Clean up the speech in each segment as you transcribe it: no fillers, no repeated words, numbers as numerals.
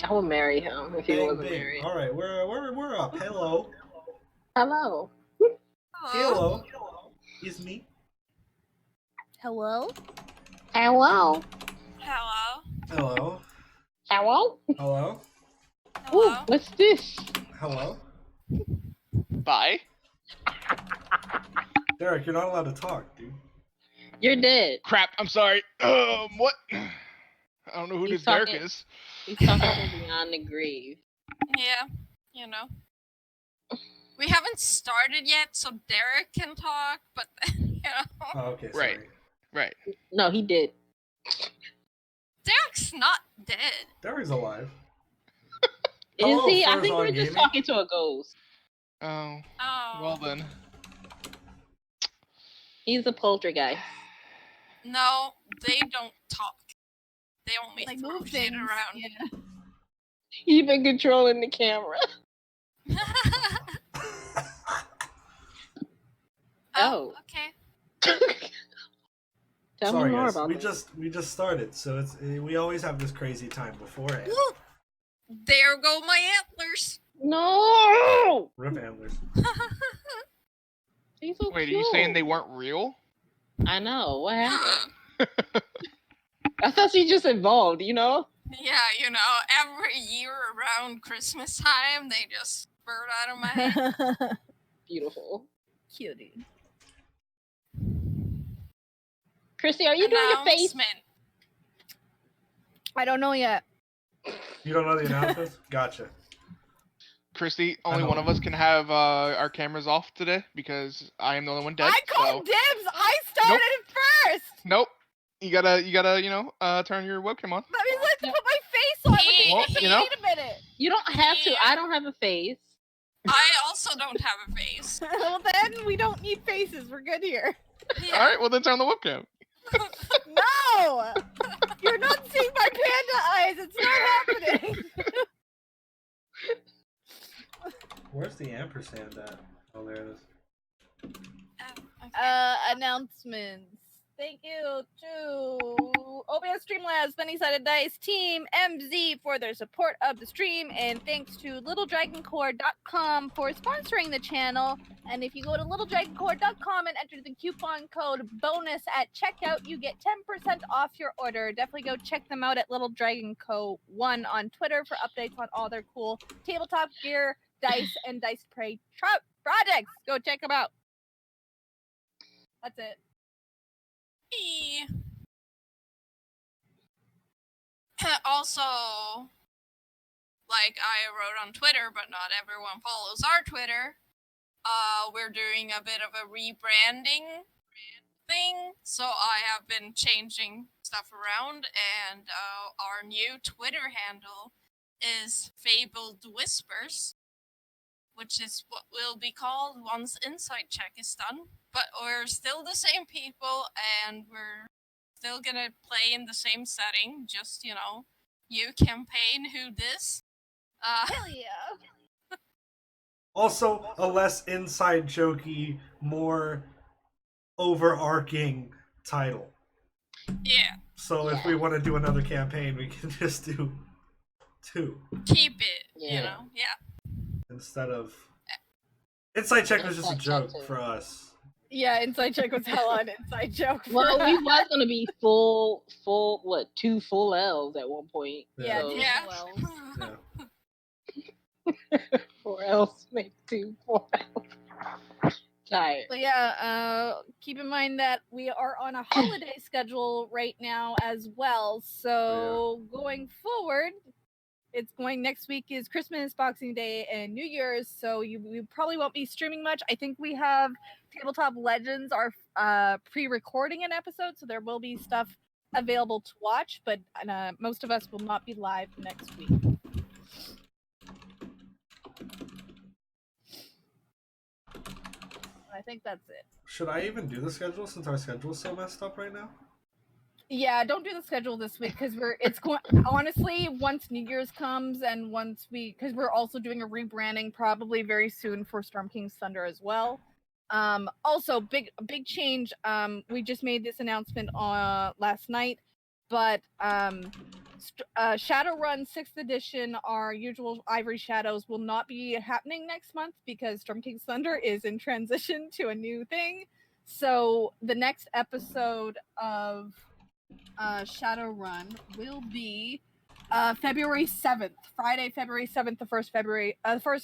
I would marry him if he Bang, wasn't bang. married. All right, we're up. Hello. Hello. Hello. It's me. Hello? Hello. Hello. Hello. Hello. Hello. Ooh, Hello. what's this? Hello. Bye. Derek, you're not allowed to talk, dude. You're dead. Crap. I'm sorry. What? I don't know who He's this Derek talking- is. He's talking from beyond the grave. Yeah, you know. We haven't started yet, so Derek can talk, but then, you know. Oh, okay, sorry. Right. Right. No, he did. Derek's not dead. Derek's alive. Is Hello, he? I think Furzon we're just Gaming. talking to a ghost. Oh. Oh. Well then. He's a poltergeist. No, they don't talk. They only Like throw move shit things. around. Yeah. He's been controlling the camera. Oh. Okay. Tell Sorry, me more guys. about We this. just started, so we always have this crazy time beforehand. Woo! There go my antlers. No! Rip antlers. He's so Wait, are cute. you saying they weren't real? I know. What happened? I thought she just evolved, you know? Yeah, you know, every year around Christmas time, they just spurt out of my head. Beautiful. Cutie. Chrissy, are you doing your face? Announcement. I don't know yet. You don't know the announcements? Gotcha. Christy, only know. one of us can have our cameras off today because I am the only one dead. I called dibs! I started it first! Nope. You gotta, turn your webcam on. That means I have to put my face on. Well, you know. Wait a minute. You don't have to. I don't have a face. I also don't have a face. Well, then we don't need faces. We're good here. Yeah. All right, well then turn on the webcam. No! You're not seeing my panda eyes. It's not happening. Where's the ampersand at? Oh, there it is. Okay. Announcements. Thank you to OBS Streamlabs, Many Sided Dice, Team MZ for their support of the stream, and thanks to littledragoncore.com for sponsoring the channel. And if you go to littledragoncore.com and enter the coupon code bonus at checkout, you get 10% off your order. Definitely go check them out at Little Dragon Co. 1 on Twitter for updates on all their cool tabletop gear, dice, and dice prey projects. Go check them out. That's it. Also, like I wrote on Twitter, but not everyone follows our Twitter, we're doing a bit of a rebranding thing. So I have been changing stuff around, and our new Twitter handle is Fabled Whispers, which is what will be called once Insight Check is done. But we're still the same people, and we're still gonna play in the same setting. Just, you know, you campaign who this. Hell yeah. Also, a less inside jokey, more overarching title. Yeah. So if we want to do another campaign, we can just do 2 Keep it, Yeah. you know? Yeah. instead of. Inside Check was just a Inside joke Check too. for us. Yeah, inside check was hell on inside joke. For Well, we us. was gonna be full, 2 full L's at one point. Yeah, So, Yeah. well. Yeah. 4 L's make 2 4 L's. Tired. But yeah, keep in mind that we are on a holiday schedule right now as well. So going forward, it's going next week is Christmas, Boxing Day, and New Year's. So you probably won't be streaming much. I think we have Tabletop Legends are pre-recording an episode, so there will be stuff available to watch. But most of us will not be live next week. I think that's it. Should I even do the schedule since our schedule is so messed up right now? Yeah, don't do the schedule this week because it's going. Honestly, once New Year's comes and because we're also doing a rebranding probably very soon for Storm King's Thunder as well. Also, big change. We just made this announcement last night. But Shadowrun 6th edition, our usual Ivory Shadows, will not be happening next month because Storm King's Thunder is in transition to a new thing. So the next episode of Shadowrun will be February 7th, Friday, February 7th, the first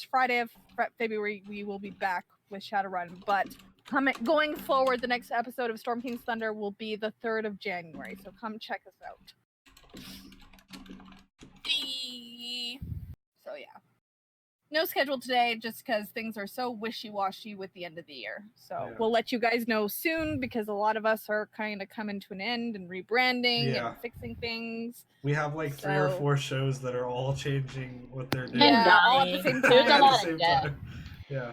Friday of February, we will be back with Shadowrun. But going forward, the next episode of Storm King's Thunder will be the 3rd of January. So come check us out. So yeah. No schedule today just because things are so wishy-washy with the end of the year. So we'll let you guys know soon because a lot of us are kind of coming to an end and rebranding and fixing things. We have like 3 or 4 shows that are all changing what they're doing. Yeah, all at the same time. There's a lot of death. Yeah.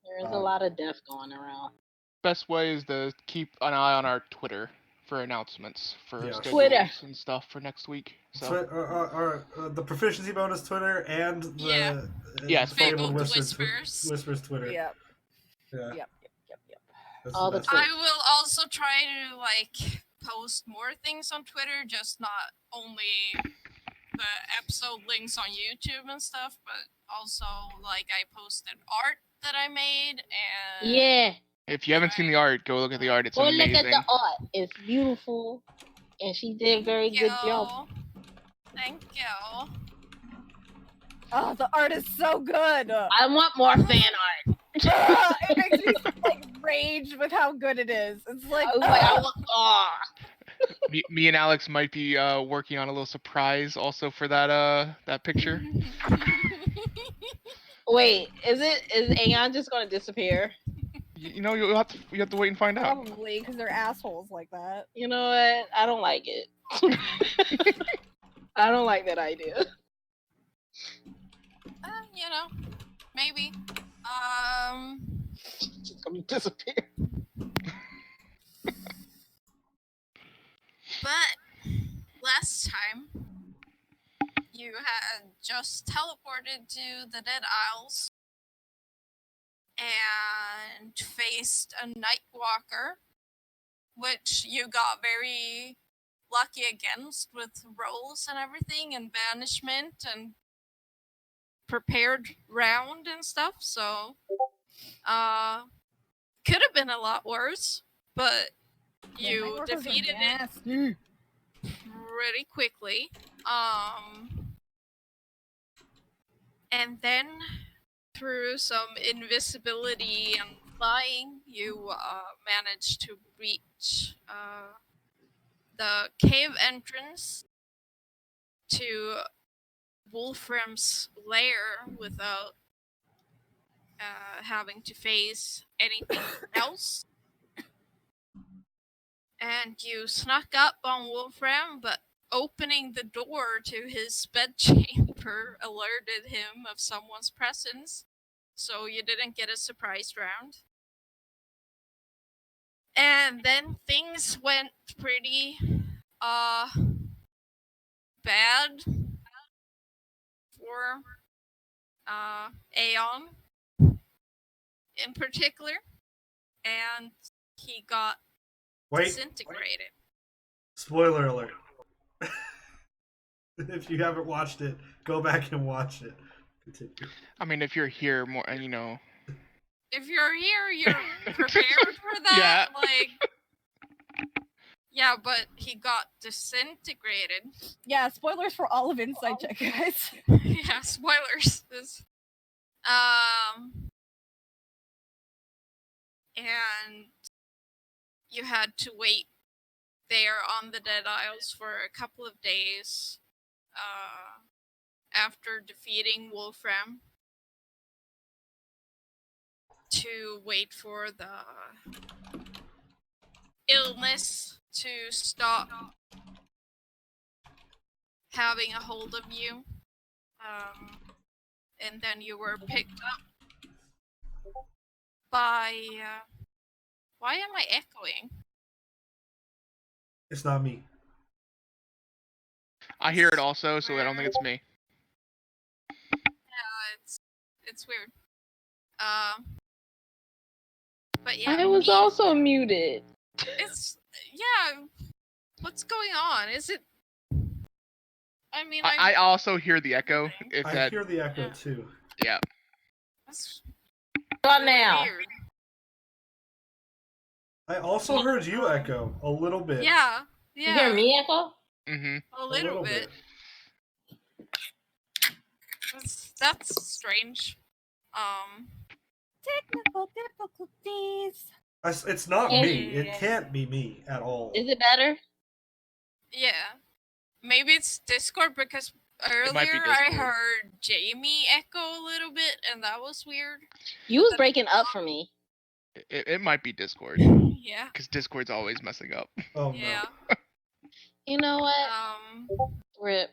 There's a lot of death going around. Best way is to keep an eye on our Twitter for announcements for schedules Twitter and stuff for next week. So the proficiency bonus Twitter and the Fabled Whispers Twitter. Yep. Yeah. Yep. All the I will also try to like post more things on Twitter, just not only the episode links on YouTube and stuff, but also like I posted art that I made and if you haven't seen the art, go look at the art. It's amazing. Look at the art. It's beautiful, and she did a very good job. Thank you. Oh, the art is so good. I want more fan art. It makes me like rage with how good it is. It's like, Me and Alex might be working on a little surprise also for that picture. Wait, is Aon just gonna disappear? You know, you have to wait and find out. Probably because they're assholes like that. You know what? I don't like it. I don't like that idea. You know, maybe. She's gonna disappear. But last time, you had just teleported to the Dead Isles and faced a Nightwalker, which you got very lucky against with rolls and everything and banishment and prepared round and stuff, so could have been a lot worse, but you defeated it pretty quickly. And then through some invisibility and flying, you managed to reach the cave entrance to Wolfram's lair without having to face anything else. And you snuck up on Wolfram, but opening the door to his bedchamber alerted him of someone's presence, so you didn't get a surprise round. And then things went pretty bad for Aon in particular, and he got disintegrated. Spoiler alert. If you haven't watched it, go back and watch it. Continue. I mean, if you're here more, you know. If you're here, you're prepared for that. Yeah, but he got disintegrated. Yeah, spoilers for all of Inside Check, guys. Yeah, spoilers. And you had to wait there on the Dead Isles for a couple of days after defeating Wolfram to wait for the illness to stop having a hold of you. And then you were picked up by... why am I echoing? It's not me. I hear it also, so I don't think it's me. Yeah, it's weird. But yeah, I was also muted. It's yeah. What's going on? Is it? I mean, I also hear the echo. If I that, hear the echo Yeah. too. yeah. That's Not really now. weird. I also heard you echo a little bit. Yeah. You hear me echo? Mm-hmm. A little bit. That's strange. Technical difficulties. It's not Is- me. It can't be me at all. Is it better? Yeah. Maybe it's Discord because might be earlier I Discord. heard Jamie echo a little bit and that was weird. You was breaking up for me. It might be Discord, Yeah. because Discord's always messing up. Oh Yeah. You know what? Rip.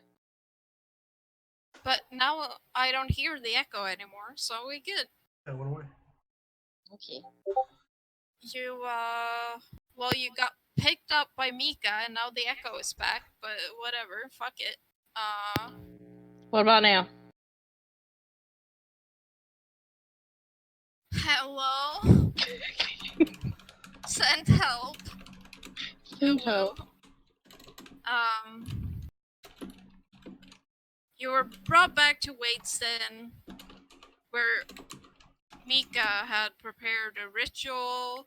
But now I don't hear the echo anymore, so we good. no. It went away. Okay. You well, you got picked up by Mika and now the echo is back, but whatever, fuck it. What about now? Hello? Send help. Hello. You were brought back to Wadeson, where Mika had prepared a ritual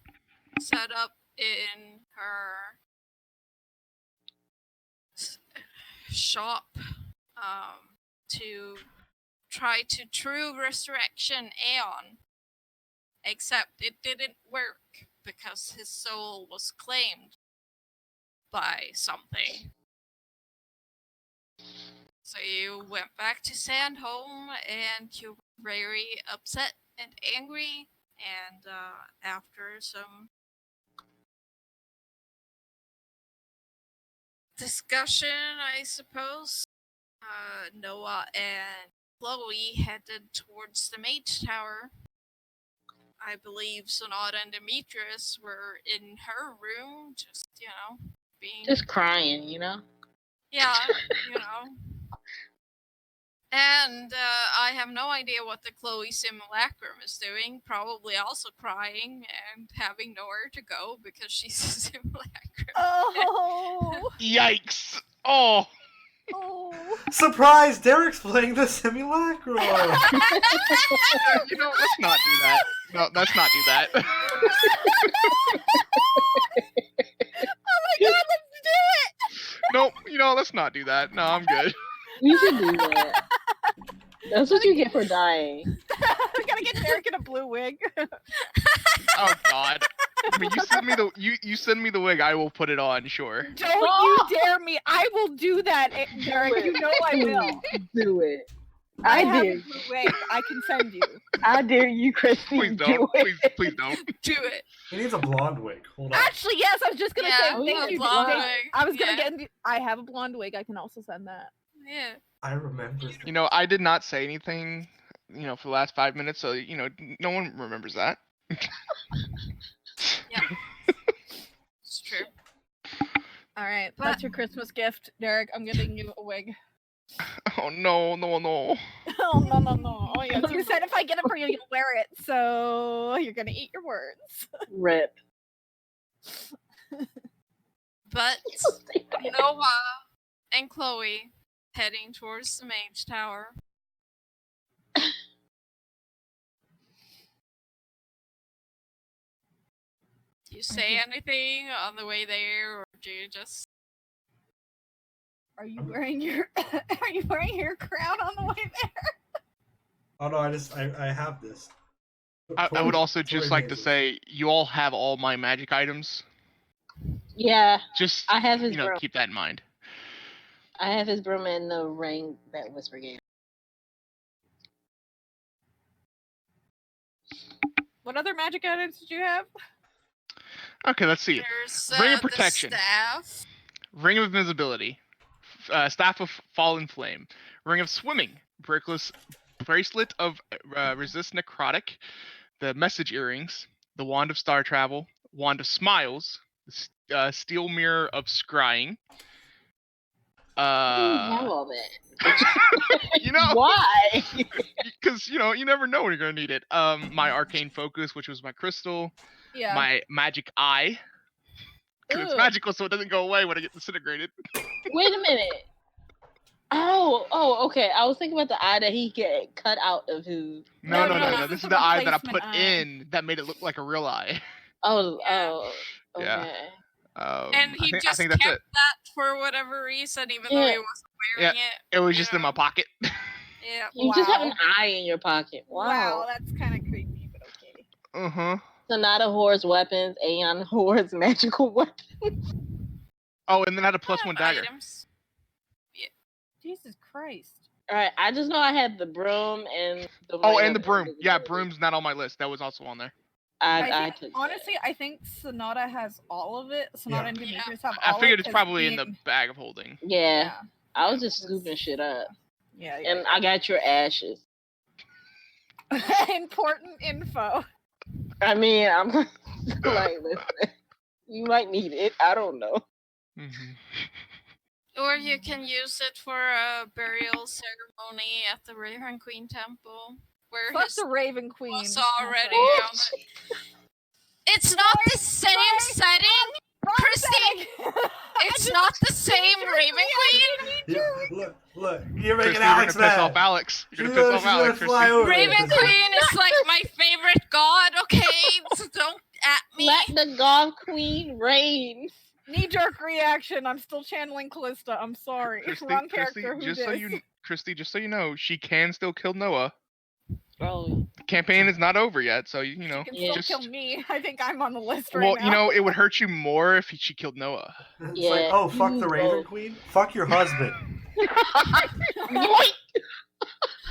set up in her shop to try to true resurrection Aon. Except it didn't work because his soul was claimed by something. So you went back to Sandholm and you were very upset and angry, and after some discussion, I suppose, Noah and Chloe headed towards the Mage Tower. I believe Sonata and Demetrius were in her room, just, being... Just crying, you know? Yeah, And I have no idea what the Chloe simulacrum is doing. Probably also crying and having nowhere to go because she's a simulacrum. Oh. Yikes! Oh! Oh. Surprise! Derek's playing the simulacrum. Let's not do that. No, let's not do that. Oh my god, let's do it! Nope, let's not do that. No, I'm good. You should do that. That's what you get for dying. We gotta get Derek in a blue wig. Oh god. I mean, you send me the wig, I will put it on, sure. Don't you dare me! I will do that, Derek. You know I will. Do it. I I have dare a blue wig. I can send you. I dare you, Christine. Please don't. Please don't. Do it. He needs a blonde wig. Hold on. Actually, yes. I was just gonna say thank you. blonde Thank- wig. I was gonna Yeah. get. I have a blonde wig. I can also send that. Yeah. I remember. I did not say anything, for the last 5 minutes, so, no one remembers that. Yeah. It's true. All right, that's your Christmas gift, Derek. I'm getting you a wig. Oh, no. Oh no. Oh yes, you said if I get it for you, you'll wear it. So you're gonna eat your words. Rip. But Noah and Chloe heading towards the Mage Tower. Do you say anything on the way there, or do you just... Are you wearing your Are you wearing your crown on the way there? Oh no, I have this. I would also Tori just like to Mason. say, you all have all my magic items. Yeah, Just, I have his broom. keep that in mind. I have his broom and the ring that Whisper gave. What other magic items did you have? Okay, let's see. There's Ring of the protection. staff. Ring of invisibility. Staff of fallen flame. Ring of swimming. Bracelet of resist necrotic. The message earrings. The wand of star travel. Wand of smiles. Steel mirror of scrying. I have all that. Why? Because you never know when you're gonna need it. My arcane focus, which was my crystal. Yeah. My magic eye. Because it's Ugh. magical, so it doesn't go away when it gets disintegrated. Wait a minute. Oh, okay. I was thinking about the eye that he get cut out of his. No. this This is is a the eye that I replacement put eye. in that made it look like a real eye. Oh, Yeah. okay. And he I just think kept that's it. that for whatever reason, even though he Yeah. wasn't wearing it. It was you just in know? my pocket. Yeah. You just have Wow. an eye in your pocket. Wow, Wow. that's kind of creepy, but okay. Uh-huh. Sonata hoards weapons. Aon hoards magical weapons. Oh, and then I had a I have +1 dagger. items. Jesus Christ. All right, I just know I had the broom and the. Oh, ring and the of broom. Yeah, invisibility. broom's not on my list. That was also on there. I took Honestly, I think Sonata has all of it. Sonata and Yeah. Demetrius have I all figured it. it's 'cause probably in the being- bag of holding. that. Yeah, I was Yeah, just scooping shit up, Yeah. and I got your ashes. Important info. I mean, I'm like, listen, you might need it. I don't know. Mm-hmm. Or you can use it for a burial ceremony at the Raven Queen Temple, where Fuck his the Raven Queen. was already That's on the... It's not the same setting, Wrong Christy. setting. It's not the same Raven Queen. Yeah, look, you're making Christy, Alex you're gonna piss mad. off Alex. You're She's gonna gonna, piss she's off gonna Alex, fly Christy. over. Raven Queen is like my favorite god. Okay, so don't at me. Let the golf queen reign. Knee-jerk reaction. I'm still channeling Callista. I'm sorry. Wrong character. Who just dis? Christy, just so you know, she can still kill Noah. Oh, The campaign is not over yet, so you know. She can Yeah. still Just, kill me. I think I'm on the list right well, now. you know, it would hurt you more if she killed Noah. It's Yeah, like, oh, fuck you the Raven both. Queen? Fuck your husband. Yoink!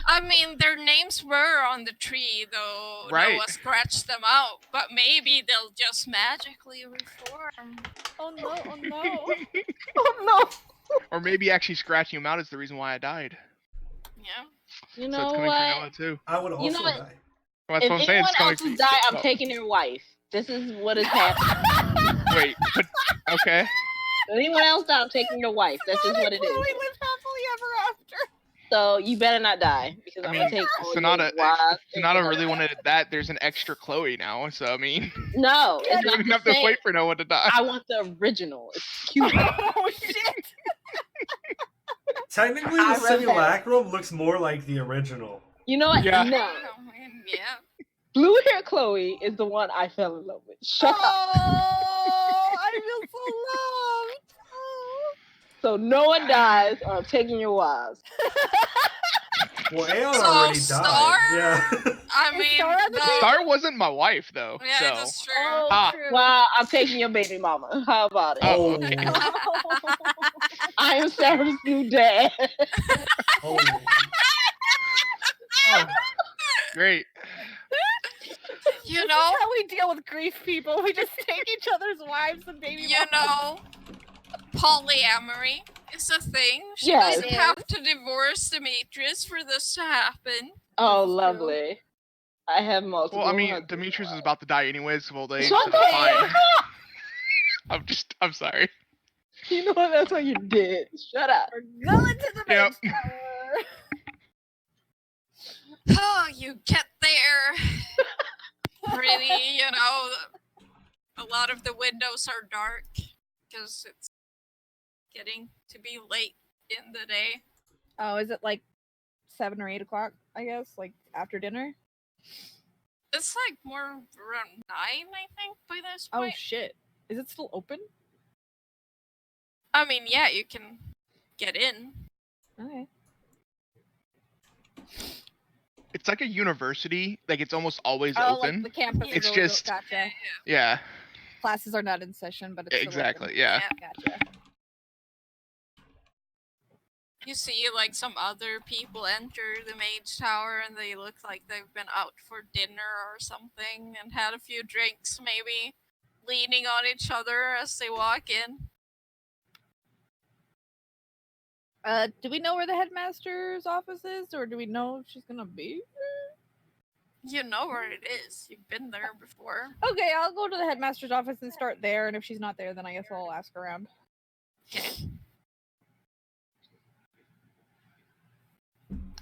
I mean, their names were on the tree, though Right. Noah scratched them out. But maybe they'll just magically reform. Oh no! Oh no! Oh no! Or maybe actually scratching him out is the reason why I died. Yeah. You So know it's coming for what? Noah too. I would also know what? die. Well, that's If what I'm saying. anyone It's coming else for has died, I'm oh, taking their wife. This is what is happening. Wait, but okay. If anyone else died, I'm taking your wife. That's just what it Chloe is. lived happily ever after. So you better not die because I'm gonna take all Sonata, your wives. Sonata and- really wanted that. There's an extra Chloe now, so I mean, No, you it's not didn't the have to same. wait for Noah to die. I want the original. It's cute. Oh shit! Technically, I the read that. simulacrum looks more like the original. You know what? Yeah. No. Yeah. Blue hair Chloe is the one I fell in love with. Shut up. Oh, I feel so loved. Oh. So Noah dies, or I'm taking your wives. Well, Aon So, already Star? died. Yeah. I Is mean, Star on the the- Star wasn't my wife though, yeah, so that's true. Oh, Ah. true. Well, I'm taking your baby mama. How about it? Oh, Oh. okay. I am Sarah's new dad. Oh. Oh, great. You This know, is how we deal with grief, people. We just take each other's wives and baby you know, polyamory is a thing. She Yes. doesn't have to divorce Demetrius for this to happen. Oh, This is true. lovely. I have multiple. Well, I mean, husbands. Demetrius is about to die anyways of old age, Shut so the it's fine. fuck up. I'm sorry. You know what? That's what you did. Shut up. We're going to the Yep. mage tower. Oh, you get there. Really, you know, a lot of the windows are dark because it's getting to be late in the day. Oh, is it like 7 or 8 o'clock? I guess, like after dinner. It's like more around 9, I think, by this Oh point. shit! Is it still open? I mean, yeah, you can get in. Okay. It's like a university. Like it's almost always Oh, open. like the campus. It's is really just- gotcha. Yeah, Classes are not in session, but it's still exactly. open. Yeah. Gotcha. You see, like, some other people enter the mage tower and they look like they've been out for dinner or something and had a few drinks, maybe, leaning on each other as they walk in. Do we know where the headmaster's office is, or do we know if she's gonna be? You know where it is. You've been there before. Okay, I'll go to the headmaster's office and start there, and if she's not there, then I guess I'll ask around. Okay.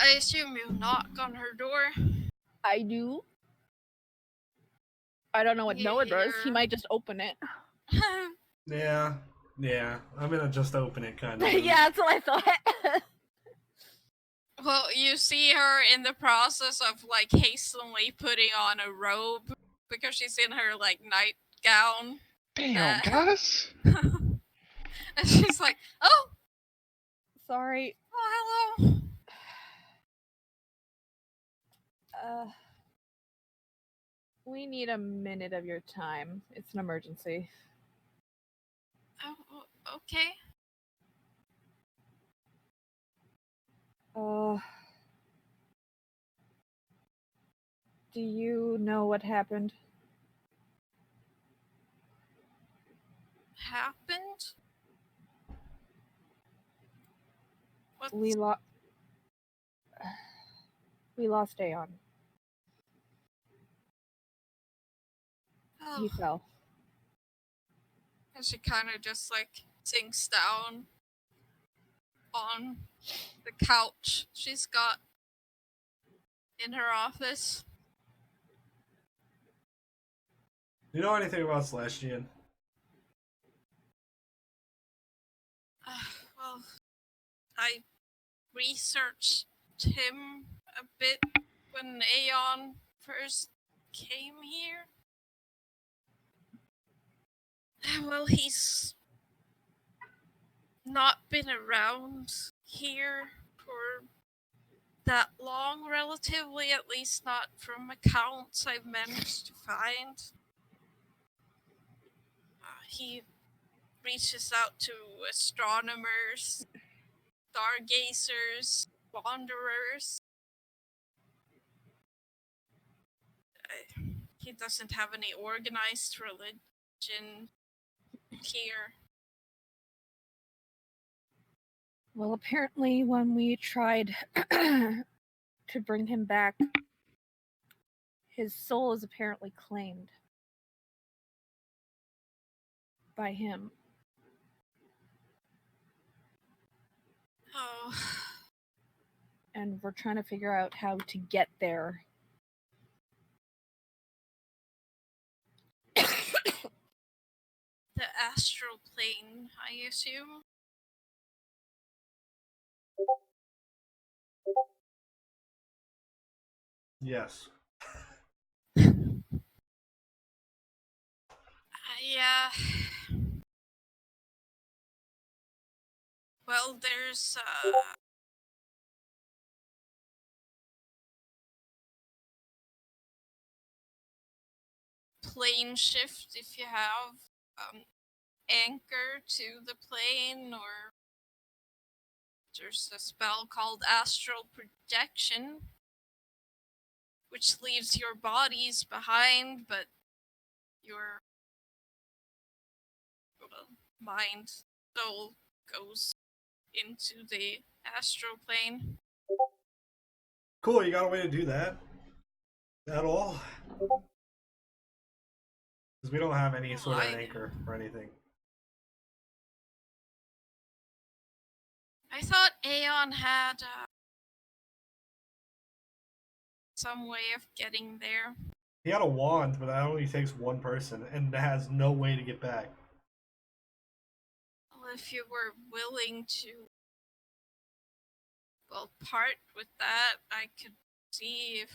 I assume you knock on her door. I do. I don't know what You Noah does. He hear- might just open it. Yeah. I'm gonna just open it, kind of. Yeah, that's what I thought. Well, you see her in the process of like hastily putting on a robe because she's in her like nightgown. Damn, Gus. And she's like, "Oh, Sorry. oh, hello." We need a minute of your time. It's an emergency. Oh, okay. Do you know what happened? Happened? What? We lost Aon. Oh. He fell. And she kind of just like sinks down on the couch she's got in her office. You know anything about Celestian? Well, I researched him a bit when Aeon first came here. Well, he's not been around here for that long, relatively, at least not from accounts I've managed to find. He reaches out to astronomers, stargazers, wanderers. He doesn't have any organized religion here. Well, apparently, when we tried to bring him back, his soul is apparently claimed by him. Oh. And we're trying to figure out how to get there. The astral plane, I assume? Yes. Yeah. Well, there's plane shift if you have anchor to the plane, or there's a spell called astral projection, which leaves your bodies behind, but your mind soul goes into the astral plane. Cool, you got a way to do that? At all? Because we don't have any sort of anchor or anything. I thought Aeon had some way of getting there. He had a wand, but that only takes one person, and has no way to get back. Well, if you were willing to, well, part with that, I could see if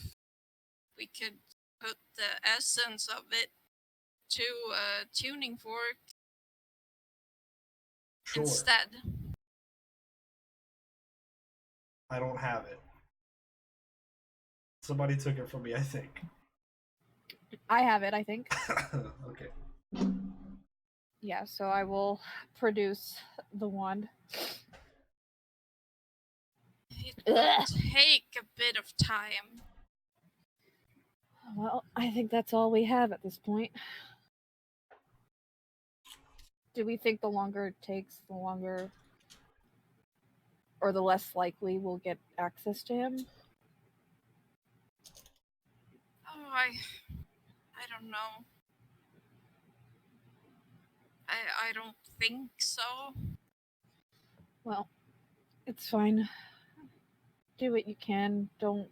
we could put the essence of it to a tuning fork Sure. instead. I don't have it. Somebody took it from me, I think. I have it, I think. Okay. Yeah, so I will produce the wand. It will take a bit of time. Well, I think that's all we have at this point. Do we think the longer it takes, the longer or the less likely we'll get access to him? Oh, I don't know. I don't think so. Well, it's fine. Do what you can. Don't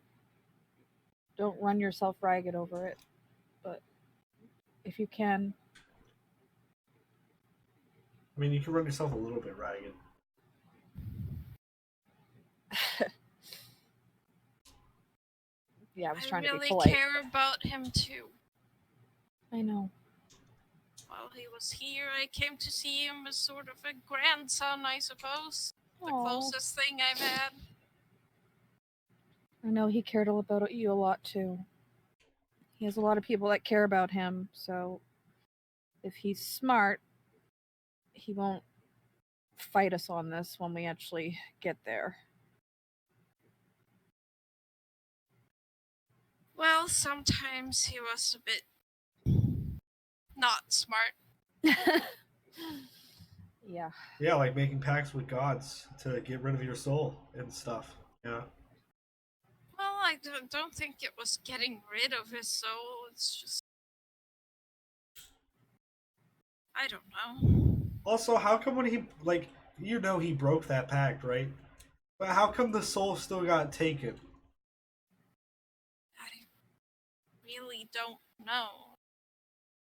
run yourself ragged over it. But if you can, I mean, you can run yourself a little bit ragged. Yeah, I was trying I to be really polite. care about him too. I know. While he was here, I came to see him as sort of a grandson, I suppose. The Aw. closest thing I've had. I know he cared about you a lot too. He has a lot of people that care about him, so if he's smart, he won't fight us on this when we actually get there. Well, sometimes he was a bit not smart. Yeah. Yeah, like making pacts with gods to get rid of your soul and stuff. Yeah. Well, I don't think it was getting rid of his soul. It's just... I don't know. Also, how come when he, like, he broke that pact, right? But how come the soul still got taken? I really don't know.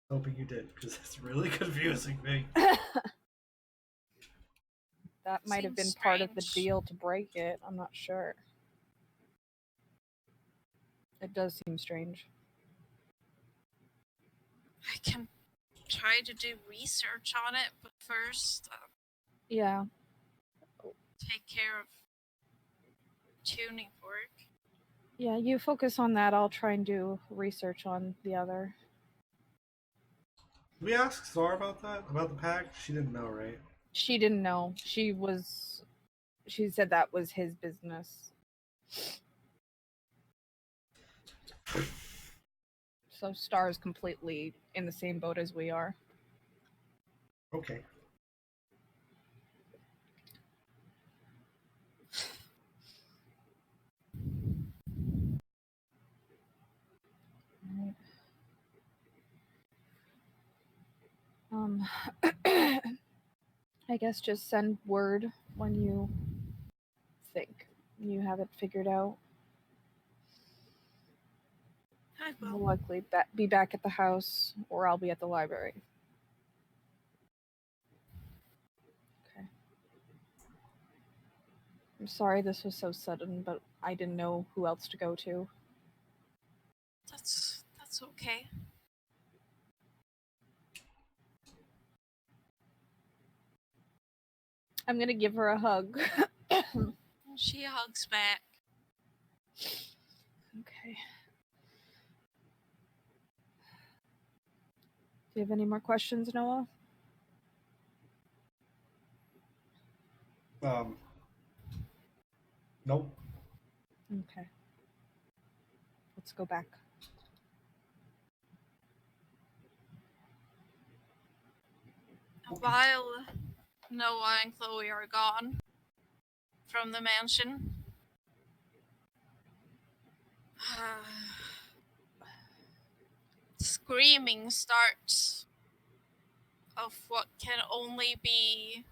Hoping you did, because it's really confusing me. That might have been Seems part of the strange. deal to break it. I'm not sure. It does seem strange. I can try to do research on it, but first, Yeah. take care of tuning work. Yeah, you focus on that. I'll try and do research on the other. Did we ask Ciara about that? About the pact? She didn't know, right? She didn't know. She said that was his business. So Star is completely in the same boat as we are. Okay. I guess just send word when you think you have it figured out. I We'll will. likely be back at the house, or I'll be at the library. Okay. I'm sorry this was so sudden, but I didn't know who else to go to. That's okay. I'm gonna give her a hug. She hugs back. Okay. Do you have any more questions, Noah? Nope. Okay. Let's go back. While Noah and Chloe are gone from the mansion, screaming starts of what can only be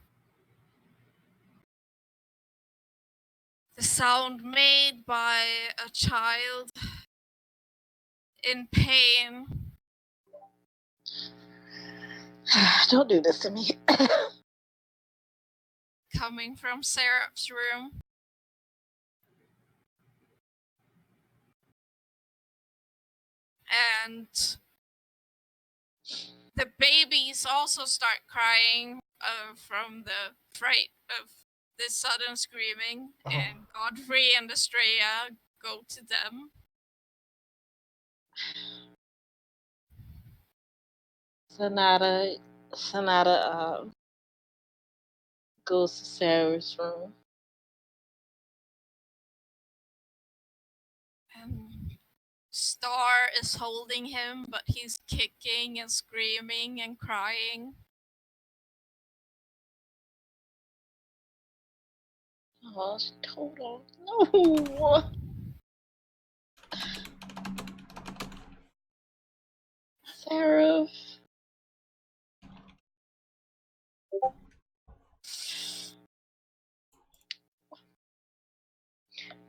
the sound made by a child in pain. Don't do this to me. Coming from Seraph's room. And the babies also start crying from the fright of this sudden screaming. Oh. And Godfrey and Estrella go to them. Sonata goes to Sarah's room. And Star is holding him, but he's kicking and screaming and crying. Oh, she told him. No. Sarah.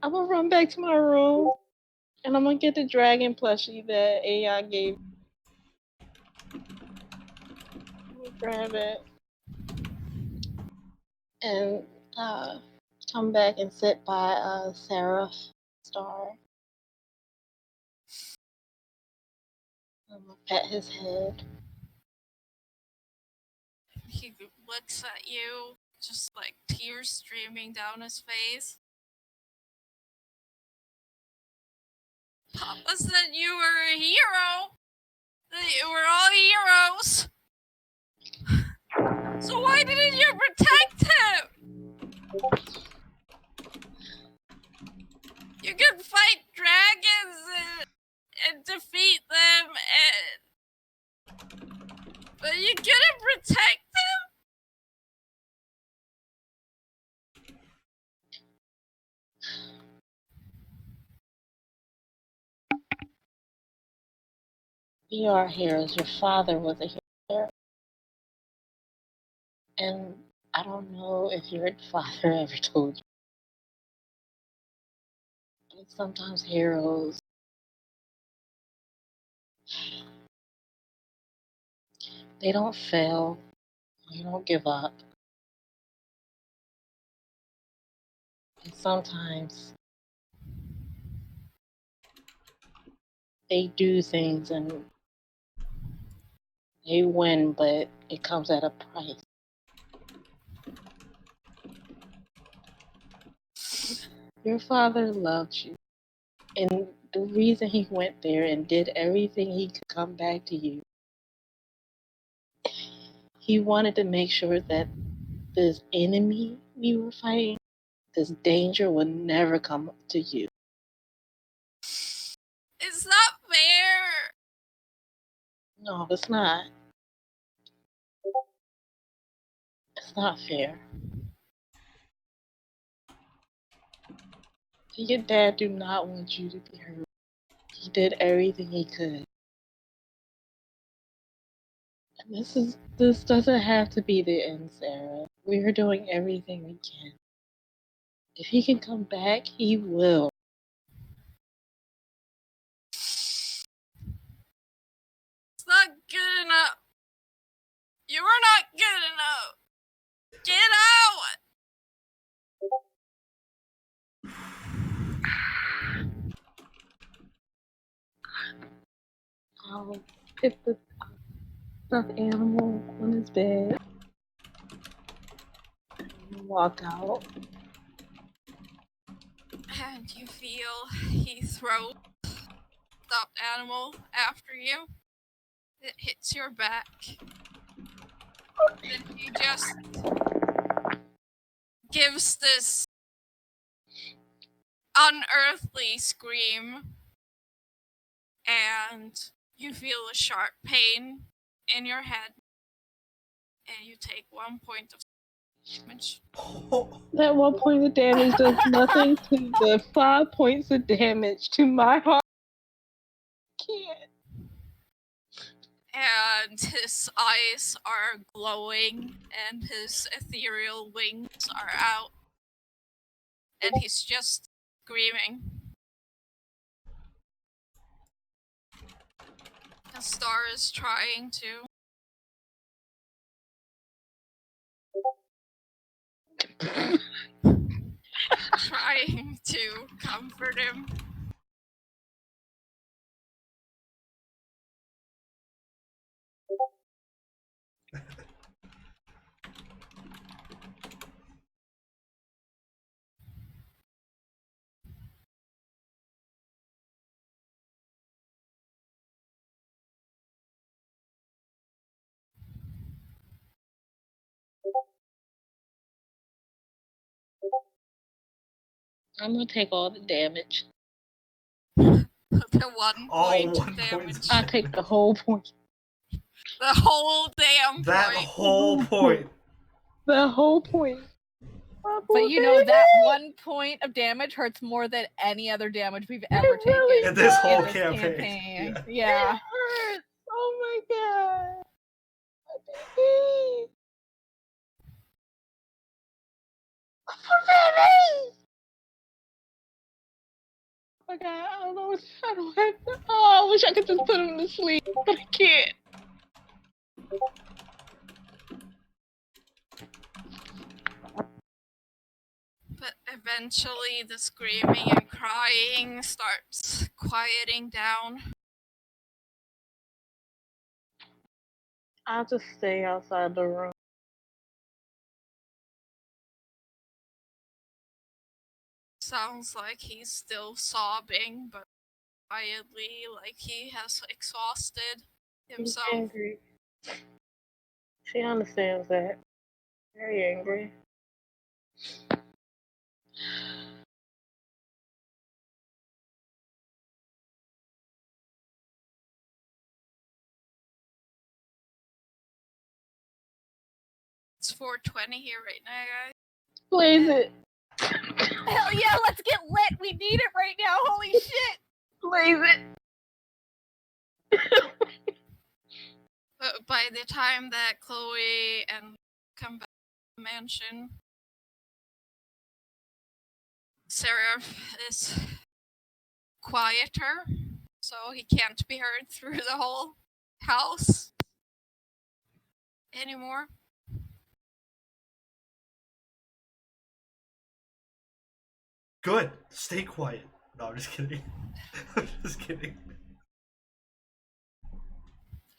I'm gonna run back to my room and I'm gonna get the dragon plushie that Aon gave. I'm gonna grab it. and come back and sit by Sarah Star. I'm gonna pet his head. He looks at you, just like tears streaming down his face. Papa said you were a hero. That you were all heroes. So why didn't you protect him? You can fight dragons and defeat them, but you couldn't protect him? We are heroes. Your father was a hero. And I don't know if your father ever told you, but sometimes heroes, they don't fail. They don't give up. And sometimes they do things and they win, but it comes at a price. Your father loved you. And the reason he went there and did everything he could come back to you, he wanted to make sure that this enemy we were fighting, this danger would never come to you. It's not fair. No, it's not. It's not fair. Your dad do not want you to be hurt. He did everything he could. And this doesn't have to be the end, Sarah. We're doing everything we can. If he can come back, he will. It's not good enough. You were not good enough. Get out! I'll pick the stuffed animal on his bed and walk out. And you feel he throws stuffed animal after you. It hits your back. Then he just gives this unearthly scream. And you feel a sharp pain in your head. And you take 1 point of damage. That 1 point of damage does nothing to the 5 points of damage to my heart. Can't. And his eyes are glowing, and his ethereal wings are out. And he's just screaming. The star is trying to comfort him. I'm gonna take all the damage. The 1 All point 1 damage. point. I take the whole point. The whole damn That point. whole point. The whole point. But you know that 1 point of damage hurts more than any other damage we've ever really taken In this does. whole this campaign. Yeah. It hurts. Oh my god. My baby. My baby. Oh my god, I don't know what I don't have to. Oh, I wish I could just put him to sleep, but I can't. But eventually the screaming and crying starts quieting down. I'll just stay outside the room. Sounds like he's still sobbing, but quietly, like he has exhausted He's himself. angry. She understands that. Very angry. It's 4:20 here right now, guys. Blaze it. Hell yeah, let's get lit. We need it right now. Holy shit. Blaze it. But by the time that Chloe and come back to the mansion, Sarah is quieter, so he can't be heard through the whole house anymore. Good. Stay quiet. No, I'm just kidding. I'm just kidding.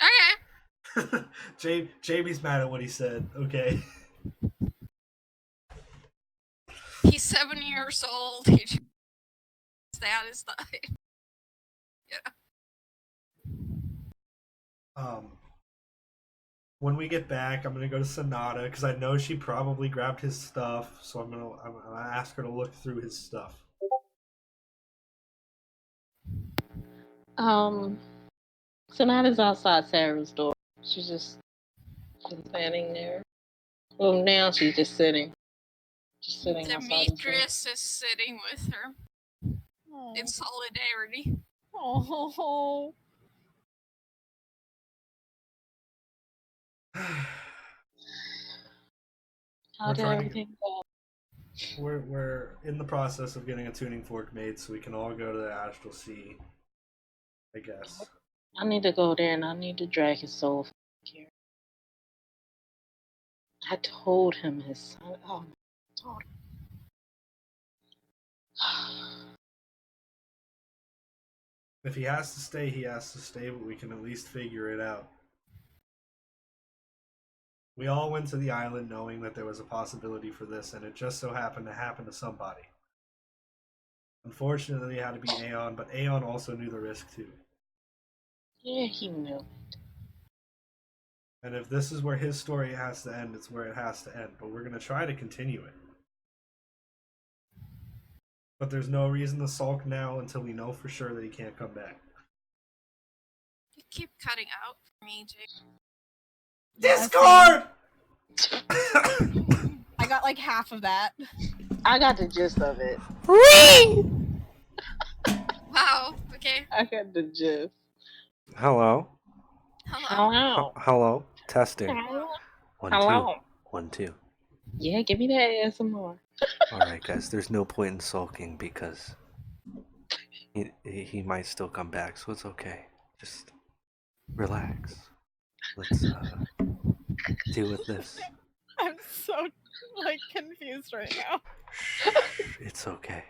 Okay. Jamie's mad at what he said. Okay. He's 7 years old. His dad is dying. Yeah. When we get back, I'm gonna go to Sonata because I know she probably grabbed his stuff. So I'm gonna ask her to look through his stuff. Sonata's outside Sarah's door. She's just standing there. Well, now she's just sitting. Just sitting outside the door. Demetrius is sitting with her in solidarity. Oh. How did everything go? We're in the process of getting a tuning fork made so we can all go to the Astral Sea, I guess. I need to go there and I need to drag his soul from here. I told him his son. Oh, I told him. If he has to stay, he has to stay, but we can at least figure it out. We all went to the island knowing that there was a possibility for this, and it just so happened to happen to somebody. Unfortunately, it had to be Aon, but Aon also knew the risk too. Yeah, he knew. And if this is where his story has to end, it's where it has to end. But we're going to try to continue it. But there's no reason to sulk now until we know for sure that he can't come back. You keep cutting out for me, Jake. Discord! I got like half of that. I got the gist of it. Wow, okay. I got the gist. Hello. Hello. Hello. Testing. Hello. 1 Hello. 2 1 2. Yeah, give me that ASMR. All right, guys. There's no point in sulking because he might still come back, so it's okay. Just relax. Let's deal with this. I'm so like confused right now. Shh, it's okay.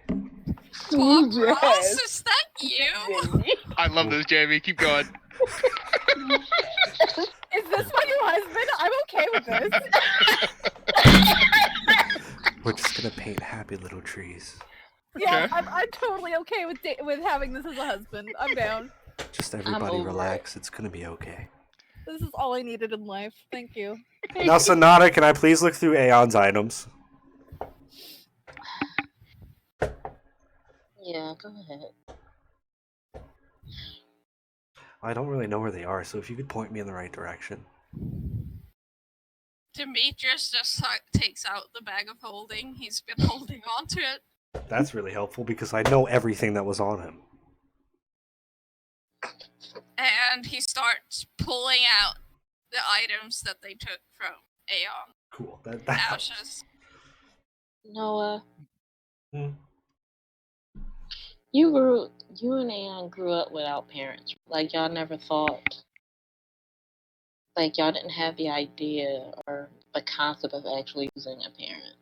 Bob Yes. Ross, is that you? I love this, Jamie. Keep going. Is this my new husband? I'm okay with this. We're just gonna paint happy little trees. Yeah, Okay. I'm totally okay with having this as a husband. I'm down. Just everybody over relax. It's gonna be okay. This is all I needed in life. Thank you. Now, Sonata, can I please look through Aeon's items? Yeah, go ahead. I don't really know where they are, so if you could point me in the right direction. Demetrius just takes out the bag of holding. He's been holding on to it. That's really helpful because I know everything that was on him. And he starts pulling out the items that they took from Aon. Cool. That helps. Ashes. Noah, Hmm. you and Aon grew up without parents. Like y'all never thought, like y'all didn't have the idea or the concept of actually losing a parent.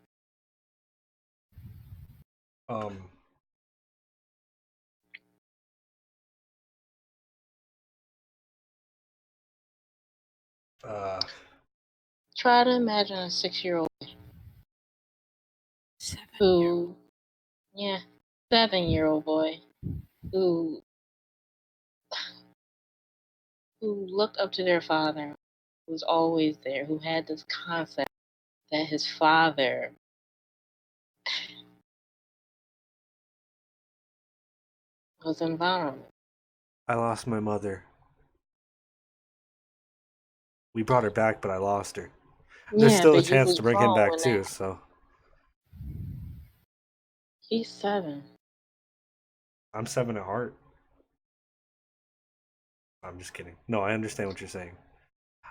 Um. Try to imagine a 6-year-old 7-year-old. who, yeah, 7-year-old boy who looked up to their father, who was always there, who had this concept that his father was invulnerable. I lost my mother. We brought her back, but I lost her. There's Yeah, still a but you chance was to bring him grown back when too, that. so He's 7. I'm 7 at heart. I'm just kidding. No, I understand what you're saying.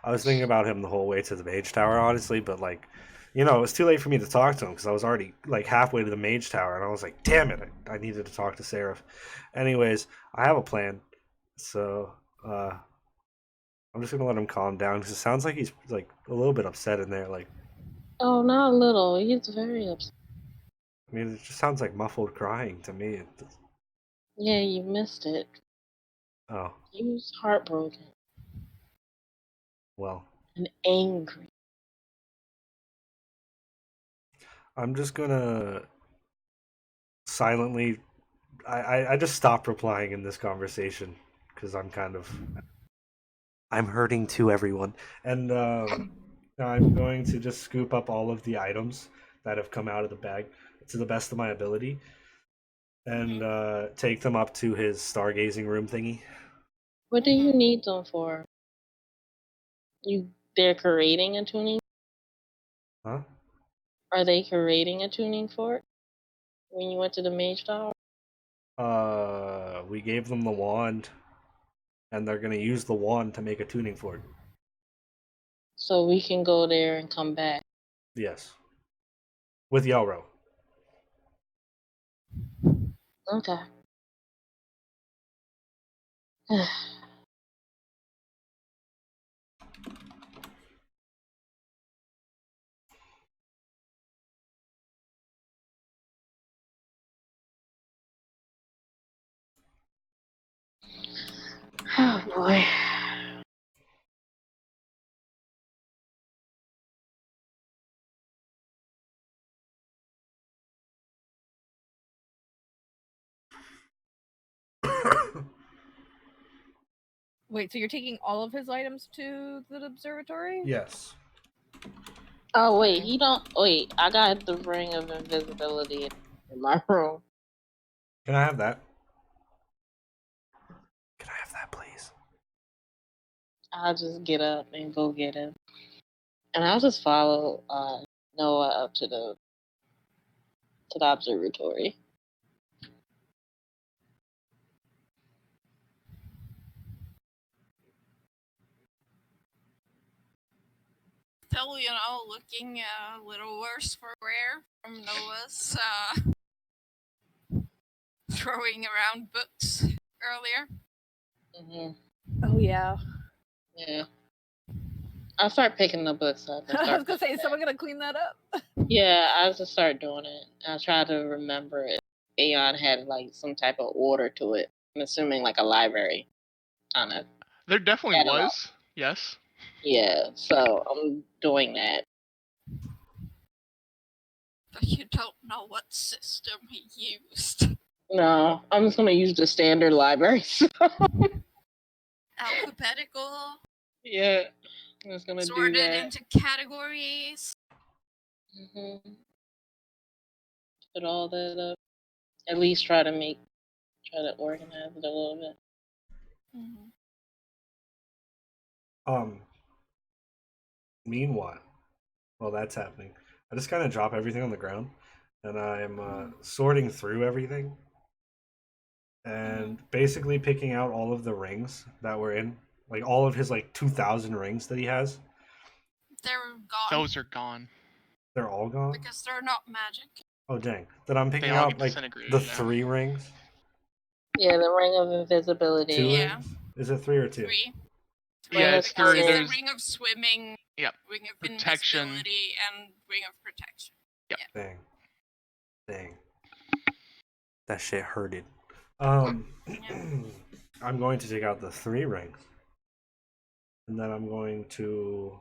I was thinking about him the whole way to the mage tower, honestly, but like, it was too late for me to talk to him because I was already like halfway to the mage tower, and I was like, damn it, I needed to talk to Seraph. Anyways, I have a plan, so I'm just gonna let him calm down because it sounds like he's like a little bit upset in there. Like, Oh, not a little. He's very upset. I mean, it just sounds like muffled crying to me. Yeah, you missed it. Oh, He was heartbroken well, and angry. I'm just gonna silently. I just stopped replying in this conversation because I'm hurting too, everyone. And I'm going to just scoop up all of the items that have come out of the bag to the best of my ability and take them up to his stargazing room thingy. What do you need them for? They're creating a tuning? Huh? Are they creating a tuning fork when you went to the mage tower? We gave them the wand, and they're gonna use the wand to make a tuning fork. So we can go there and come back. Yes, with Yelro. Okay. Oh boy. Wait, so you're taking all of his items to the observatory? Yes. Oh wait, he don't. Wait, I got the ring of invisibility in my room. Can I have that? Can I have that, please? I'll just get up and go get it, and I'll just follow Noah up to the observatory. Still, looking a little worse for wear from Noah's throwing around books earlier. Hmm. Oh yeah. Yeah. I'll start picking the books up. And I was start gonna say, is someone gonna clean that up? Yeah, I'll just start doing it. I'll try to remember it. Aon had like some type of order to it. I'm assuming like a library kind of There definitely catalog. was. Yes. Yeah, so I'm doing that. But you don't know what system he used. No, I'm just gonna use the standard library. Alphabetical, Yeah, I'm just gonna do sorted that. into categories. Put all that up. At least try to organize it a little bit. Meanwhile, while that's happening, I just kind of drop everything on the ground, and I'm sorting through everything, and basically picking out all of the rings that were in, like all of his like 2,000 rings that he has. They're gone. Those are gone. They're all gone. Because they're not magic. Oh dang! Then I'm They picking all out get like disintegrated. the Yeah. 3 rings. Yeah, the ring of invisibility. 2 Yeah. rings? Is it 3 or 2? 3. Yeah, it's because three. it's There's the ring of swimming, Yep. ring of Protection. invisibility, and ring of protection. Dang. That shit hurted. I'm going to take out the 3 rings. And then I'm going to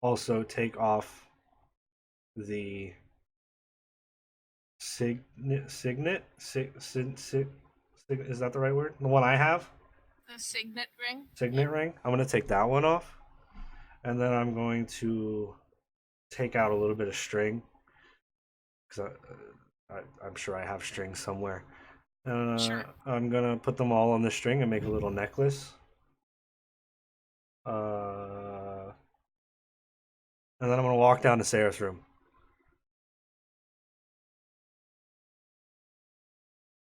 also take off the signet? Is that the right word? The one I have? The signet ring. Signet ring. I'm going to take that one off. And then I'm going to take out a little bit of string. Because I'm sure I have string somewhere. Sure. I'm going to put them all on the string and make a little necklace. And then I'm going to walk down to Sarah's room.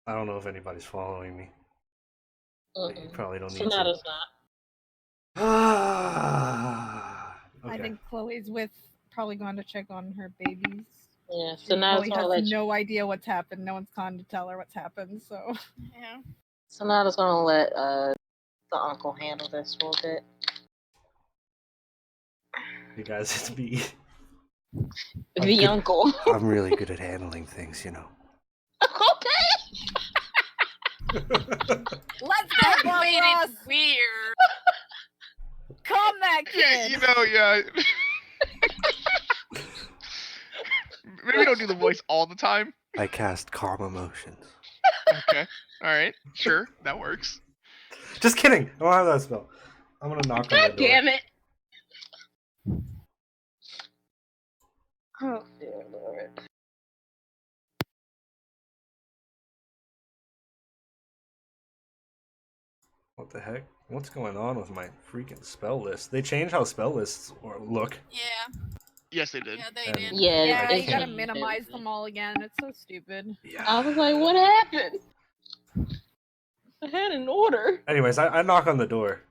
I don't know if anybody's following me. You probably don't need to. Sonata's not. Okay. I think Chloe's probably gone to check on her babies. Yeah, She Sonata's probably gonna has let you. no idea what's happened. No one's gone to tell her what's happened. So Yeah. Sonata's gonna let the uncle handle this for a bit. You guys, it's me. The good. uncle. I'm really good at handling things, you know. Okay. let's That go, Bob made Ross. it weird. Calm that Yeah, kid. you know, yeah. Maybe don't do the voice all the time. I cast calm emotions. Okay. All right. Sure, that works. Just kidding. I don't have that spell. I'm gonna knock on the God door. damn it. Oh dear Lord. What the heck? What's going on with my freaking spell list? They changed how spell lists look. Yeah. Yes, they did. Yeah, they And- did. Yeah, Yeah, they you gotta changed minimize everything. them all again. It's so stupid. Yeah. I was like, what happened? I had an order. Anyways, I knock on the door.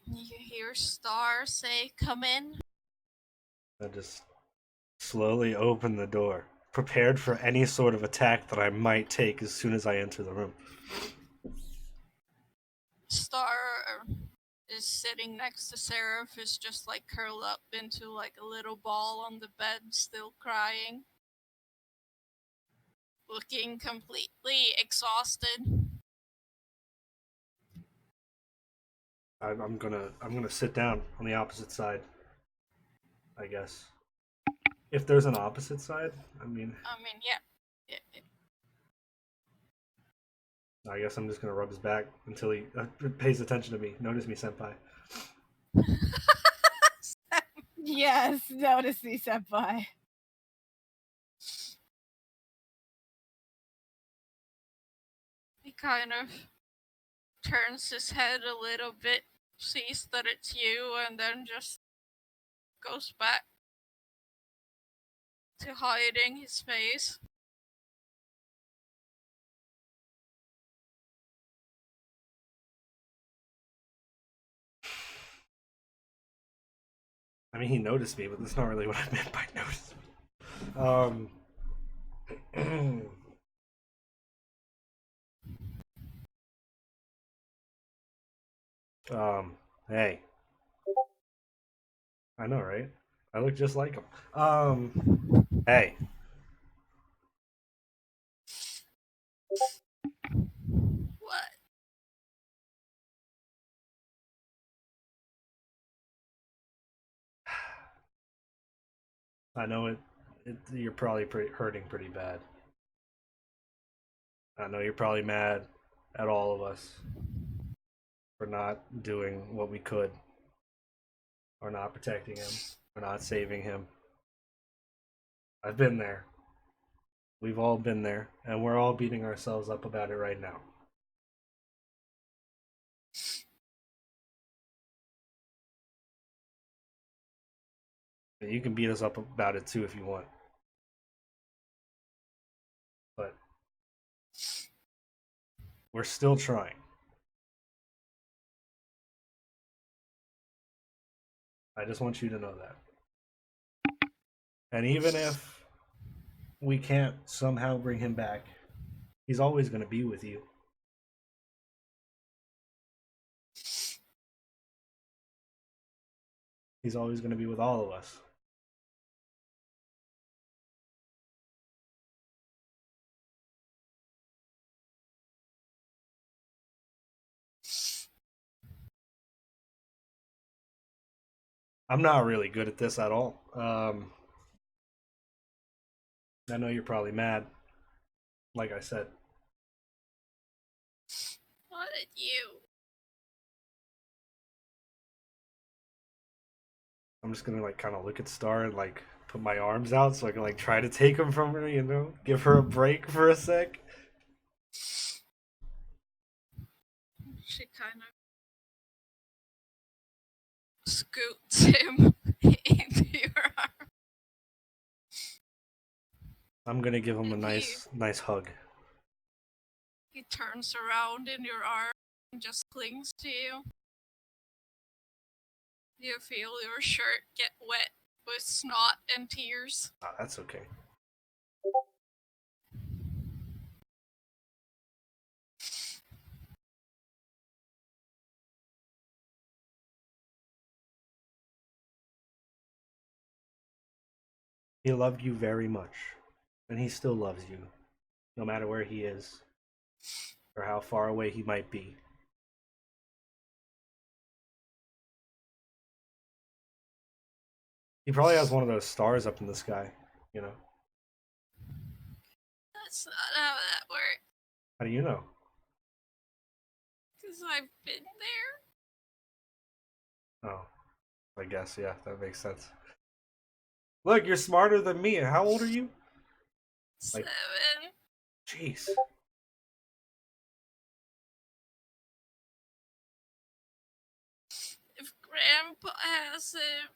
You hear Star say, "Come in." I just slowly open the door, prepared for any sort of attack that I might take as soon as I enter the room. Star is sitting next to Seraph, who's just like curled up into like a little ball on the bed, still crying, looking completely exhausted. I'm gonna sit down on the opposite side. I guess. If there's an opposite side, Yeah. I guess I'm just gonna rub his back until he pays attention to me. Notice me, senpai. Yes, notice me, senpai. He kind of turns his head a little bit, sees that it's you, and then just goes back to hiding his face. I mean, he noticed me, but that's not really what I meant by notice me. Hey. I know, right? I look just like him. Hey. What? I know you're probably hurting pretty bad. I know you're probably mad at all of us for not doing what we could, or not protecting him, or not saving him. I've been there. We've all been there, and we're all beating ourselves up about it right now. And you can beat us up about it too if you want. But we're still trying. I just want you to know that. And even if we can't somehow bring him back, he's always going to be with you. He's always going to be with all of us. I'm not really good at this at all. I know you're probably mad. Like I said, What did you? I'm just gonna like kind of look at Star and like put my arms out so I can like try to take him from her. You know, give her a break for a sec. She kind of scoots him into your arm. I'm gonna give him a And nice hug. He turns around in your arm and just clings to you. You feel your shirt get wet with snot and tears. Oh, that's okay. He loved you very much, and he still loves you, no matter where he is or how far away he might be. He probably has one of those stars up in the sky, you know. That's not how that works. How do you know? Because I've been there. Oh, I guess, yeah, that makes sense. Look, you're smarter than me. How old are you? Like- 7. Jeez. If Grandpa has him,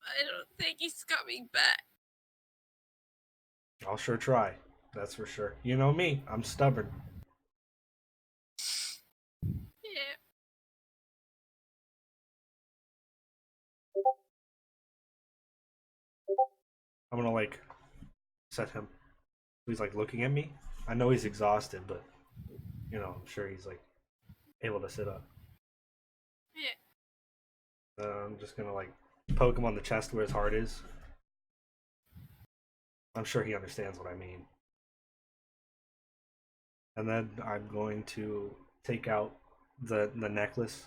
I don't think he's coming back. I'll sure try. That's for sure. You know me, I'm stubborn. Yeah. I'm gonna like set him. He's like looking at me. I know he's exhausted, but you know, I'm sure he's like able to sit up. Yeah. I'm just gonna like poke him on the chest where his heart is. I'm sure he understands what I mean. And then I'm going to take out the necklace.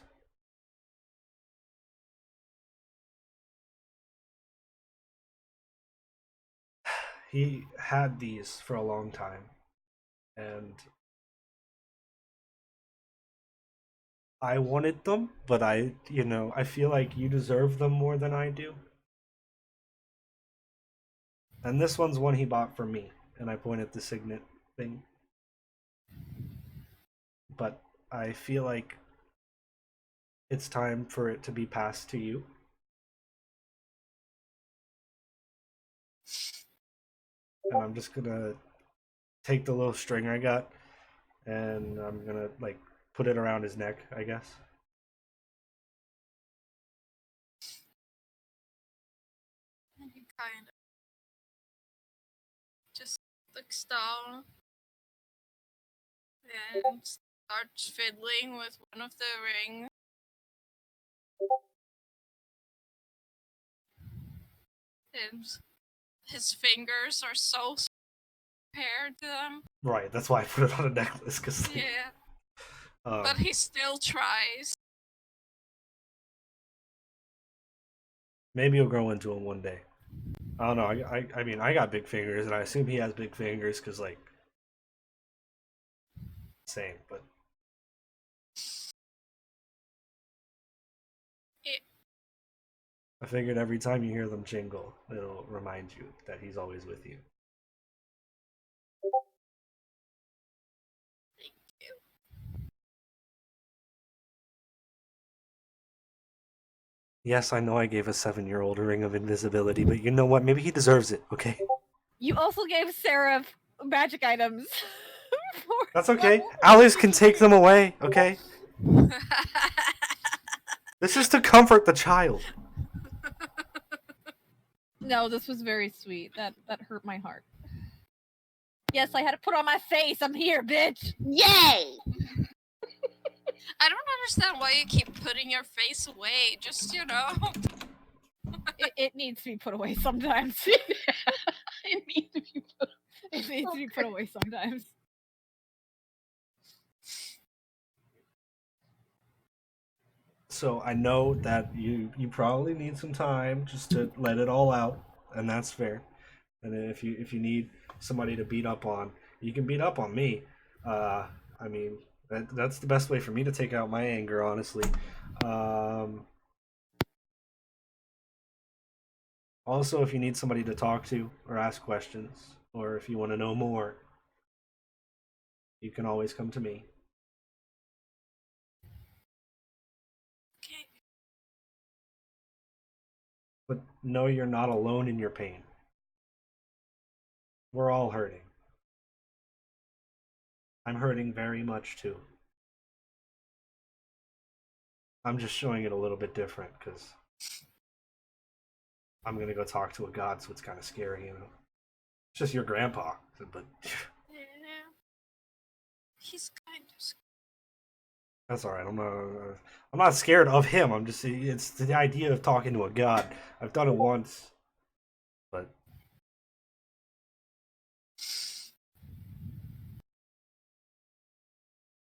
He had these for a long time, and I wanted them, but I feel like you deserve them more than I do. And this one's one he bought for me, and I point at the signet thing. But I feel like it's time for it to be passed to you. And I'm just gonna take the little string I got, and I'm gonna like put it around his neck, I guess. And he kind of just looks down and starts fiddling with one of the rings. And his fingers are so paired to them. Right, that's why I put it on a necklace, because Yeah. But he still tries. maybe he'll grow into him one day. I don't know. I mean, I got big fingers, and I assume he has big fingers because, like, same. But Yeah. I figured every time you hear them jingle, it'll remind you that he's always with you. Thank you. Yes, I know I gave a 7-year-old a ring of invisibility, but you know what? Maybe he deserves it. Okay, You also gave Sarah magic items. that's okay. Alice can take them away. Okay, this is to comfort the child. No, this was very sweet. That hurt my heart. Yes, I had to put on my face. I'm here, bitch. Yay! I don't understand why you keep putting your face away. Just, It needs to be put away sometimes. It needs to be put away sometimes. So I know that you probably need some time just to let it all out, and that's fair. And then if you need somebody to beat up on, you can beat up on me. I mean that's the best way for me to take out my anger, honestly. Um, Also, if you need somebody to talk to or ask questions, or if you want to know more, you can always come to me. Okay. But know you're not alone in your pain. We're all hurting. I'm hurting very much too. I'm just showing it a little bit different because I'm gonna go talk to a god, so it's kind of scary, you know. It's just your grandpa, but Yeah. He's kind of scary. that's all right. I'm not scared of him. I'm just it's the idea of talking to a god. I've done it once, but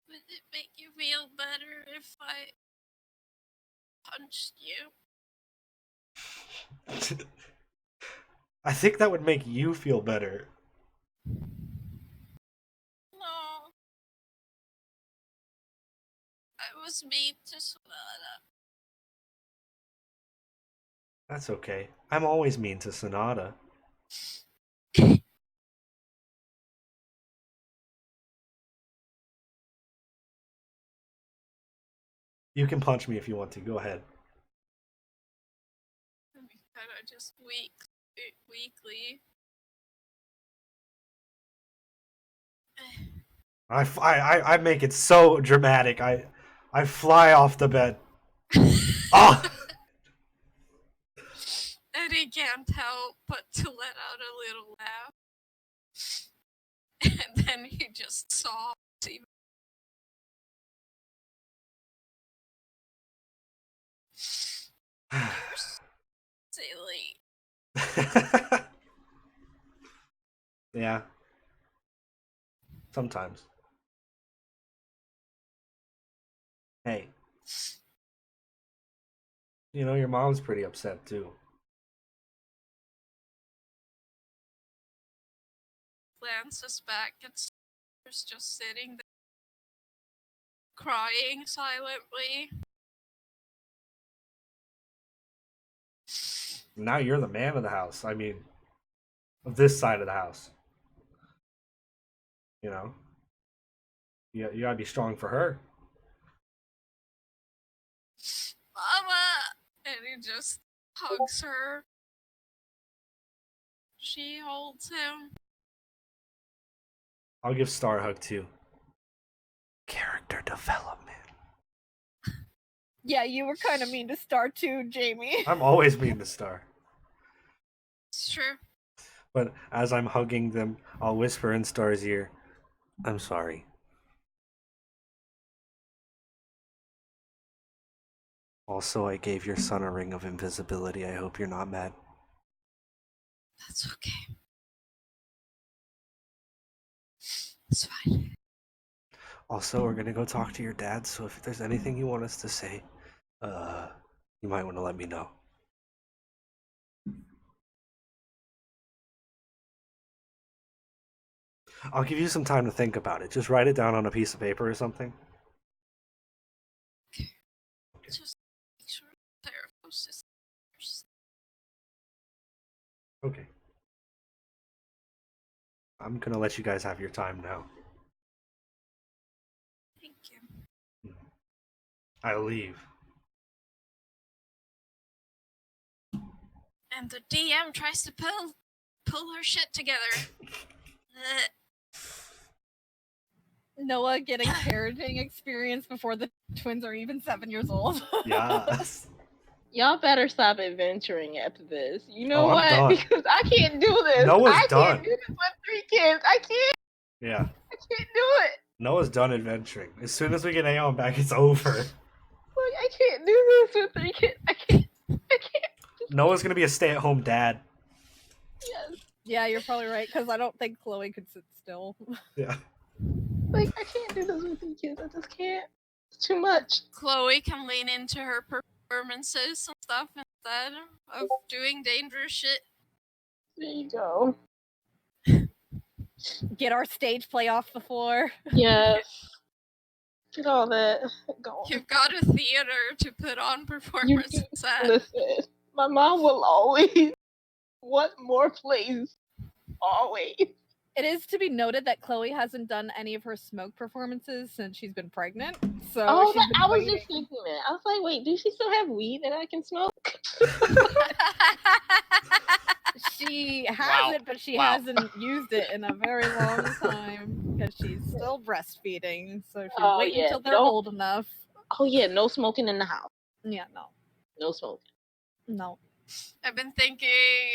Would it make you feel better if I punched you? I think that would make you feel better. No. I was mean to Sonata. That's okay. I'm always mean to Sonata. You can punch me if you want to. Go ahead. I'm kind of just weakly. I make it so dramatic. I fly off the bed. Oh! And he can't help but to let out a little laugh. And then he just sobs even silly. Yeah. Sometimes. Hey. You know, your mom's pretty upset too. Glances back at Stars just sitting there, crying silently. Now you're the man of the house. I mean, of this side of the house. You know? You gotta be strong for her. Mama! And he just hugs her. She holds him. I'll give Star a hug too. Character development. Yeah, you were kind of mean to Star too, Jamie. I'm always mean to Star. It's true. But as I'm hugging them, I'll whisper in Star's ear, I'm sorry. Also, I gave your son a ring of invisibility. I hope you're not mad. That's okay. It's fine. Also, we're gonna go talk to your dad, so if there's anything you want us to say, you might want to let me know. I'll give you some time to think about it. Just write it down on a piece of paper or something. Just make sure Theraphos is first. Okay. I'm gonna let you guys have your time now. Thank you. I leave. And the DM tries to pull her shit together. Noah getting parenting experience before the twins are even 7 years old. Yes. Y'all better stop adventuring after this. You know Oh, I'm what? done. Because I can't do this. Noah's I done. can't do this with 3 kids. I can't. Yeah. I can't do it. Noah's done adventuring. As soon as we get Aon back, it's over. Like, I can't do this with 3 kids. I can't. I can't. Noah's gonna be a stay-at-home dad. Yes. Yeah, you're probably right, because I don't think Chloe could sit still. Yeah. Like, I can't do this with 3 kids. I just can't. It's too much. Chloe can lean into her performances and stuff instead of doing dangerous shit. There you go. Get our stage play off the floor. Yes. Get all that going. You've got a theater to put on performances at. Listen, my mom will always want more plays. Always. It is to be noted that Chloe hasn't done any of her smoke performances since she's been pregnant. So Oh, she's been I was waiting. just thinking that. I was like, wait, does she still have weed that I can smoke? She has Wow. it, but she Wow. hasn't used it in a very long time because she's still breastfeeding. So she's Oh, waiting yeah, until they're don't- old enough. Oh, yeah, no smoking in the house. Yeah, no. No smoking. No. I've been thinking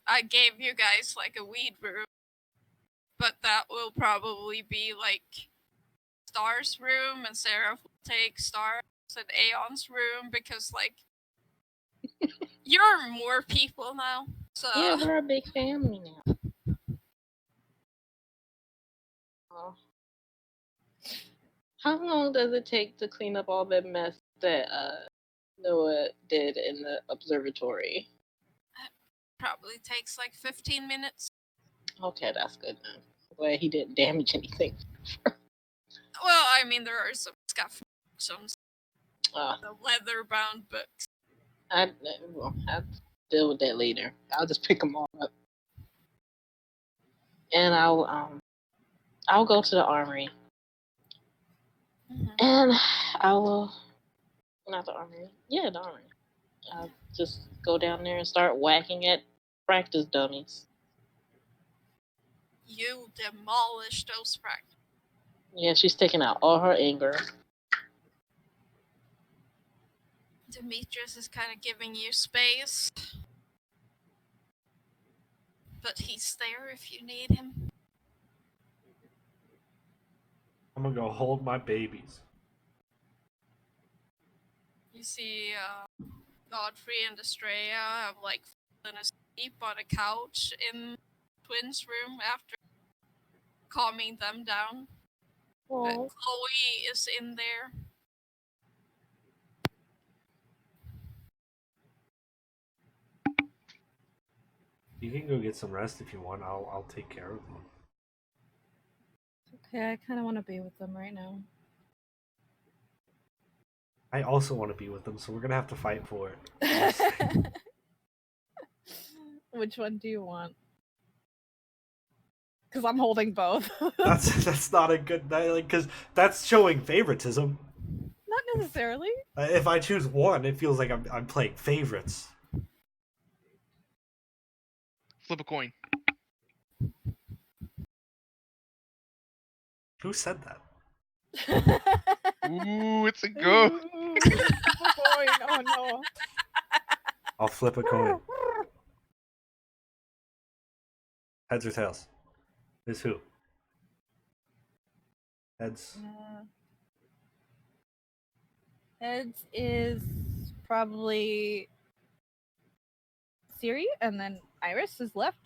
I gave you guys like a weed room, but that will probably be like Star's room, and Sarah will take Star's and Aon's room because like you're more people now. So Yeah, we're a big family now. Oh. How long does it take to clean up all that mess that Noah did in the observatory? probably takes like 15 minutes. Okay, that's good then. I'm glad he didn't damage anything. Well, I mean there are some scuff, some Uh, the leather-bound books. I'll deal with that later. I'll just pick them all up, and I'll go to the armory, Mhm. and I will not the armory. Yeah, the armory. I'll just go down there and start whacking at practice dummies. You demolished those practices. Yeah, she's taking out all her anger. Demetrius is kind of giving you space, but he's there if you need him. I'm gonna go hold my babies. You see Godfrey and Estrella have like fallen asleep on a couch in Twins' room after calming them down. But Oh, Chloe is in there. You can go get some rest if you want. I'll take care of them. Okay, I kind of want to be with them right now. I also want to be with them, so we're gonna have to fight for it. Which one do you want? Because I'm holding both. That's not a good because that's showing favoritism. Not necessarily. If I choose one, it feels like I'm playing favorites. Flip a coin. Who said that? Ooh, it's a go. Ooh, oh no. I'll flip a coin. Heads or tails? Is who? Heads. Heads is probably Siri, and then Iris is left.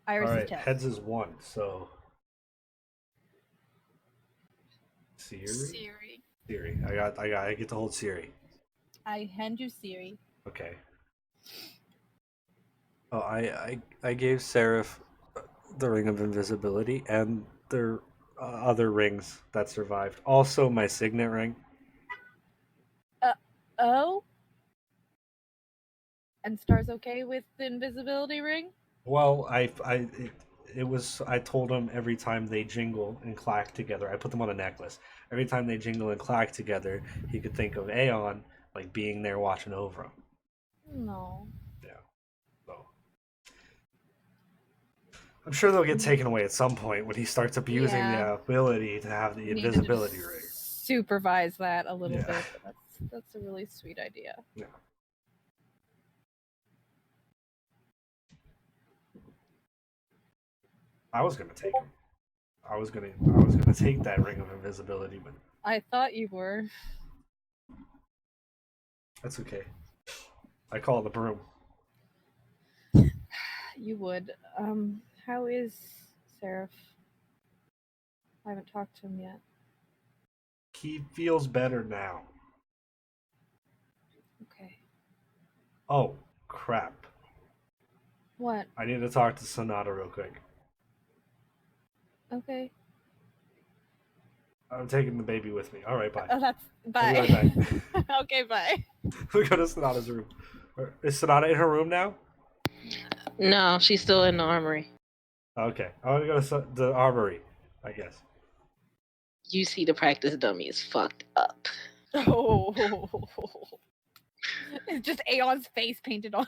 Iris All is right, tails. heads is 1, so Siri. Siri. I get to hold Siri. I hand you Siri. Okay. Oh, I gave Seraph the Ring of Invisibility and There other rings that survived. Also, my signet ring. Oh? And Star's okay with the invisibility ring? Well, it was. I told him every time they jingle and clack together, I put them on a necklace. Every time they jingle and clack together, he could think of Aon like being there watching over him. No. So I'm sure they'll get taken away at some point when he starts abusing Yeah. the ability to have the Need to invisibility just ring. supervise that a little Yeah. bit. That's a really sweet idea. Yeah. I was gonna take him. I was gonna take that ring of invisibility, but I thought you were. that's okay. I call it the broom. You would. How is Seraph? I haven't talked to him yet. He feels better now. Okay. Oh, crap. What? I need to talk to Sonata real quick. Okay. I'm taking the baby with me. All right, bye. Oh, that's I'll be bye. right Okay, bye. We go to Sonata's room. Is Sonata in her room now? No, she's still in the armory. Okay. I want to go to the armory, I guess. You see the practice dummy is fucked up. Oh. It's just Aon's face painted on.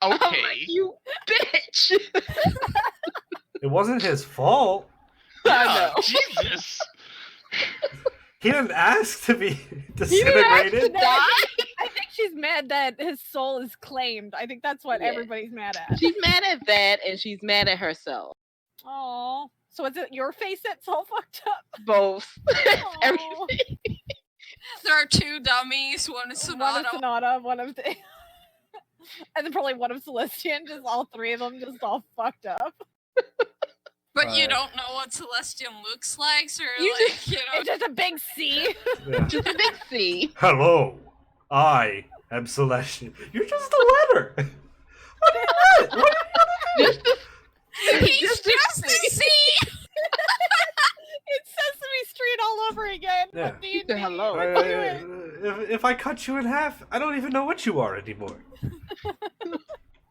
I'm like, Okay. you bitch. It wasn't his fault. I Yeah, know. Jesus. He didn't ask to be You didn't ask to disintegrated. die. I think she's mad that his soul is claimed. I think that's what Yeah. everybody's mad at. She's mad at that, and she's mad at herself. Oh. So is it your face that's all fucked up? Both. Aw. Everything. There are two dummies. One is One Sonata. of Sonata, one of the... and then probably one of Celestian, just all three of them just all fucked up. But you Right. don't know what Celestian looks like, so You you're like, just- you know. It's just a big C. Yeah. Just a big C. Hello, I am Celestian. You're just a letter. What are you Just the He's just a C! It's Sesame Street all over again. Yeah. But D&D. said hello. Let's do it. If I cut you in half, I don't even know what you are anymore.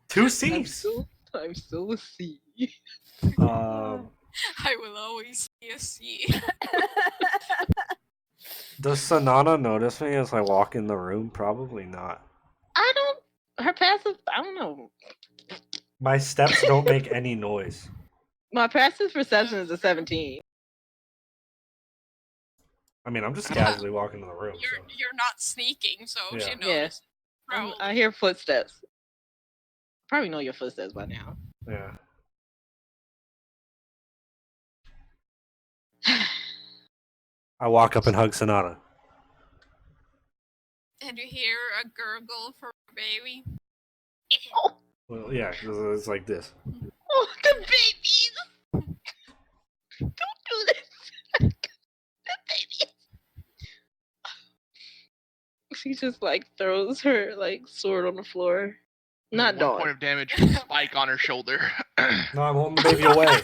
Two I'm C's. still a C. I will always be a C. Does Sonata notice me as I walk in the room? Probably not. Her passive, I don't know. My steps don't make any noise. My passive perception is a 17. I mean, I'm just casually walking in the room. So. You're not sneaking, so Yeah. she Yeah. knows. I hear footsteps. Probably know your footsteps by now. Yeah. I walk up and hug Sonata. Did you hear a gurgle for a baby? Well, yeah, 'cause it's like this. Oh, the babies! Don't do this. The babies. She just like throws her like sword on the floor. Not 1 Dawn. point of damage from Spike on her shoulder. No, I'm holding the baby away. Armor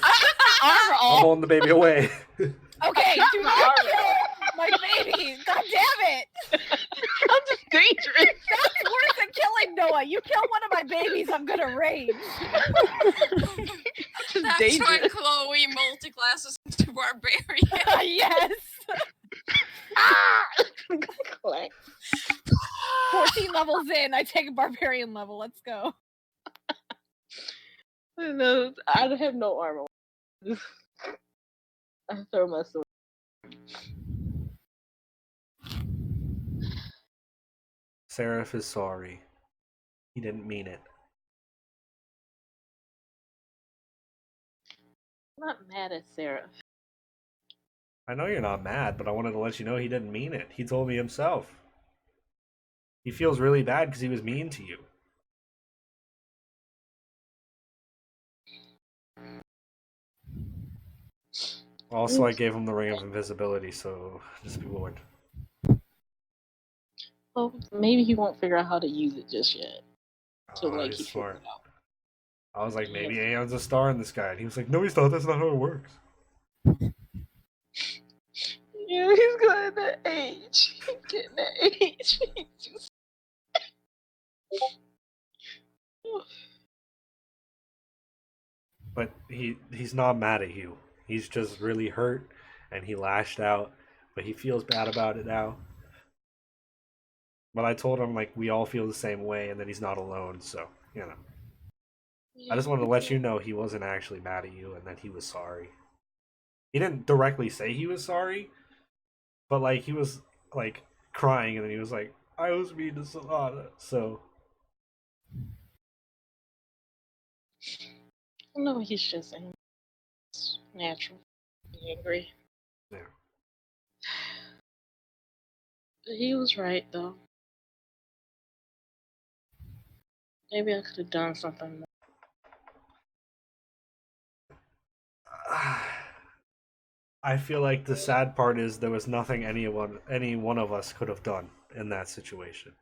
I'm off. holding the baby away. Okay, do not kill my baby. God damn it. I'm just dangerous. That's worse than killing Noah. You kill one of my babies, I'm gonna rage. Just That's dangerous. why Chloe multi-classes into barbarian. Yes. Ah! Clack. 14 levels in, I take a barbarian level. Let's go. No, I have no armor. I throw my sword. Seraph is sorry. He didn't mean it. I'm not mad at Sarah. I know you're not mad, but I wanted to let you know he didn't mean it. He told me himself. He feels really bad because he was mean to you. Also, I gave him the Ring of Invisibility, so just be warned. Well, maybe he won't figure out how to use it just yet. So Oh, like he's he smart. figured it out. I was like, maybe Aeon's a star in the sky. And he was like, no, he's not. That's not how it works. Yeah, he's getting that age. He's getting that age. He's just... But he's not mad at you. He's just really hurt, and he lashed out. But he feels bad about it now. But I told him, like, we all feel the same way, and that he's not alone, so, you know. I just wanted to let you know he wasn't actually mad at you, and that he was sorry. He didn't directly say he was sorry, but, like, he was, like, crying, and then he was like, I was mean to Sonata, so... No, he's just angry. It's natural. Be angry. Yeah. But he was right, though. Maybe I could have done something more. I feel like the sad part is there was nothing any one of us could have done in that situation.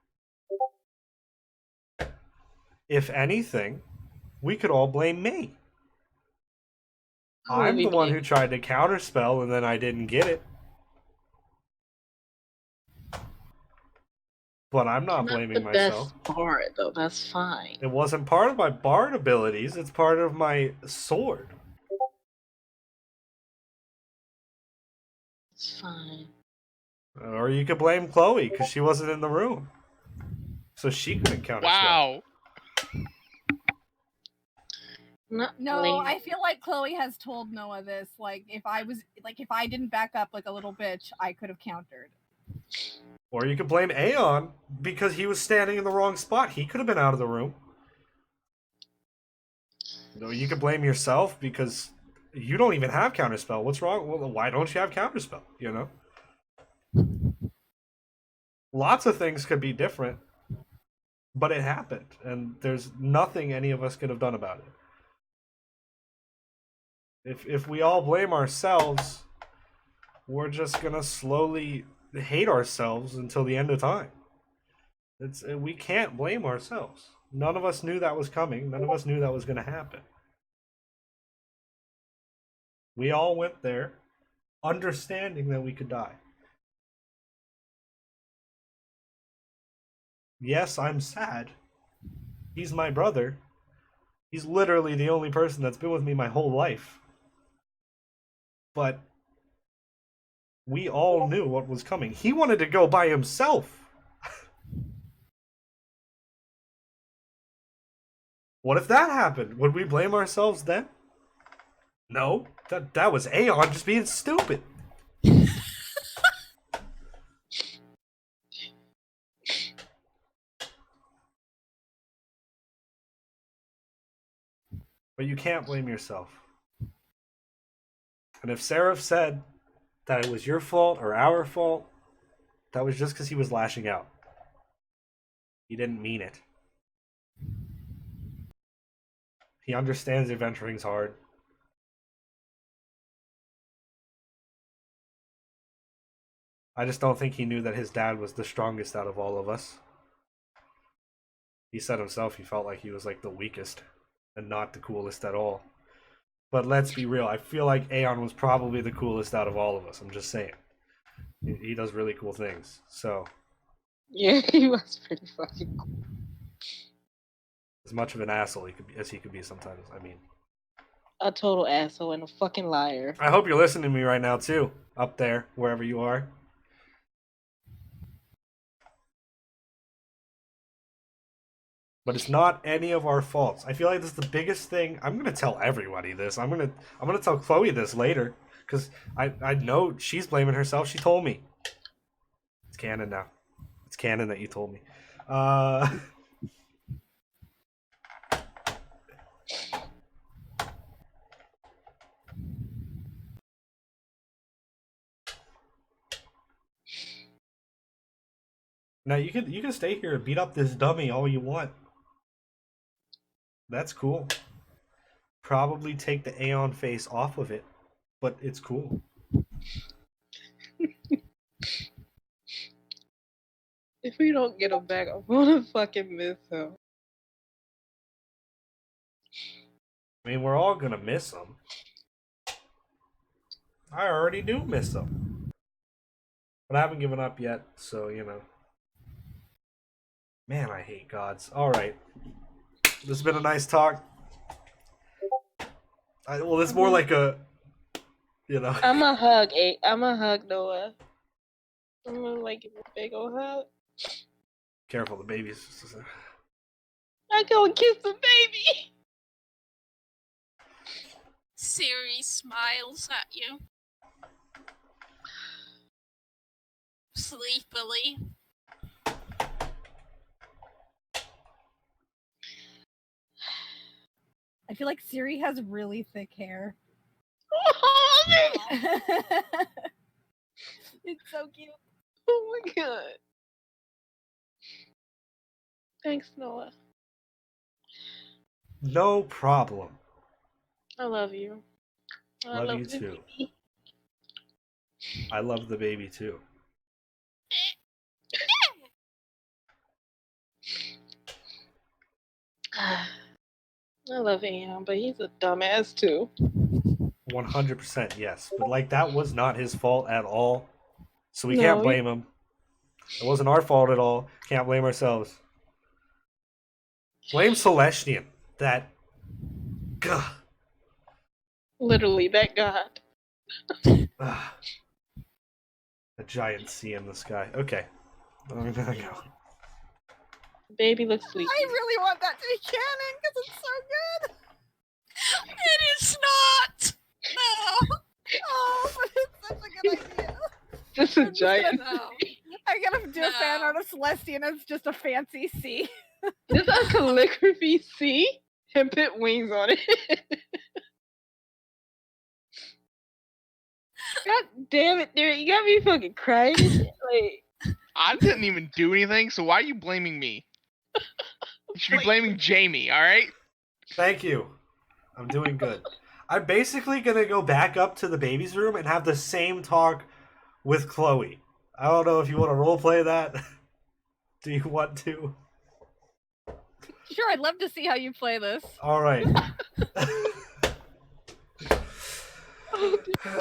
If anything, we could all blame me. Who would I'm we the one who blame? tried to counterspell and then I didn't get it. But I'm not You're not blaming the myself. best bard, though. That's fine. It wasn't part of my bard abilities, it's part of my sword. It's fine. Or you could blame Chloe because she wasn't in the room. So she couldn't counterspell. Wow. Not No, blame. I feel like Chloe has told Noah this. Like, if I didn't back up like a little bitch, I could have countered. Or you could blame Aon because he was standing in the wrong spot. He could have been out of the room. No, you could blame yourself because you don't even have counterspell. What's wrong? Well, why don't you have counterspell? You know? Lots of things could be different, but it happened, and there's nothing any of us could have done about it. If we all blame ourselves, we're just gonna slowly hate ourselves until the end of time. We can't blame ourselves. None of us knew that was coming. None of us knew that was going to happen. We all went there understanding that we could die. Yes, I'm sad. He's my brother. He's literally the only person that's been with me my whole life. But we all knew what was coming. He wanted to go by himself. What if that happened? Would we blame ourselves then? No. That was Aon just being stupid. But you can't blame yourself. And if Seraph said that it was your fault or our fault, that was just because he was lashing out. He didn't mean it. He understands adventuring's hard. I just don't think he knew that his dad was the strongest out of all of us. He said himself he felt like he was like the weakest and not the coolest at all. But let's be real, I feel like Aon was probably the coolest out of all of us. I'm just saying. He does really cool things. So, Yeah, he was pretty fucking cool. as much of an asshole as he could be sometimes, I mean. A total asshole and a fucking liar. I hope you're listening to me right now too, up there, wherever you are. But it's not any of our faults. I feel like this is the biggest thing. I'm gonna tell everybody this. I'm gonna tell Chloe this later because I know she's blaming herself. She told me. It's canon now. It's canon that you told me. Now you can stay here and beat up this dummy all you want. That's cool. Probably take the Aeon face off of it, but it's cool. If we don't get him back, I'm gonna fucking miss him. I mean, we're all gonna miss him. I already do miss him. But I haven't given up yet, so, you know. Man, I hate gods. Alright. This has been a nice talk. Well, it's more like a, you know. I'm a hug Noah. I'm gonna like give him a big old hug. Careful, the baby's just... I go and kiss the baby. Siri smiles at you. Sleepily. I feel like Siri has really thick hair. It's so cute. Oh my god. Thanks, Noah. No problem. I love you. I Love you the too. baby. I love the baby too. I love Aon, but he's a dumbass too. 100% yes. But like that was not his fault at all. So we No, can't blame him. It wasn't our fault at all. Can't blame ourselves. Blame Celestian. That. Gah. literally that god. Ah. A giant sea in the sky. Okay. I'm gonna go. Baby looks sweet. I really want that to be canon because it's so good. It is not. No. Oh, but it's such a good idea. Just a I'm just giant. No. I'm gonna do a fan No. art of Celestian as just a fancy sea. Just a calligraphy C and put wings on it. God damn it, dude. You got me fucking crying and shit. Like, I didn't even do anything, so why are you blaming me? You should be blaming Jamie, alright? Thank you. I'm doing good. I'm basically gonna go back up to the baby's room and have the same talk with Chloe. I don't know if you want to roleplay that. Do you want to? Sure, I'd love to see how you play this. All right.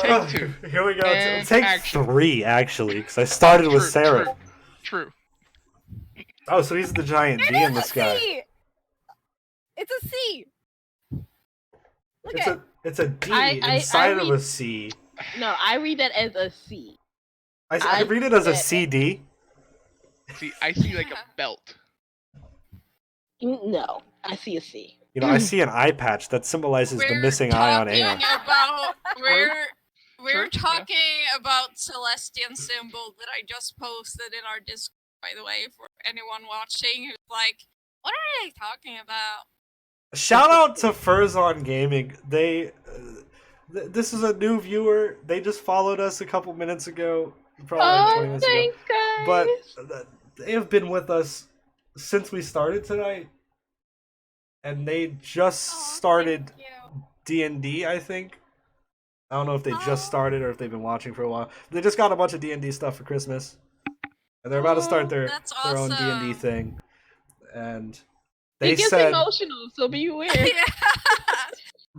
Take two. Here we go. And Take action. 3, actually, because I started with True, Sarah. True. Oh, so he's the giant D in the sky. C! It's a C! Look It's at a it's a D I inside of read- a C. no, I read that as a C. I read it as a get it. CD. See, I see like a belt. No, I see a C. You know, I see an eye patch that symbolizes the We're missing eye on talking Aon. about we're True, talking about Celestian symbol that I just posted in our Discord, by the way, for anyone watching who's like, what are they talking about? Shout out to Furzon Gaming. They this is a new viewer. They just followed us a couple minutes ago, probably 20 Oh, minutes ago. thanks, guys. But they have been with us since we started tonight, and they just Aw, started thank you. D&D, I think. I don't know if they just started or if they've been watching for a while. They just got a bunch of D&D stuff for Christmas, and they're about to start their That's own D&D awesome. thing. And He they gets said emotional, so be aware. Yeah.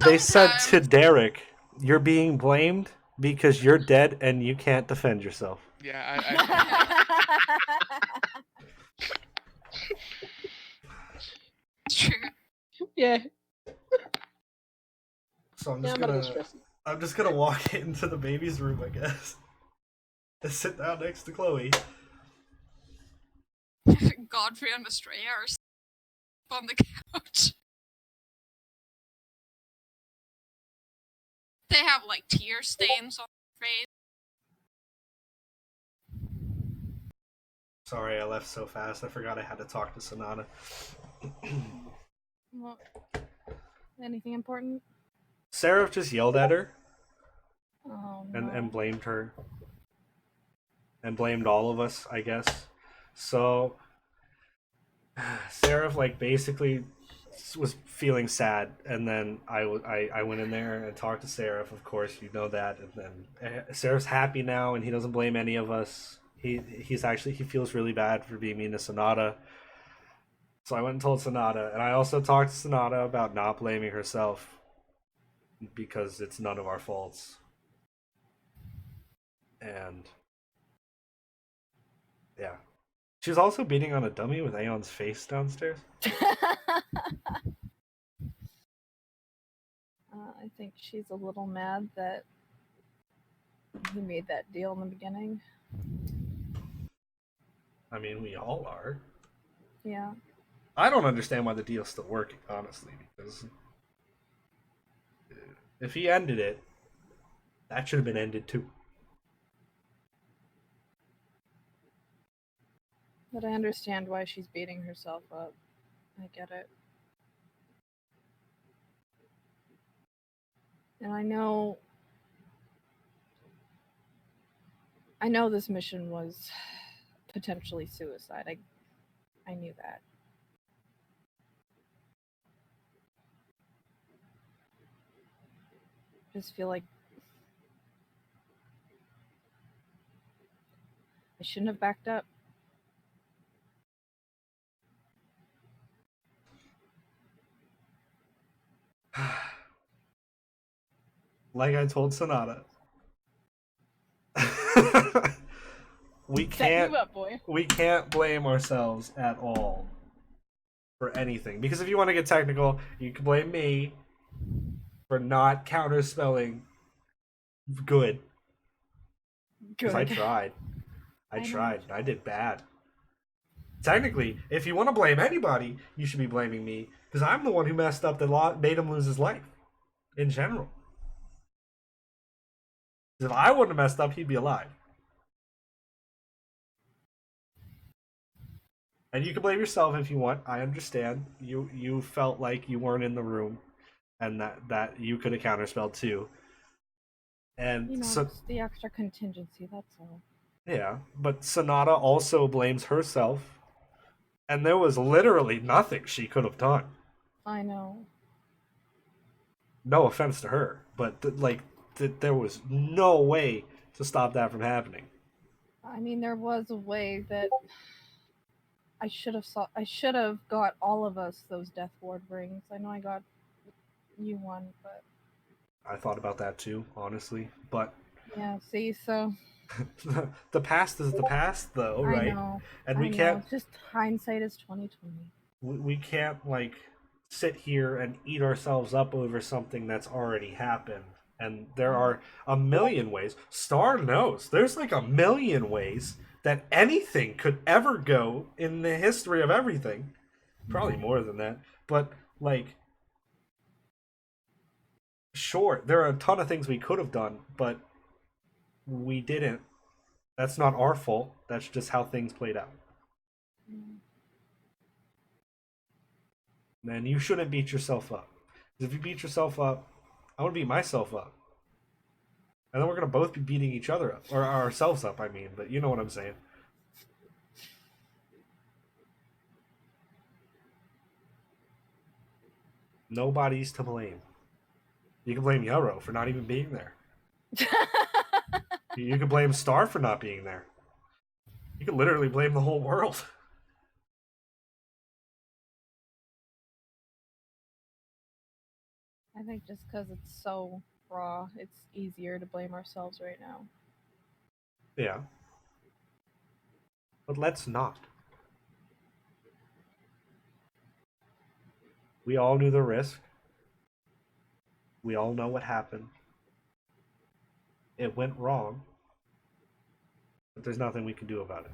they said to Sometimes. Derek, "You're being blamed because you're dead and you can't defend yourself." Yeah, I True. Yeah. So I'm Yeah, just I'm a little gonna stressed. I'm just gonna walk into the baby's room, I guess, and sit down next to Chloe. Godfrey and Estrella are on the couch. They have like tear stains on their face. Sorry, I left so fast. I forgot I had to talk to Sonata. Well, anything important? Sarah just yelled at her Oh, no. and blamed her. And blamed all of us, I guess. So Sarah like basically was feeling sad, and then I went in there and talked to Sarah. Of course, you know that. And then Sarah's happy now, and he doesn't blame any of us. He feels really bad for being mean to Sonata. So I went and told Sonata, and I also talked to Sonata about not blaming herself because it's none of our faults. And yeah. She was also beating on a dummy with Aon's face downstairs. I think she's a little mad that he made that deal in the beginning. I mean, we all are. Yeah. I don't understand why the deal's still working, honestly, because if he ended it, that should have been ended too. But I understand why she's beating herself up. I get it. And I know this mission was potentially suicide. I knew that. Just feel like I shouldn't have backed up. Like I told Sonata, we Set can't you up, boy. we can't blame ourselves at all for anything. Because if you want to get technical, you can blame me for not counterspelling good. Because I tried. I I know you tried. I tried. did bad. Technically, if you want to blame anybody, you should be blaming me. Because I'm the one who messed up that made him lose his life. In general. If I wouldn't have messed up, he'd be alive. And you can blame yourself if you want. I understand. You felt like you weren't in the room, and that you could have counterspelled too. And You know, so just the extra contingency, that's all. yeah, but Sonata also blames herself, and there was literally nothing she could have done. I know. No offense to her, but there was no way to stop that from happening. I mean, there was a way that I should have got all of us those Death Ward rings. I know I got you one, but I thought about that too, honestly. But yeah, see, so the past is the past, though, right? I know. And I we know. can't Just hindsight is 2020. we can't like sit here and eat ourselves up over something that's already happened. And there are a million ways. Star knows there's like a million ways that anything could ever go in the history of everything. Probably more than that. But like sure, there are a ton of things we could have done, but we didn't. That's not our fault. That's just how things played out. And you shouldn't beat yourself up. Because if you beat yourself up, I want to beat myself up. And then we're going to both be beating each other up. Or ourselves up, I mean. But you know what I'm saying. Nobody's to blame. You can blame Yarrow for not even being there. You can blame Star for not being there. You can literally blame the whole world. I think just because it's so raw, it's easier to blame ourselves right now. Yeah. But let's not. We all knew the risk. We all know what happened. It went wrong. But there's nothing we can do about it.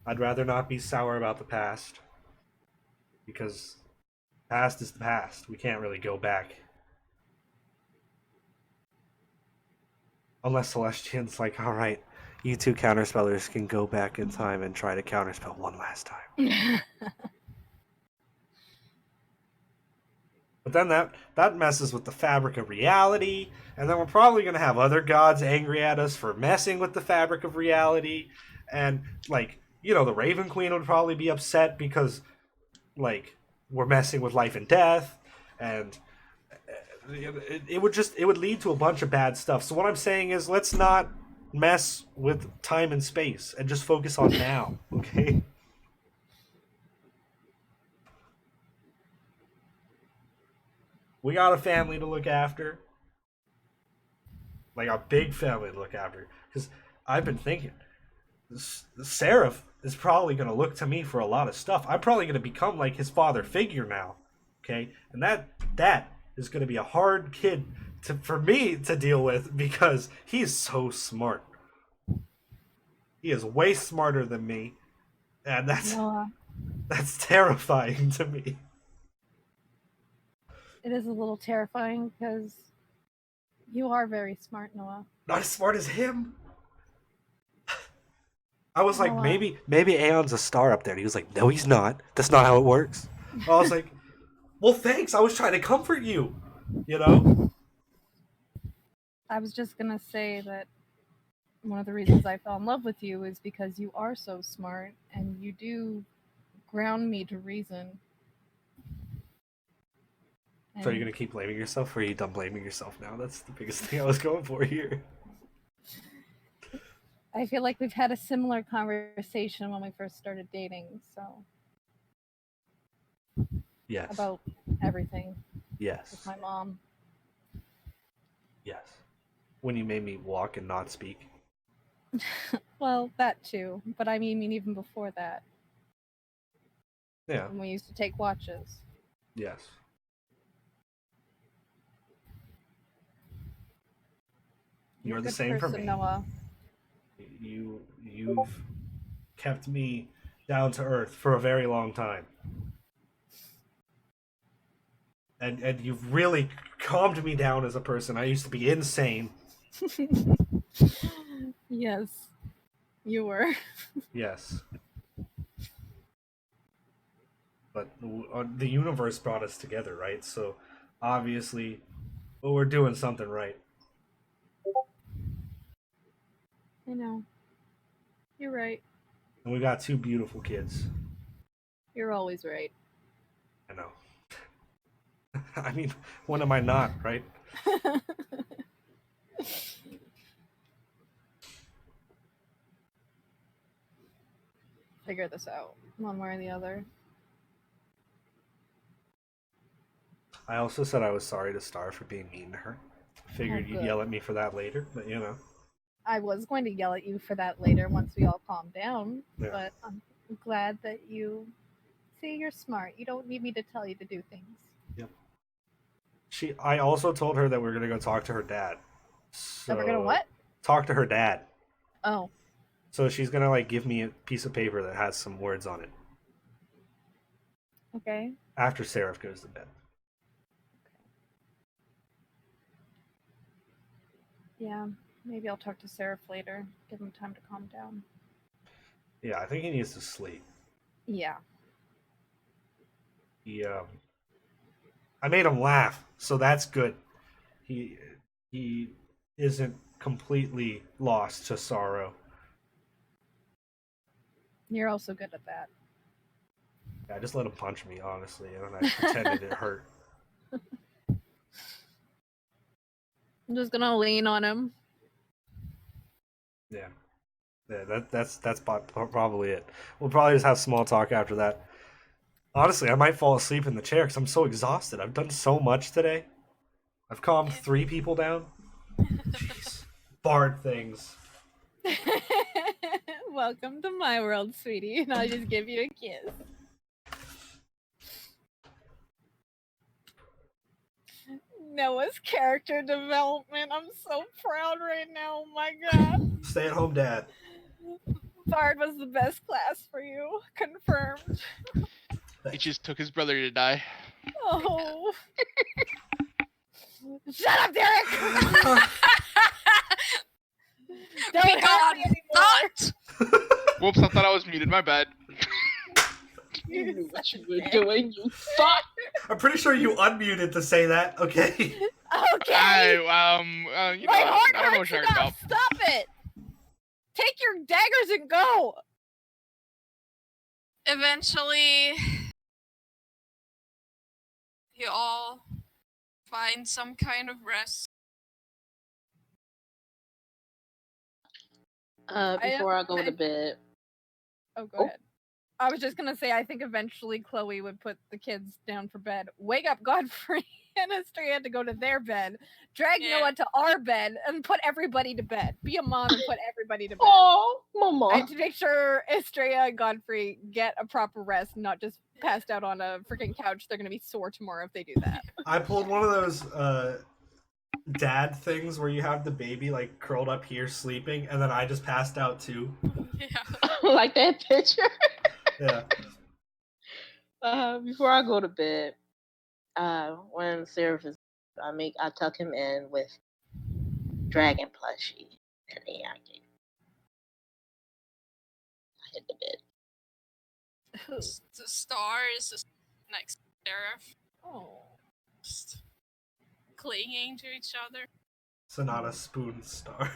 I'd rather not be sour about the past. Because past is the past. We can't really go back. Unless Celestian's like, alright, you two counterspellers can go back in time and try to counterspell one last time. But then that messes with the fabric of reality, and then we're probably going to have other gods angry at us for messing with the fabric of reality, and, like, you know, the Raven Queen would probably be upset because, like, we're messing with life and death, and it would lead to a bunch of bad stuff. So what I'm saying is, let's not mess with time and space, and just focus on now, okay? We got a family to look after. Like a big family to look after. Because I've been thinking, Seraph is probably going to look to me for a lot of stuff. I'm probably going to become like his father figure now. Okay? And that is going to be a hard kid for me to deal with because he's so smart. He is way smarter than me. And that's terrifying to me. It is a little terrifying because you are very smart, Noah. Not as smart as him. I was like, Noah. maybe Aon's a star up there. And he was like, no, he's not. That's not how it works. I was like, well, thanks. I was trying to comfort you. You know? I was just gonna say that one of the reasons I fell in love with you is because you are so smart and you do ground me to reason. So are you going to keep blaming yourself, or are you done blaming yourself now? That's the biggest thing I was going for here. I feel like we've had a similar conversation when we first started dating, so Yes. about everything with Yes. my mom. Yes. When you made me walk and not speak. Well, that too, but I mean even before that, Yeah. when we used to take watches. Yes. You're You're a the good same for person, me. Noah. You've kept me down to earth for a very long time. And you've really calmed me down as a person. I used to be insane. Yes, you were. Yes. But the universe brought us together, right? So obviously, well, we're doing something right. I know. You're right. And we got 2 beautiful kids. You're always right. I know. I mean, when am I not, right? Figure this out, one way or the other. I also said I was sorry to Star for being mean to her. Figured you'd good. yell at me for that later, but you know. I was going to yell at you for that later once we all calm down, Yeah. but I'm glad that you see you're smart. You don't need me to tell you to do things. Yep. I also told her that we're gonna go talk to her dad. So That we're gonna what? Talk to her dad. Oh, So she's gonna like give me a piece of paper that has some words on it okay. after Seraph goes to bed. Yeah, maybe I'll talk to Seraph later. Give him time to calm down. Yeah, I think he needs to sleep. Yeah. I made him laugh, so that's good. He isn't completely lost to sorrow. You're also good at that. Yeah, I just let him punch me, honestly, and I pretended it hurt. I'm just gonna lean on him. Yeah. Yeah, that's probably it. We'll probably just have small talk after that. Honestly, I might fall asleep in the chair because I'm so exhausted. I've done so much today. I've calmed 3 people down. Jeez. Bard things. Welcome to my world, sweetie, and I'll just give you a kiss. Noah's character development. I'm so proud right now. Oh my god. Stay at home dad. Bard was the best class for you. Confirmed. He just took his brother to die. Oh. Shut up, Derek! Don't Be hurt gone! me anymore. Not! Whoops, I thought I was muted. My bad. You knew what you were doing, you thought. I'm pretty sure you unmuted to say that, okay? Okay. You know, My heart I don't know what hurts you're talking about. enough. Stop it. Take your daggers and go. Eventually, you all find some kind of rest. Before I go to bed. Oh, go ahead. I was just gonna say, I think eventually Chloe would put the kids down for bed. Wake up Godfrey and Estrella to go to their bed. Drag Noah to our bed and put everybody to bed. Be a mom and put everybody to bed. Oh, mama. I have to make sure Estrella and Godfrey get a proper rest, not just passed out on a freaking couch. They're gonna be sore tomorrow if they do that. I pulled one of those dad things where you have the baby like curled up here sleeping, and then I just passed out too. Yeah. Like that picture. Yeah. Before I go to bed, when Seraph is, I tuck him in with dragon plushie, and then I hit the bed. The star is just next to Seraph, Oh. just clinging to each other. Sonata spoon star.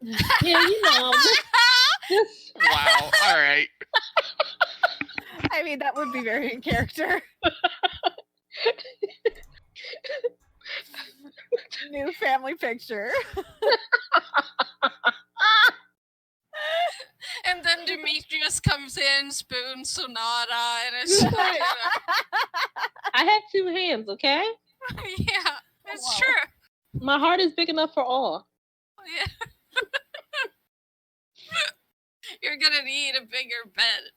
Yeah, you know. Just, Wow. All right. I mean, that would be very in character. New family picture. And then Demetrius comes in, spoons Sonata, and it's just, Right. I have 2 hands, okay? yeah, it's Wow. true. My heart is big enough for all. Yeah. You're gonna need a bigger bed.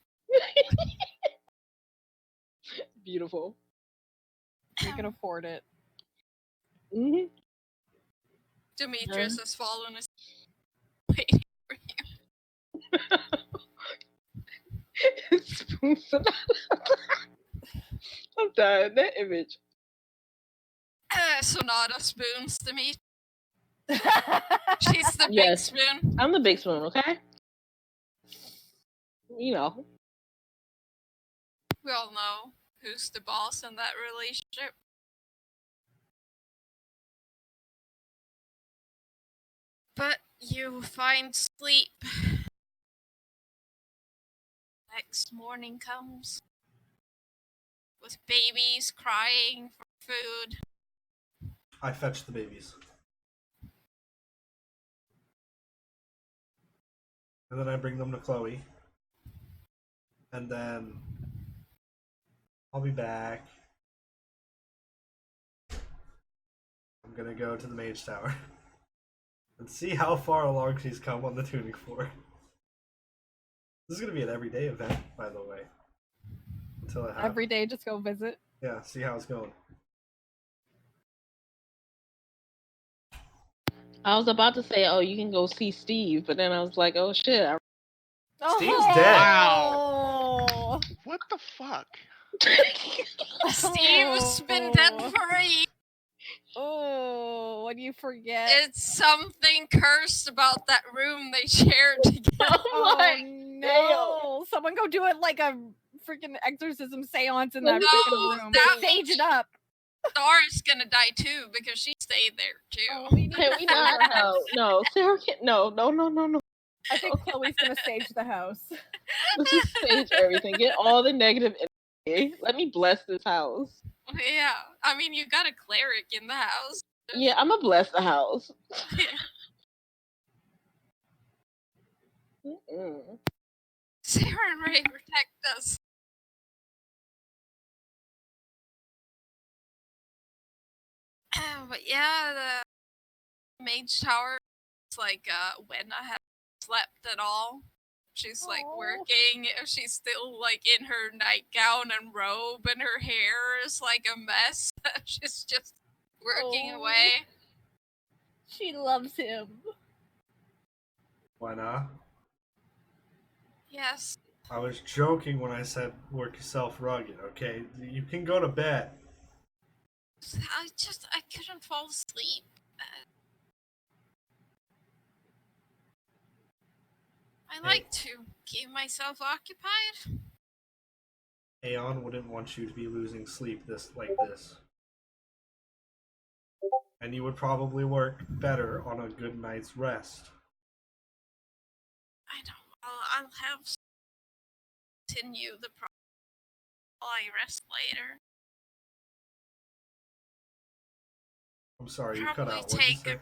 Beautiful. We can afford it. Mm-hmm. Demetrius has fallen asleep waiting for you. Spoons of- I'm done. That image. Sonata spoons Demetrius. She's the big Yes. spoon. I'm the big spoon, okay? You know. We all know who's the boss in that relationship. But you find sleep. Next morning comes with babies crying for food. I fetch the babies. And then I bring them to Chloe. And then I'll be back. I'm gonna go to the mage tower and see how far along she's come on the tuning fork. This is gonna be an everyday event, by the way. Until it happens. Every day, just go visit. Yeah, see how it's going. I was about to say, oh, you can go see Steve, but then I was like, oh shit. Steve's dead. Wow. What the fuck? Steve's been dead for a year. Oh, what do you forget? It's something cursed about that room they shared together. Oh my no! Someone go do it like a freaking exorcism seance in that No, freaking room. that Stage it up. Dora's gonna die too because she stayed there too. Oh, we need Can to we stage not? our house. No, Sarah can't. No. I think Chloe's gonna stage the house. Let's just stage everything. Get all the negative energy. Let me bless this house. Yeah, I mean, you got a cleric in the house. Yeah, I'm gonna bless the house. Mm-mm. Sarah and Ray protect us. But yeah, the mage tower is like when I haven't slept at all. She's like Aw. working. She's still like in her nightgown and robe, and her hair is like a mess. She's just working Aw. away. She loves him. Why not? Yes. I was joking when I said work yourself rugged, okay? You can go to bed. I couldn't fall asleep. I like to keep myself occupied. Aon wouldn't want you to be losing sleep this. And you would probably work better on a good night's rest. I know. I'll have continue the process while I rest later. I'm sorry, you cut Probably out. What'd you take say?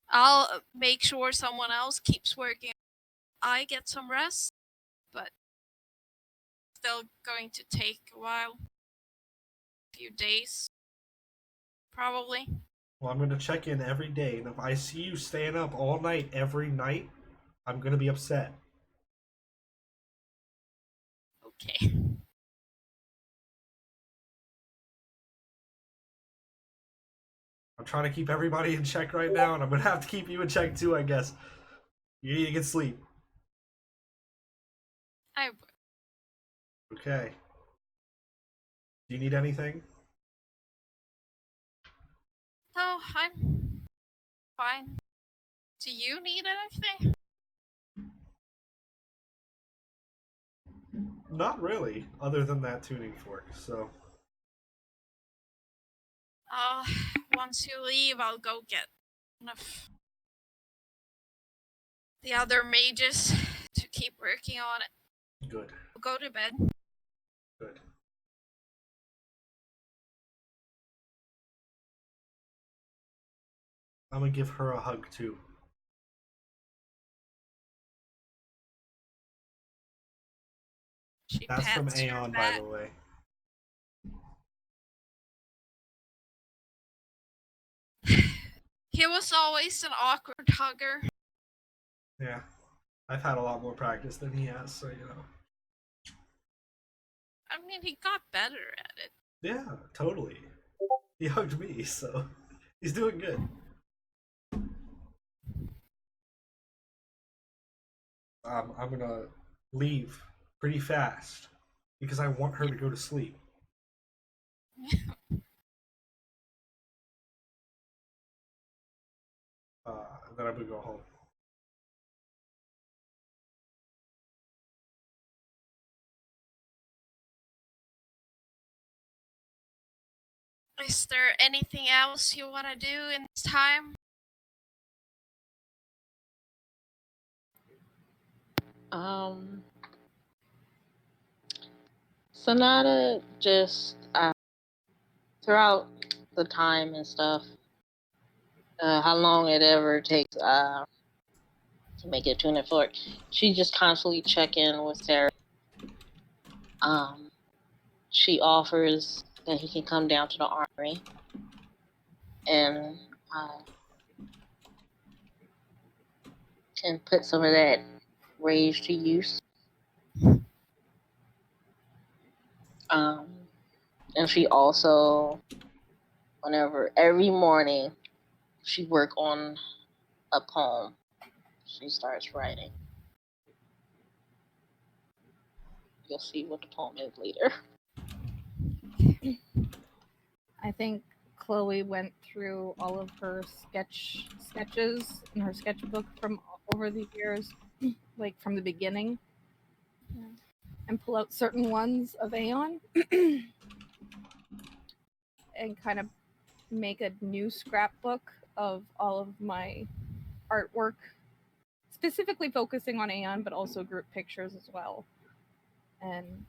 I'll make sure someone else keeps working. I get some rest, but still going to take a while. A few days. Probably. Well, I'm gonna check in every day, and if I see you staying up all night every night, I'm gonna be upset. Okay. I'm trying to keep everybody in check right now, and I'm gonna have to keep you in check too, I guess. You need to get sleep. I Okay. Do you need anything? No, I'm fine. Do you need anything? Not really, other than that tuning fork, so. Once you leave, I'll go get one of the other mages to keep working on it. Good. Go to bed. Good. I'm gonna give her a hug too. She That's from pats your Aon, by back. the way. He was always an awkward hugger. Yeah. I've had a lot more practice than he has, so you know. I mean, he got better at it. Yeah, totally. He hugged me, so he's doing good. I'm gonna leave pretty fast because I want her to go to sleep. Then I'm gonna go home. Is there anything else you want to do in this time? Sonata just throughout the time and stuff, how long it ever takes to make it tune it forward, she just constantly check in with Sarah. She offers that he can come down to the armory and can put some of that rage to use. And she also, every morning, she work on a poem. She starts writing. You'll see what the poem is later. I think Chloe went through all of her sketches in her sketchbook from over the years, like from the beginning, and pull out certain ones of Aon and kind of make a new scrapbook of all of my artwork, specifically focusing on Aon, but also group pictures as well, and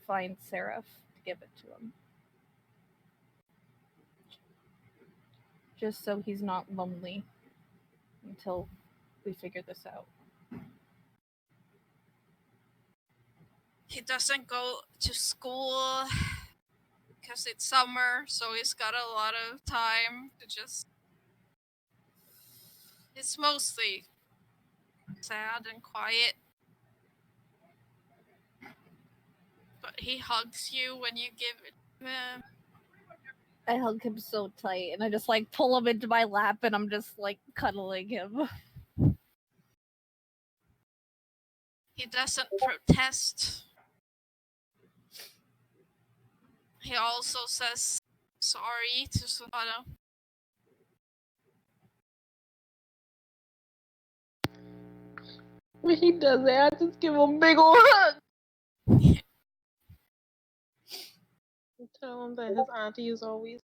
find Seraph to give it to him. Just so he's not lonely until we figure this out. He doesn't go to school because it's summer, so he's got a lot of time to just... It's mostly sad and quiet. But he hugs you when you give it to him. I hug him so tight, and I just like pull him into my lap, and I'm just like cuddling him. He doesn't protest. He also says sorry to Sonata. When he does that, I just give him a big ol' hug. And tell him that his auntie is always,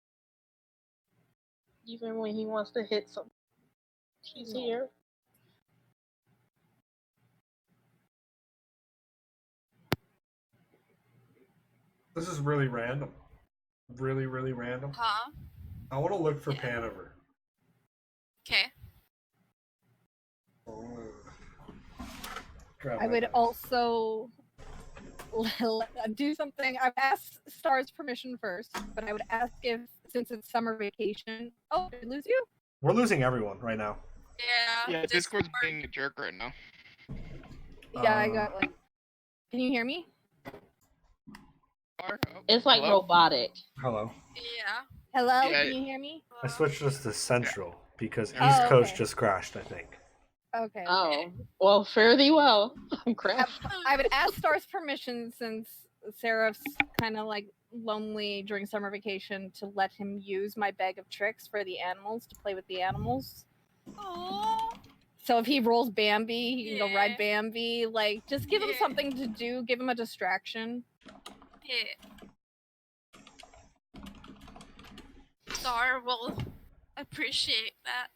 even when he wants to hit something, she's here. This is really random. Really, really random. Huh? I want to look for Yeah. Panover. Okay. I would also do something. I've asked Star's permission first, but I would ask if, since it's summer vacation. Oh, did I lose you? We're losing everyone right now. Yeah, Discord's being a jerk right now. Yeah, I got like. Can you hear me? It's like Hello? robotic. Hello. Yeah. Hello, Yeah. can you hear me? I switched this to Central because Oh, East Coast okay. just crashed, I think. Okay. Oh, well, fare thee well. I'm crashed. I would ask Star's permission, since Seraph's kind of like lonely during summer vacation, to let him use my bag of tricks for the animals, to play with the animals. Oh. So if he rolls Bambi, he can go ride Yeah. Bambi. Like, just give him Yeah. something to do. Give him a distraction. Yeah. Star will appreciate that.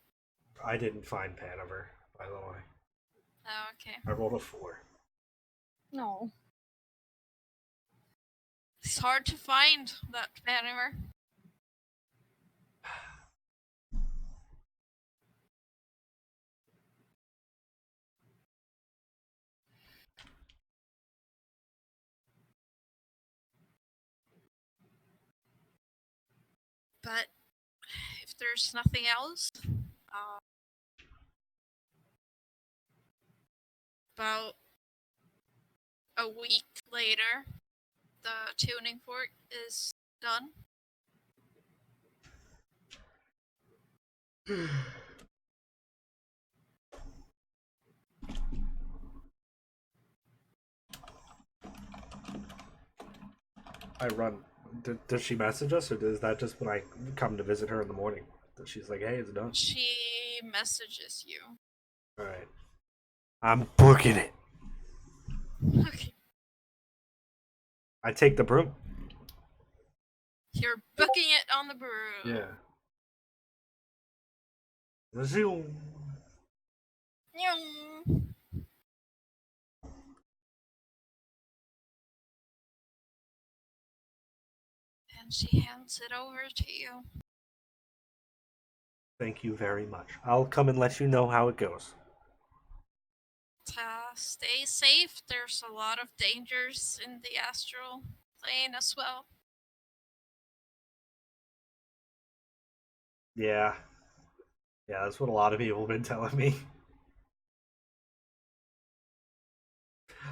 I didn't find Panover, by the way. Oh, okay. I rolled a 4. No. It's hard to find that Panover. But if there's nothing else, about a week later, the tuning fork is done. I run. Does she message us, or is that just when I come to visit her in the morning? That she's like, "Hey, it's done." She messages you. All right. I'm booking it. Okay. I take the broom. You're booking it on the broom. Yeah. Zoom. Nyong. And she hands it over to you. Thank you very much. I'll come and let you know how it goes. Stay safe. There's a lot of dangers in the astral plane as well. Yeah. Yeah, that's what a lot of people have been telling me.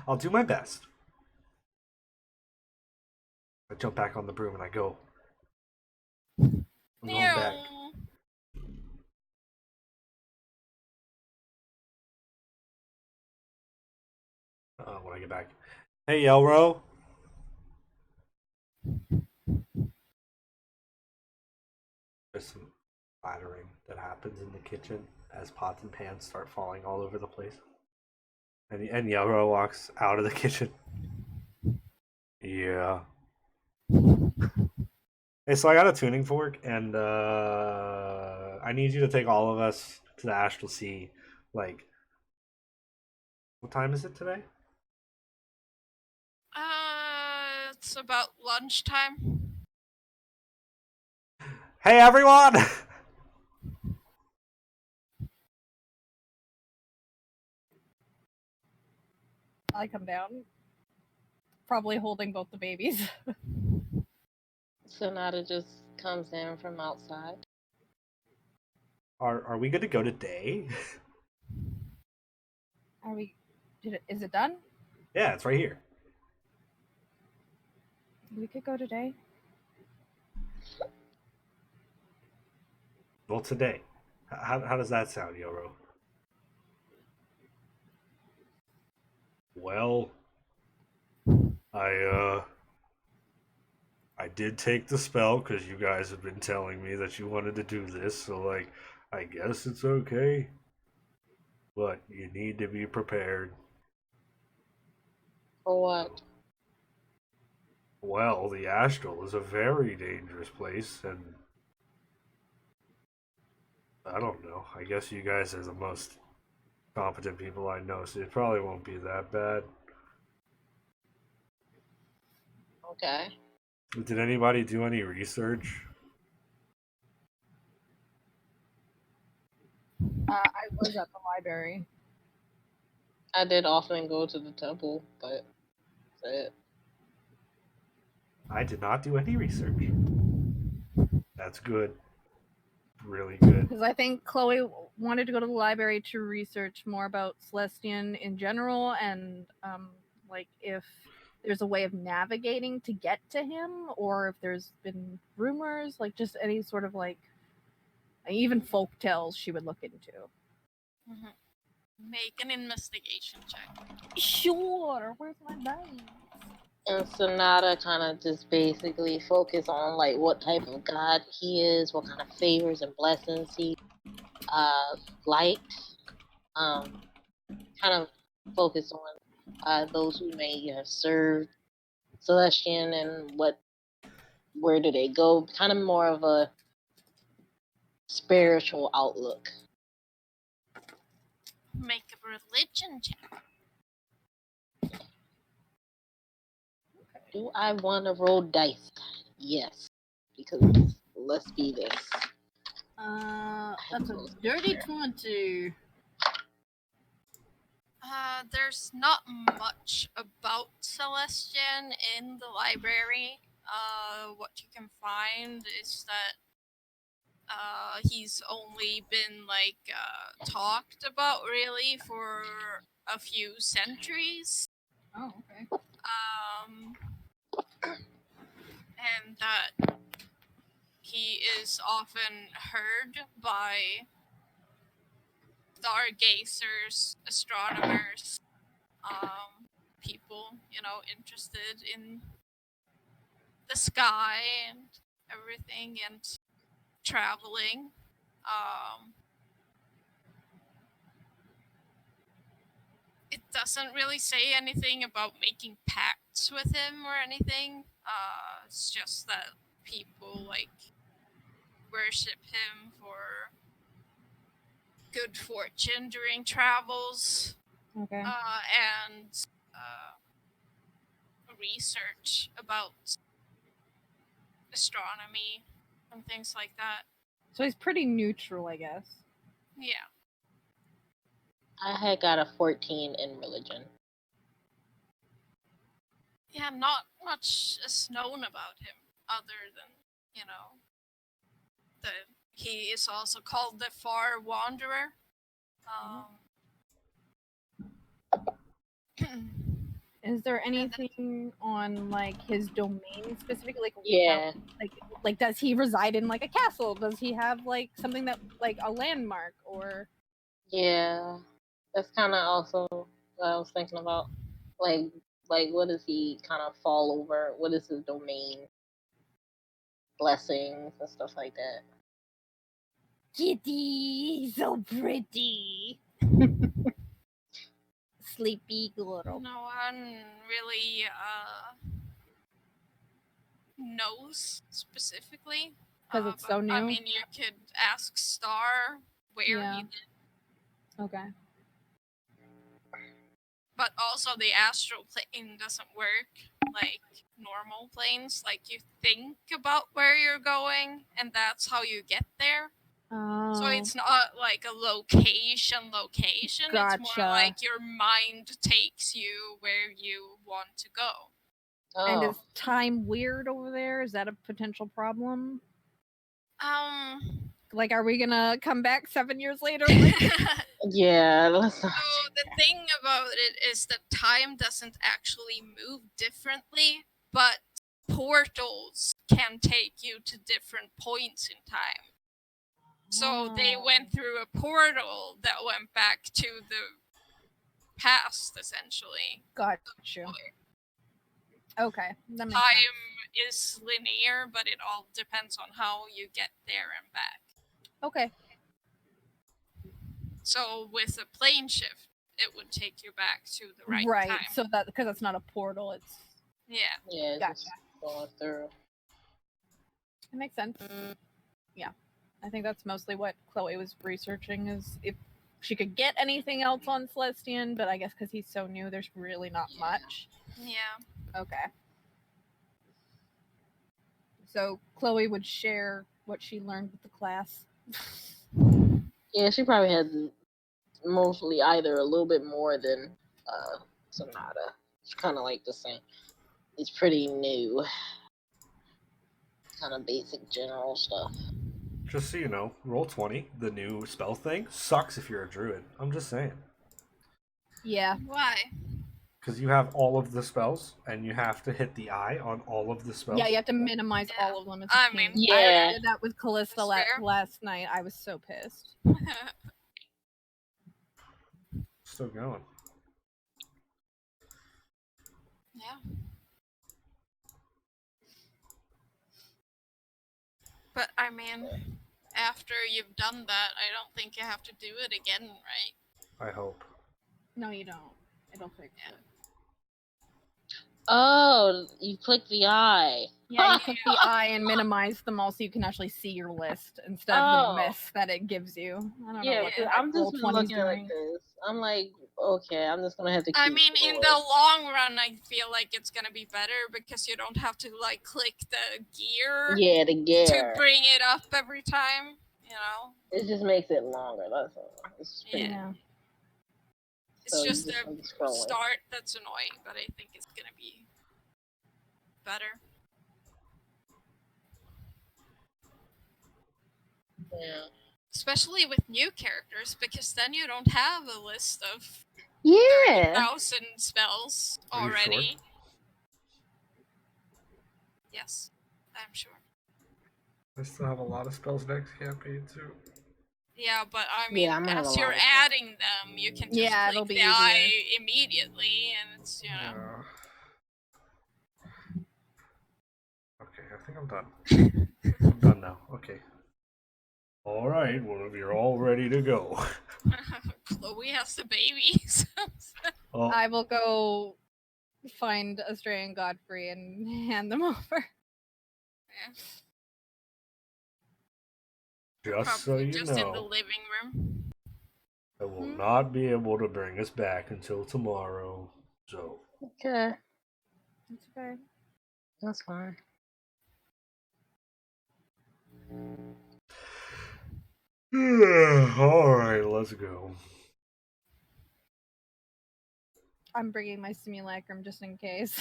I'll do my best. I jump back on the broom and I go. I'm going back. Nyong. When I get back. Hey, Yelro. There's some clattering that happens in the kitchen as pots and pans start falling all over the place. And Yelro walks out of the kitchen. Yeah. Hey, so I got a tuning fork, and I need you to take all of us to the Astral Sea. Like, what time is it today? It's about lunchtime. Hey, everyone! I come down, probably holding both the babies. Sonata just comes in from outside. Are we good to go today? Are we? Is it done? Yeah, it's right here. We could go today. Well, today. How does that sound, Yoro? Well, I did take the spell because you guys have been telling me that you wanted to do this, so like, I guess it's okay. But you need to be prepared. For what? Well, the astral is a very dangerous place, and I don't know. I guess you guys are the most competent people I know, so it probably won't be that bad. Okay. Did anybody do any research? I was at the library. I did often go to the temple, but that's it. I did not do any research. That's good. Really good. Because I think Chloe wanted to go to the library to research more about Celestian in general, and like if there's a way of navigating to get to him, or if there's been rumors, like just any sort of like even folk tales she would look into. Mm-hmm. Make an investigation check. Sure, where's my dice? And Sonata kind of just basically focus on like what type of god he is, what kind of favors and blessings he liked. Kind of focus on those who may have served Celestian and where do they go? Kind of more of a spiritual outlook. Make a religion check. Do I want to roll dice? Yes, because let's be this. That's a dirty 20. There's not much about Celestian in the library. What you can find is that he's only been like talked about really for a few centuries. Oh, okay. And that he is often heard by stargazers, astronomers, people, interested in the sky and everything and traveling. It doesn't really say anything about making pacts with him or anything. It's just that people like worship him for good fortune during travels. Okay. And research about astronomy and things like that. So he's pretty neutral, I guess. Yeah. I had got a 14 in religion. Yeah, not much is known about him other than, he is also called the Far Wanderer. Is there anything on like his domain specifically? Yeah. Like does he reside in like a castle? Does he have like something that like a landmark or? Yeah. That's kind of also what I was thinking about. Like what does he kind of fall over? What is his domain? Blessings and stuff like that. Kitty, so pretty. Sleepy little. No one really knows specifically. Because it's so new? I mean, you could ask Star where Yeah. he lived. Okay. But also the astral plane doesn't work like normal planes. Like you think about where you're going and that's how you get there. Oh. So it's not like a location. It's Gotcha. more like your mind takes you where you want to go. Oh. And is time weird over there? Is that a potential problem? Like, are we gonna come back 7 years later? Yeah, let's not. So the thing about it is that time doesn't actually move differently, but portals can take you to different points in time. So they went through a portal that went back to the past, essentially. Gotcha. Okay, that makes sense. Time is linear, but it all depends on how you get there and back. Okay. So with a plane shift, it would take you back to the right time. So that because it's not a portal, it's Yeah, Gotcha. just going through. it makes sense. Yeah, I think that's mostly what Chloe was researching is if she could get anything else on Celestian, but I guess because he's so new, there's really not much. Yeah. Okay. So Chloe would share what she learned with the class. Yeah, she probably had mostly either a little bit more than Sonata. It's kind of like the same. It's pretty new. Kind of basic general stuff. Just so you know, roll 20, the new spell thing, sucks if you're a druid. I'm just saying. Yeah. Why? Because you have all of the spells, and you have to hit the eye on all of the spells. Yeah, you have to minimize all of them. It's a I pain. mean, Yeah. I did that with Callista That's fair. last night. I was so pissed. Still going. Yeah. But I mean, after you've done that, I don't think you have to do it again, right? I hope. No, you don't. It'll fix it. Oh, you click the eye. Yeah, you click the eye and minimize them all so you can actually see your list instead of the mess that it gives you. I don't know Yeah, what because I'm just been looking like this. I'm like, okay, I'm just gonna have to keep I mean, in going. the long run, I feel like it's gonna be better because you don't have to like click the gear Yeah, the to gear. bring it up every time. You know, It just makes it longer. That's all. It's pretty, Yeah. it's So you just just the like scrolling. start that's annoying, but I think it's gonna be better. Yeah. Especially with new characters, because then you don't have a list of Yeah. 30,000 spells Are you sure? already. Yes, I'm sure. I still have a lot of spells next campaign too. Yeah, but I mean, Yeah, I'm gonna have as a you're lot of spells. adding them, you can just Yeah, it'll click be the eye easier. immediately, and it's, you know. Yeah. Okay, I think I'm done. I'm done now. Okay. All right. Well, if you're all ready to go. Chloe has the babies. Oh, I will go find Astray and Godfrey and hand them over. just so Probably you just in the know, living room. I will not be able to bring us back until tomorrow. So. Okay. That's okay. That's fine. All right, let's go. I'm bringing my simulacrum just in case.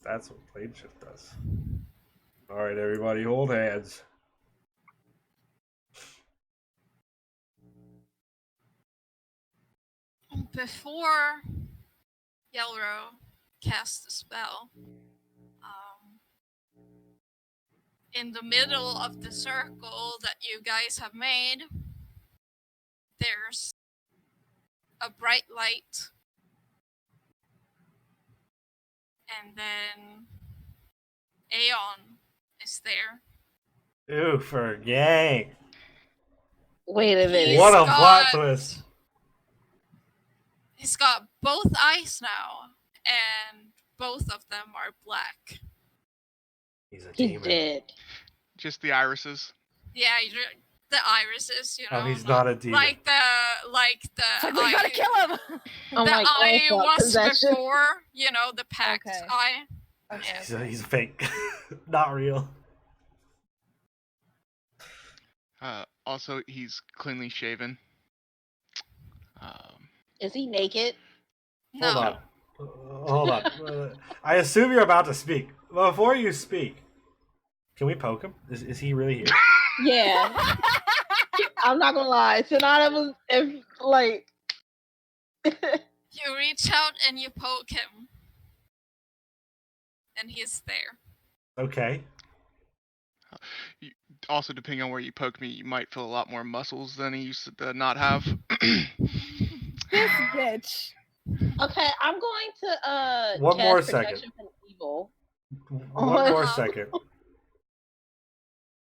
That's what plane shift does. All right, everybody, hold hands. Before Yellow casts the spell, in the middle of the circle that you guys have made, there's a bright light, and then Aon is there. Ooh, for a gang. Wait a minute. He's What a got- plot twist. He's got both eyes now, and both of them are black. He's a He's demon. dead. Just the irises. Yeah, the irises, you know. Oh, he's not a demon. Like the It's like, we gotta kill him! I'm the like, eye oh, fuck, was possession. before, you know, the pact Okay. eye. Okay. He's fake. Not real. Also, he's cleanly shaven. Is he naked? No. Hold on. Hold on. I assume you're about to speak. Before you speak, can we poke him? Is he really here? Yeah. I'm not gonna lie. Sonata was like. You reach out and you poke him. And he's there. Okay. Also, depending on where you poke me, you might feel a lot more muscles than he used to not have. This bitch. Okay, I'm going to One cast more protection second. from evil. One more second.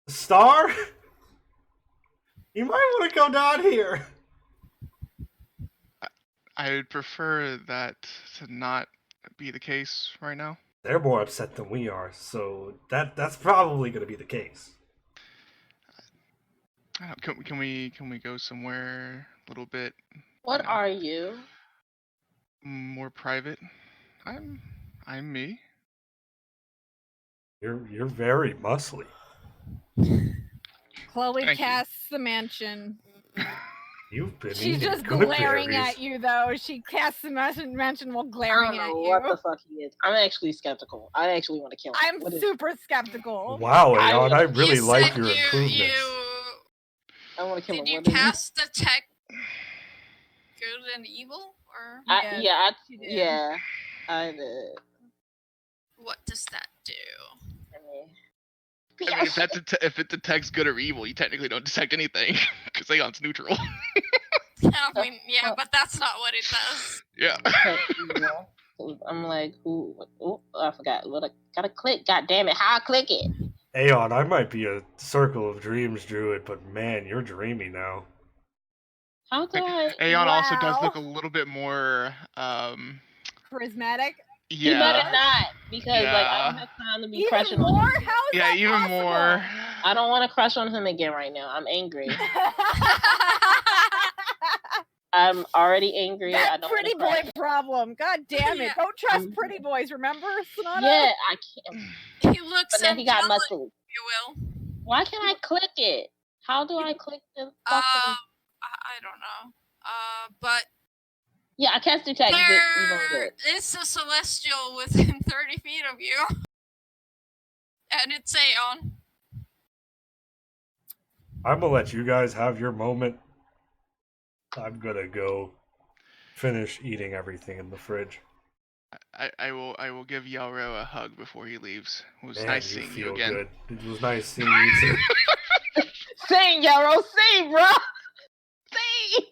Star? You might want to go down here. I would prefer that to not be the case right now. They're more upset than we are, so that's probably going to be the case. Can we go somewhere a little bit What are you? more private? I'm me. You're very muscly. Chloe Thank you. casts the mansion. You've been She's eating just good glaring berries. at you, though. She casts the mansion while I glaring don't at know you. what the fuck he is. I'm actually skeptical. I actually want to kill him. I'm What is- super skeptical. Wow, Aon, I You really You like said your improvements. I want to kill Did him. you What is he? cast detect good and evil? Or Yes, she did. Yeah, I did. what does that do? I mean, if it detects good or evil, you technically don't detect anything because Aeon's neutral. I mean, yeah, but that's not what it does. Yeah. I'm like, ooh, I forgot. What I gotta click? God damn it! How I click it? Aon, I might be a Circle of Dreams druid, but man, you're dreamy now. How do I? Aeon also does Wow. look a little bit more. Charismatic. You better Yeah. not, because like I Yeah. don't have time to be Even crushing more? on him. How is Yeah, that even possible? more. I don't want to crush on him again right now. I'm angry. I'm already angry. I That don't pretty wanna crush. boy problem. God damn it. Yeah. Don't trust pretty boys, remember, Sonata? Yeah, I can't. He looks But then he got angelic, muscle. you will. Why can't I click it? How do I click the fucking? I don't know. But Yeah, I cast detect. Is it even there good? is a celestial within 30 feet of you. And it's Aon. I'm gonna let you guys have your moment. I'm gonna go finish eating everything in the fridge. I will give Yarrow a hug before he leaves. It was Man, nice you seeing you feel again. good. It was nice seeing you too. Sing, Yarrow, sing, bro. Sing.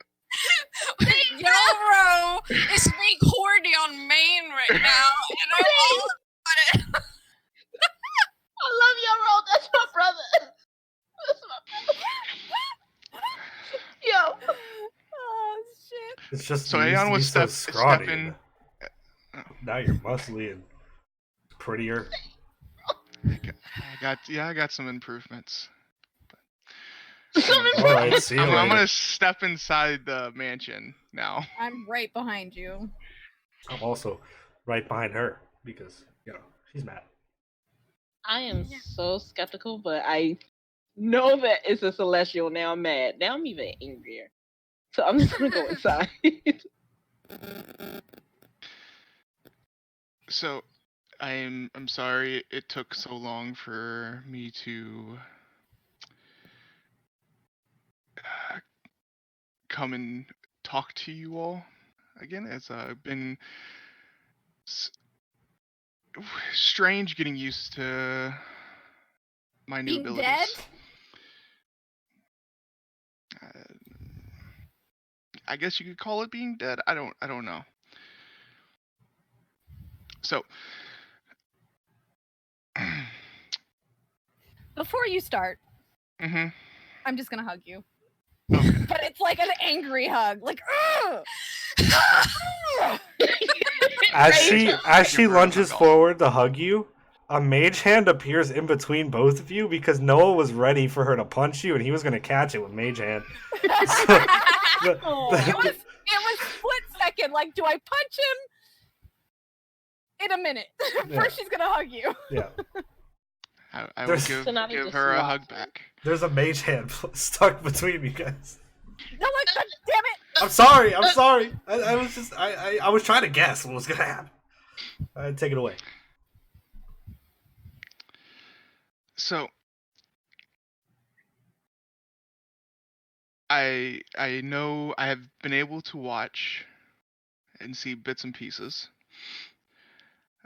Yarrow is being horny on Maine right now, and I'm all about it. I love Yarrow. That's my brother. That's my brother. Yo. Oh shit. It's just So you used Aeon to be was so scrawny. stepping. Now you're muscly and prettier. I got some improvements. All right, see you I'm later. gonna step inside the mansion now. I'm right behind you. I'm also right behind her because she's mad. I am so skeptical, but I know that it's a celestial. Now I'm mad. Now I'm even angrier. So I'm just gonna go inside. So I'm sorry it took so long for me to come and talk to you all again. It's been strange getting used to my new Being abilities. dead? I guess you could call it being dead. I don't know. So Before you start, mhm. I'm just gonna hug you. Okay. But it's like an angry hug. Like, ugh! As she Give her a lunges hug also. forward to hug you, a mage hand appears in between both of you because Noah was ready for her to punch you and he was going to catch it with mage hand. It was split second. Like, do I punch him? In a minute. Yeah. First, she's gonna hug you. Yeah. I will There's- give Sonata give just her a walks hug in. back. There's a mage hand stuck between you guys. No, like, God damn it! I'm sorry. I was just I was trying to guess what was going to happen. Take it away. So I know I have been able to watch and see bits and pieces.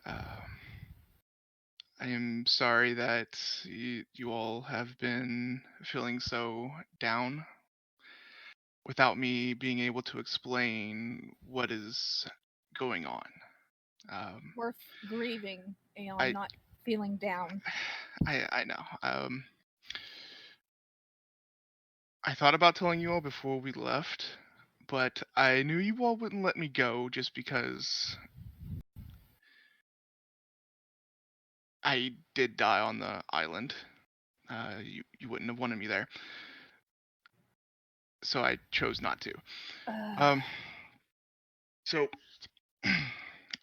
I am sorry that you all have been feeling so down without me being able to explain what is going on. We're grieving, Aeon, I- not feeling down. I know. I thought about telling you all before we left, but I knew you all wouldn't let me go just because I did die on the island. You wouldn't have wanted me there, so I chose not to. So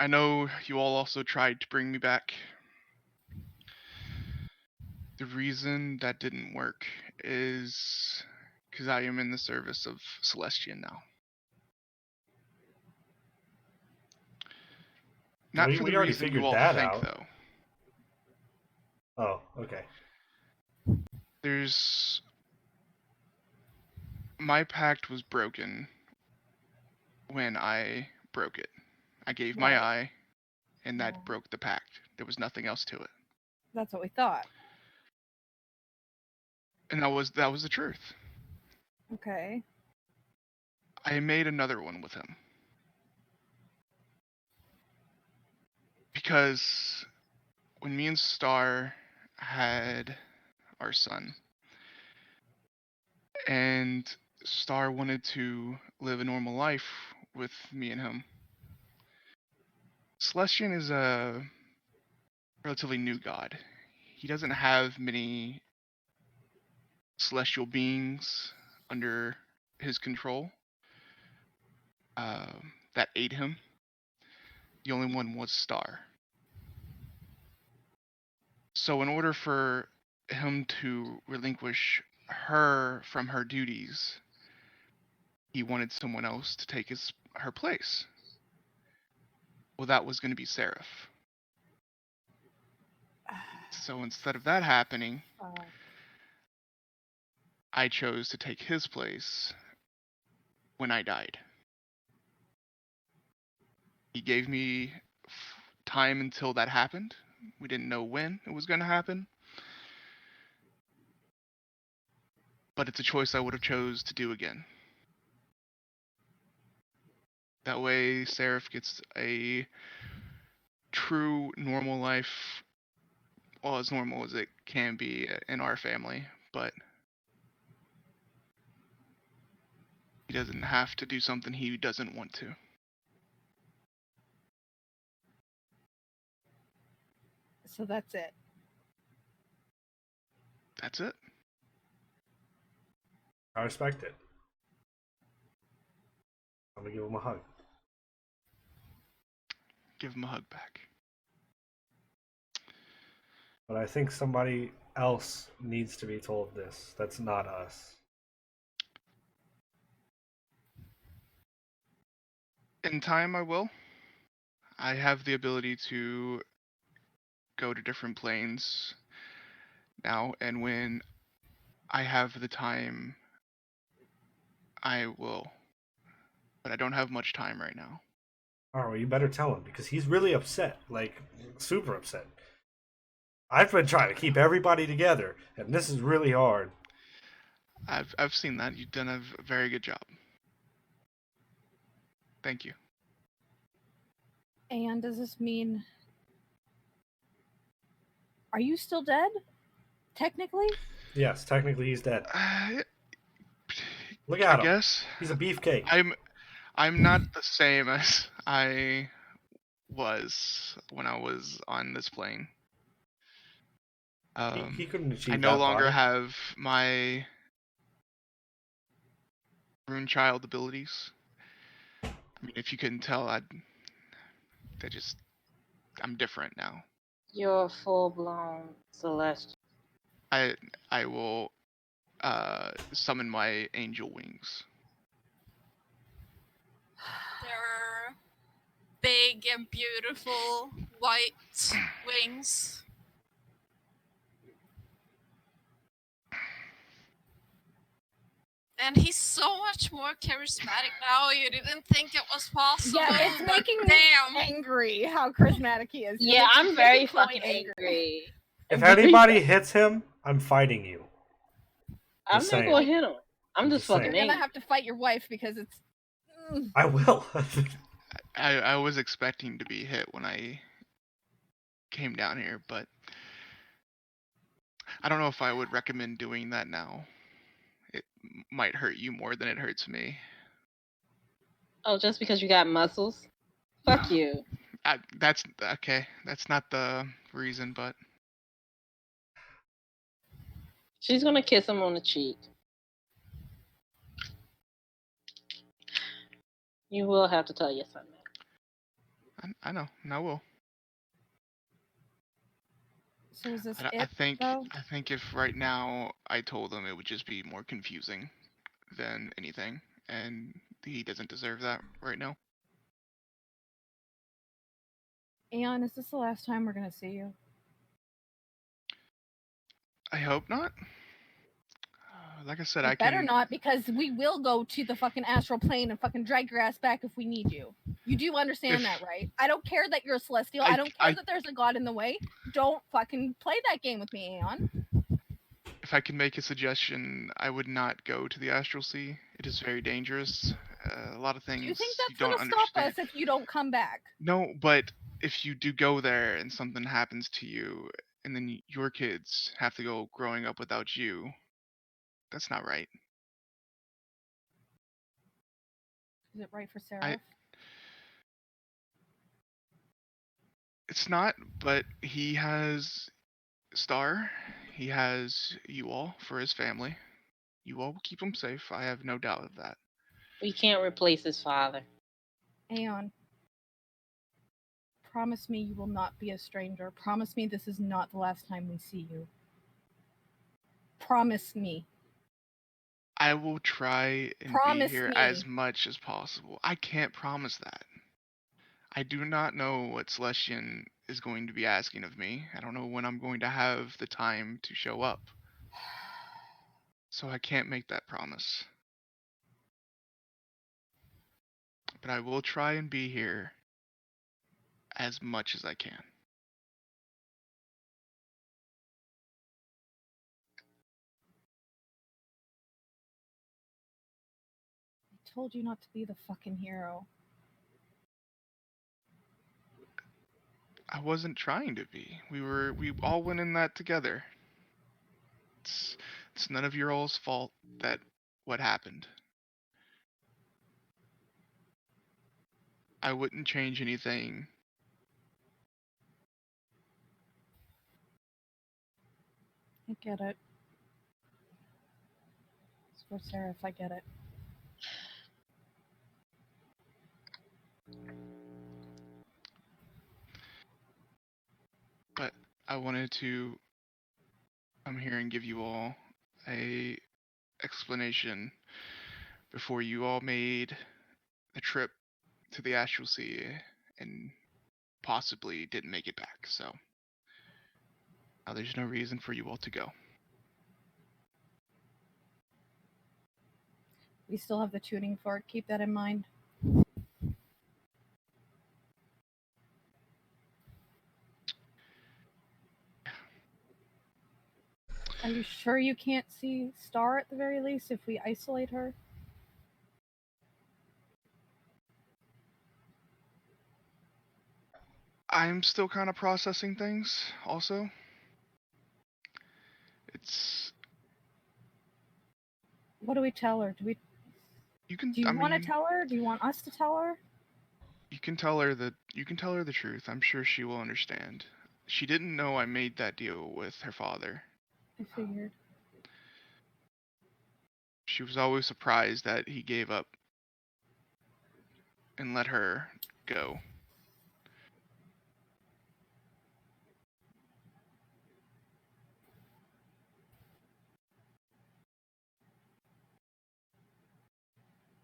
I know you all also tried to bring me back. The reason that didn't work is because I am in the service of Celestian now. Not for We the already reason you figured all that think, out. though. Oh, okay. There's... My pact was broken when I broke it. I gave my Right. eye, and that Yeah. broke the pact. There was nothing else to it. That's what we thought. And that was the truth. Okay. I made another one with him. Because when me and Star had our son, and Star wanted to live a normal life with me and him, Celestian is a relatively new god. He doesn't have many celestial beings under his control that aid him. The only one was Star. So in order for him to relinquish her from her duties, he wanted someone else to take her place. Well, that was going to be Seraph. So instead of that happening, Uh, I chose to take his place when I died. He gave me time until that happened. We didn't know when it was going to happen. But it's a choice I would have chose to do again. That way, Seraph gets a true normal life, well, as normal as it can be in our family, but he doesn't have to do something he doesn't want to. so that's it. That's it. I respect it. I'm gonna give him a hug. Give him a hug back. But I think somebody else needs to be told this. That's not us. In time, I will. I have the ability to go to different planes now, and when I have the time, I will. But I don't have much time right now. Alright, well, you better tell him because he's really upset. Like, super upset. I've been trying to keep everybody together, and this is really hard. I've seen that. You've done a very good job. Thank you. And does this mean... Are you still dead? Technically? Yes, technically he's dead. Look I at him. guess He's a beefcake. I'm not the same as I was when I was on this plane. He couldn't achieve I no that longer body. have my Runechild abilities. I mean, if you couldn't tell, I'm different now. You're a full-blown Celestial. I will summon my angel wings. They're big and beautiful white wings. And he's so much more charismatic now. You didn't think it was possible. Yeah, it's but making me damn. angry how charismatic he is. Yeah, It's I'm very making Chloe fucking angry. If Very anybody fucking- hits him, I'm fighting you. I'm Just not saying. gonna hit him. I'm just Just saying. fucking You're gonna angry. have to fight your wife because it's... I will. I was expecting to be hit when I came down here, but I don't know if I would recommend doing that now. It might hurt you more than it hurts me. Oh, just because you got muscles? Fuck you. That's okay. That's not the reason, but She's gonna kiss him on the cheek. You will have to tell your son that. I know, and I will. So is this I it, think though? I think if right now I told him, it would just be more confusing than anything, and he doesn't deserve that right now. Aon, is this the last time we're gonna see you? I hope not. Like I said, It I better can. not, because we will go to the fucking astral plane and fucking drag your ass back if we need you. You do understand If- that, right? I don't care that you're a celestial. I don't care that there's a god in the way. Don't fucking play that game with me, Aon. If I can make a suggestion, I would not go to the astral sea. It is very dangerous. A lot of things Do you think that's don't gonna stop understand. us if you don't come back? No, but if you do go there and something happens to you, and then your kids have to go growing up without you, that's not right. Is it right for Seraph? It's not, but he has Star. He has you all for his family. You all will keep him safe. I have no doubt of that. We can't replace his father. Aon, promise me you will not be a stranger. Promise me this is not the last time we see you. Promise me. I will try and Promise be here me. as much as possible. I can't promise that. I do not know what Celestian is going to be asking of me. I don't know when I'm going to have the time to show up. So I can't make that promise. But I will try and be here as much as I can. I told you not to be the fucking hero. I wasn't trying to be. We all went in that together. It's none of your all's fault that what happened. I wouldn't change anything. I get it. It's for Seraph, I get it. But I wanted to come here and give you all a explanation before you all made the trip to the Astral Sea and possibly didn't make it back. So now there's no reason for you all to go. We still have the tuning fork. Keep that in mind. Are you sure you can't see Star at the very least if we isolate her? I'm still kind of processing things also. It's What do we tell her? Do you want to tell her? Do you want us to tell her? You can tell her the truth. I'm sure she will understand. She didn't know I made that deal with her father. I figured. She was always surprised that he gave up and let her go.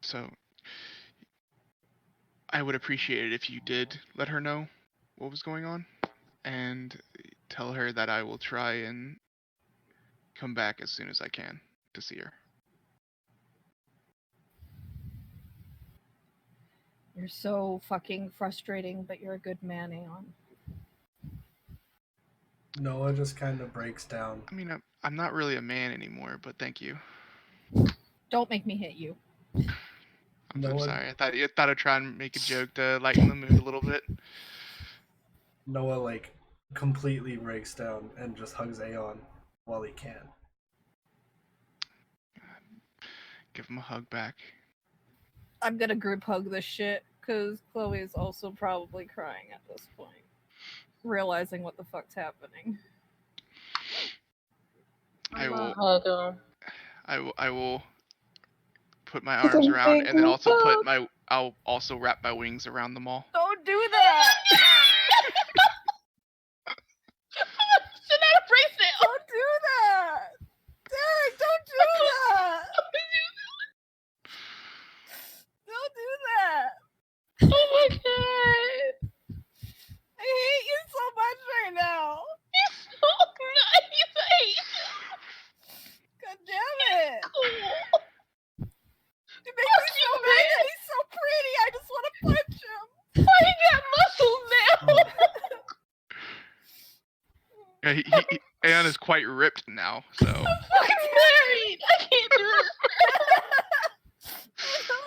So I would appreciate it if you did let her know what was going on and tell her that I will try and come back as soon as I can to see her. You're so fucking frustrating, but you're a good man, Aon. Noah just kind of breaks down. I mean, I'm not really a man anymore, but thank you. Don't make me hit you. I'm so Noah, sorry. I thought I'd try and make a joke to lighten the mood a little bit. Noah like completely breaks down and just hugs Aon while he can. Give him a hug back. I'm gonna group hug this shit, because Chloe is also probably crying at this point. Realizing what the fuck's happening. I will hug him. I will put my arms around and then also I'll also wrap my wings around them all. Don't do that! Sonata breaks it. Don't do that! Derek, don't do that! Don't do that! Oh my god. I hate you so much right now! It's so nice. God damn it! Cool. You make me so mad that he's so pretty, I just want to punch him! Why he got muscles now? Yeah, Aon is quite ripped now, so. I'm fucking married. I can't do this. No.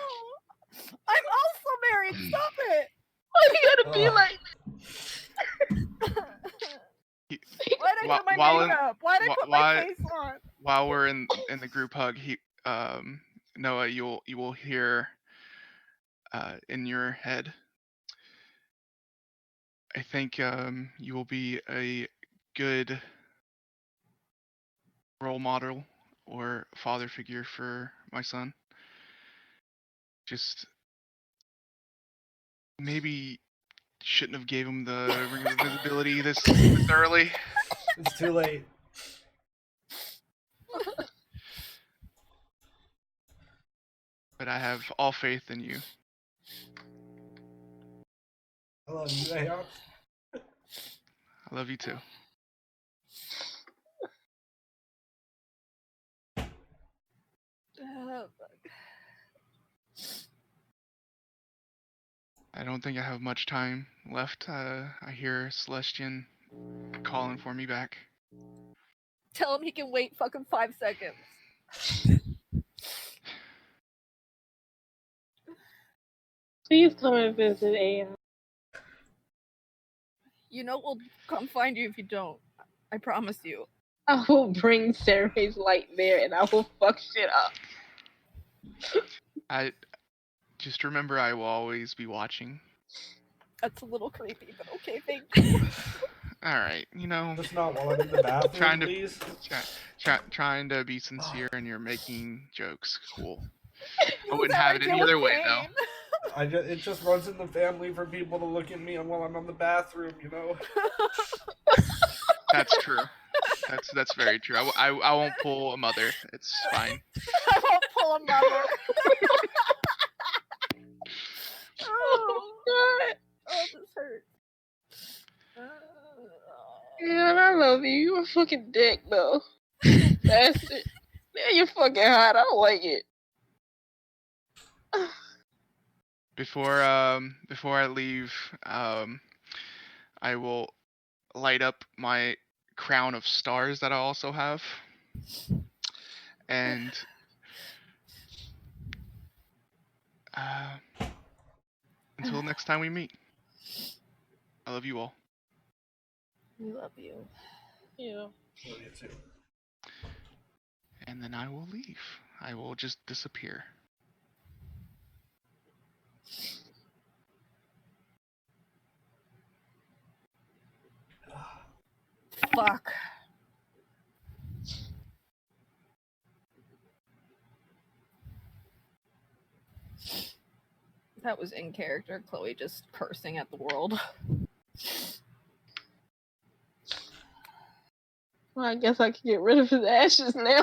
I'm also married, stop it! Why you gotta be like Why'd I do my makeup? Why'd I put my face on? While we're in the group hug, Noah, you will hear in your head. I think you will be a good role model or father figure for my son. Just maybe shouldn't have gave him the ring of invisibility this early. It's too late. But I have all faith in you. I love you, Aon. I love you too. I don't think I have much time left. I hear Celestian calling for me back. Tell him he can wait fucking 5 seconds. Please come and visit Aon. You know we'll come find you if you don't. I promise you. I will bring Sarah's light there and I will fuck shit up. I just remember I will always be watching. That's a little creepy, but okay, thank you. All right, you know, Just not while I'm in the bathroom, Trying to- please. trying to be sincere and you're making jokes. Cool. You I wouldn't never have it any deal with other way, though. pain. It just runs in the family for people to look at me while I'm in the bathroom, you know? That's true. That's very true. I won't pull a mother. It's fine. I won't pull a mother. Oh, God. Oh, this hurts. Man, I love you. You a fucking dick, though. Bastard. Yeah, you're fucking hot. I don't like it. Before I leave, I will light up my crown of stars that I also have, and until next time we meet, I love you all. We love you. Yeah. And then I will leave. I will just disappear. Fuck. That was in character. Chloe just cursing at the world. Well, I guess I can get rid of his ashes now.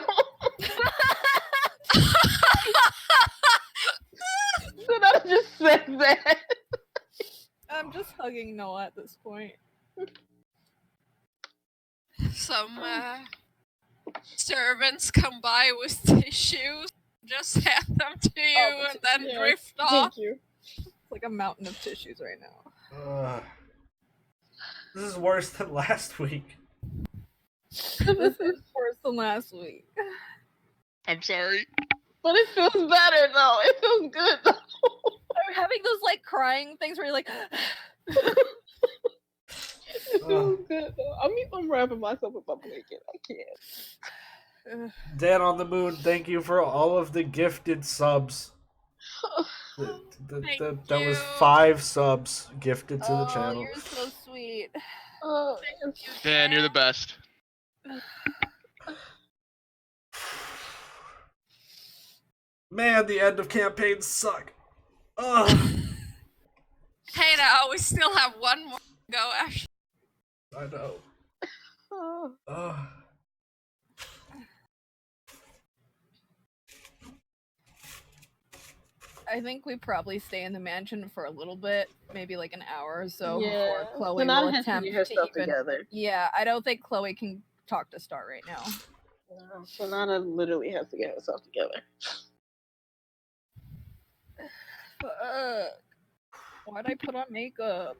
Then I just said that. I'm just hugging Noah at this point. Some servants come by with tissues, just hand them to you, Oh, and then yeah. drift off. Thank you. It's like a mountain of tissues right now. This is worse than last week. This is worse than last week. I'm sorry. But it feels better, though. It feels good, though. I'm having those like crying things where you're like, It feels good, though. I'm wrapping myself in my blanket. I can't. Dan on the Moon, thank you for all of the gifted subs. That was 5 subs gifted to the channel. You're so sweet. Oh, Dan, you're the best. Man, the end of campaigns suck. Ugh. Hey now, we still have one more to go, actually. I know. oh. Ugh. I think we probably stay in the mansion for a little bit, maybe like an hour or so Yeah. before Chloe Sonata will has to attempt get her to stuff even. together. Yeah, I don't think Chloe can talk to Star right now. No, Sonata literally has to get herself together. Fuck. Why'd I put on makeup?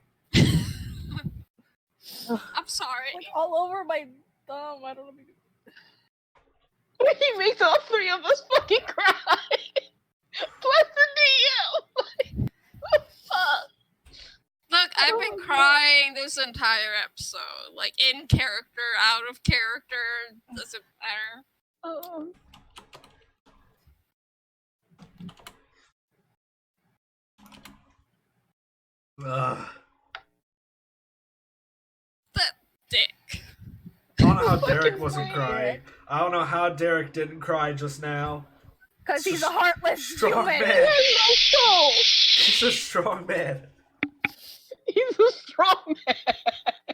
I'm sorry. Like all over my thumb. I don't know. He makes all 3 of us fucking cry. Plus the DM. What the fuck? Look, I've been crying this entire episode. Like, in character, out of character, doesn't matter. Oh. Ugh. That dick. I don't know how Derek Fucking wasn't weird. crying. I don't know how Derek didn't cry just now. Because he's a heartless Strong human. man. No, He's a strong man. he's a strong man.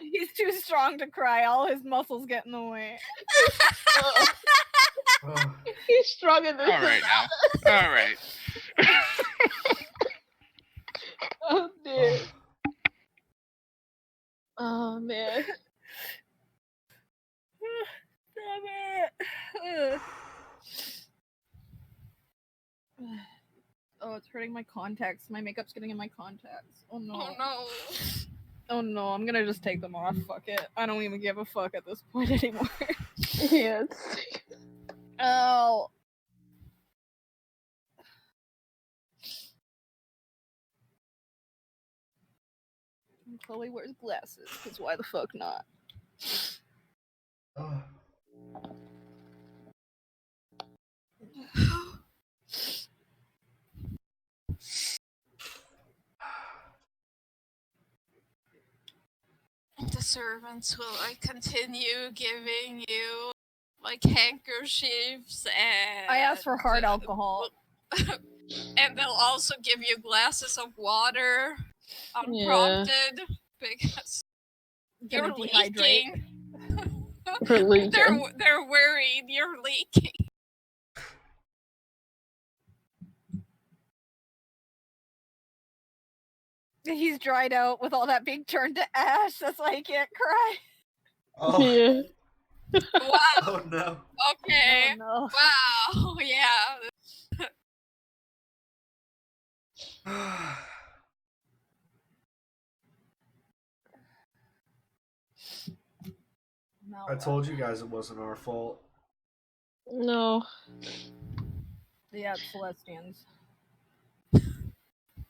He's too strong to cry. All his muscles get in the way. Ugh. He's stronger than All right now. All right. Oh, dear. Oh, man. hurting my contacts. My makeup's getting in my contacts. Oh no. Oh no. Oh no, I'm gonna just take them off. Fuck it. I don't even give a fuck at this point anymore. Yeah. Oh. And Chloe wears glasses, because why the fuck not? Oh. The servants will continue giving you like handkerchiefs and I asked for hard alcohol. and they'll also give you glasses of water Yeah. unprompted because you're Gonna dehydrate. leaking. For leaking. They're worried you're leaking. He's dried out with all that being turned to ash. That's why he can't cry. Oh. Yeah. Wow. Oh no. Okay. Oh, no. Wow. Yeah. Now I what? told you guys it wasn't our fault. No. Yeah, it's Celestians.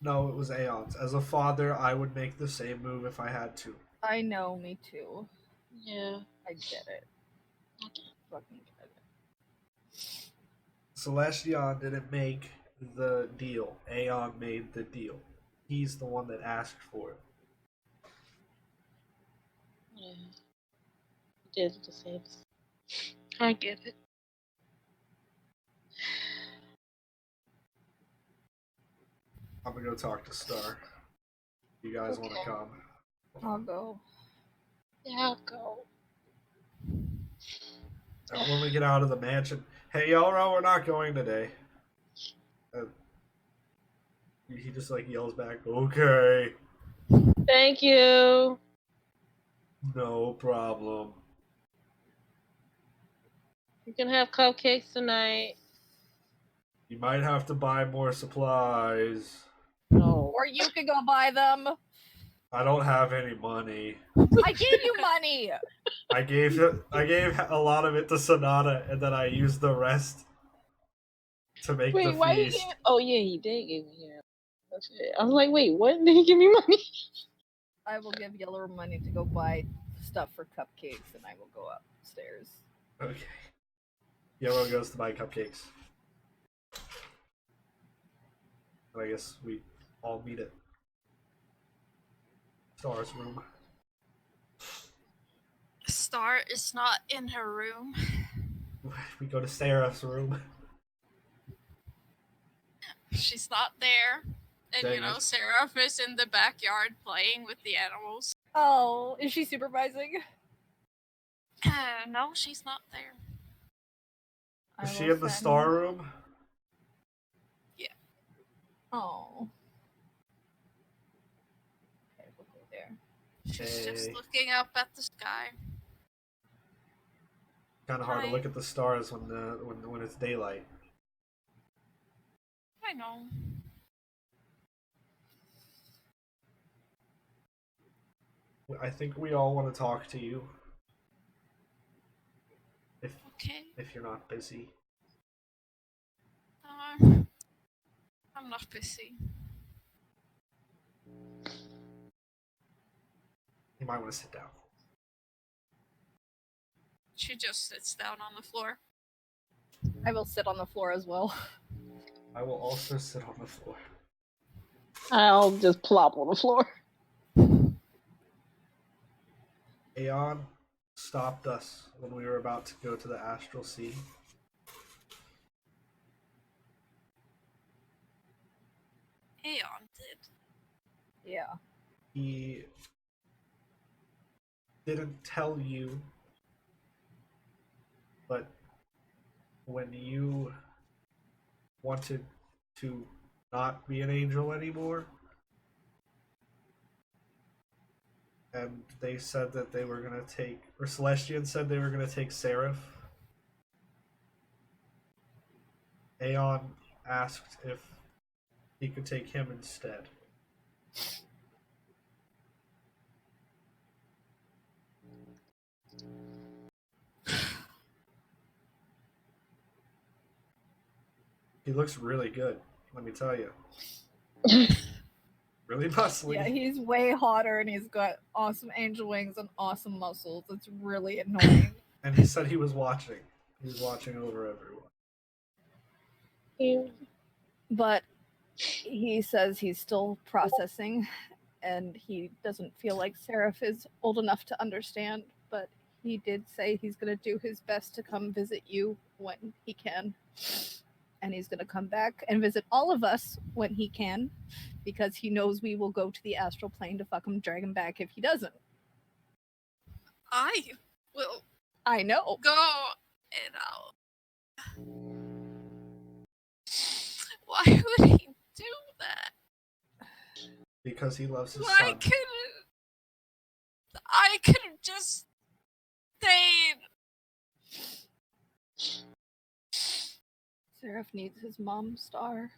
No, it was Aeon's. As a father, I would make the same move if I had to. I know, me too. Yeah. I get it. Fucking get it. Celestion didn't make the deal. Aeon made the deal. He's the one that asked for it. Yeah. Did the same. I get it. I'm gonna go talk to Star. You guys want to Okay. come? I'll go. Yeah, I'll go. And when we get out of the mansion, hey Yelro, we're not going today. He just like yells back, okay, Thank you. no problem. You can have cupcakes tonight. You might have to buy more supplies. No. Or you can go buy them. I don't have any money. I gave you money. I gave a lot of it to Sonata, and then I used the rest to make Wait, the why did feast. he? Oh yeah, he did give me here. That's it. I was like, wait, what? Did he give me money? I will give Yeller money to go buy stuff for cupcakes, and I will go upstairs. Okay. Yellow goes to buy cupcakes. And I guess we all meet at Star's room. Star is not in her room. We go to Sarah's room. She's not there. And Dang you know, it. Seraph is in the backyard playing with the animals. Oh, is she supervising? No, she's not there. Is I she will in the send- Star room? Oh. Okay, we'll go there. She's just Hey. looking up at the sky. Kind of hard to Hi. look at the stars when it's daylight. I know. I think we all want to talk to you. Okay. If you're not busy. I'm not busy. You might want to sit down. She just sits down on the floor. I will sit on the floor as well. I will also sit on the floor. I'll just plop on the floor. Aeon stopped us when we were about to go to the Astral Sea. Aon did. Yeah. He didn't tell you, but when you wanted to not be an angel anymore, and they said that they were going to take, or Celestian said they were going to take Seraph, Aeon asked if he could take him instead. He looks really good, let me tell you. Really muscly. Yeah, he's way hotter and he's got awesome angel wings and awesome muscles. It's really annoying. And he said he was watching. He was watching over everyone. But he says he's still processing and he doesn't feel like Seraph is old enough to understand, but he did say he's going to do his best to come visit you when he can. And he's going to come back and visit all of us when he can, because he knows we will go to the astral plane to fuck him, drag him back if he doesn't. I will I know. go and I'll... Why would he do that? Because he loves his Why son. couldn't... I could have just stayed. Seraph needs his mom, Star.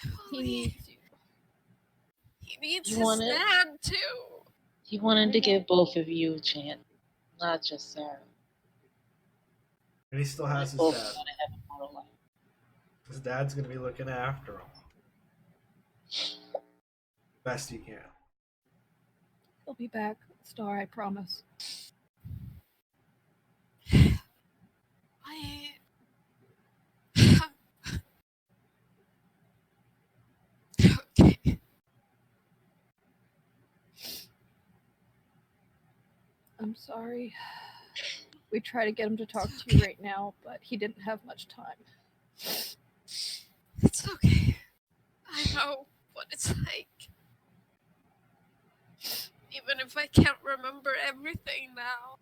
He Well, needs you. he needs You his want it? dad too. He wanted I to know. give both of you a chance, not just Sarah. And he still has his Both dad. gotta have a mortal life. His dad's gonna be looking after him. Best he can. He'll be back, Star, I promise. I... Okay. I'm sorry. We try to get him to talk to you right now, but he didn't have much time. It's okay. I know what it's like. Even if I can't remember everything now.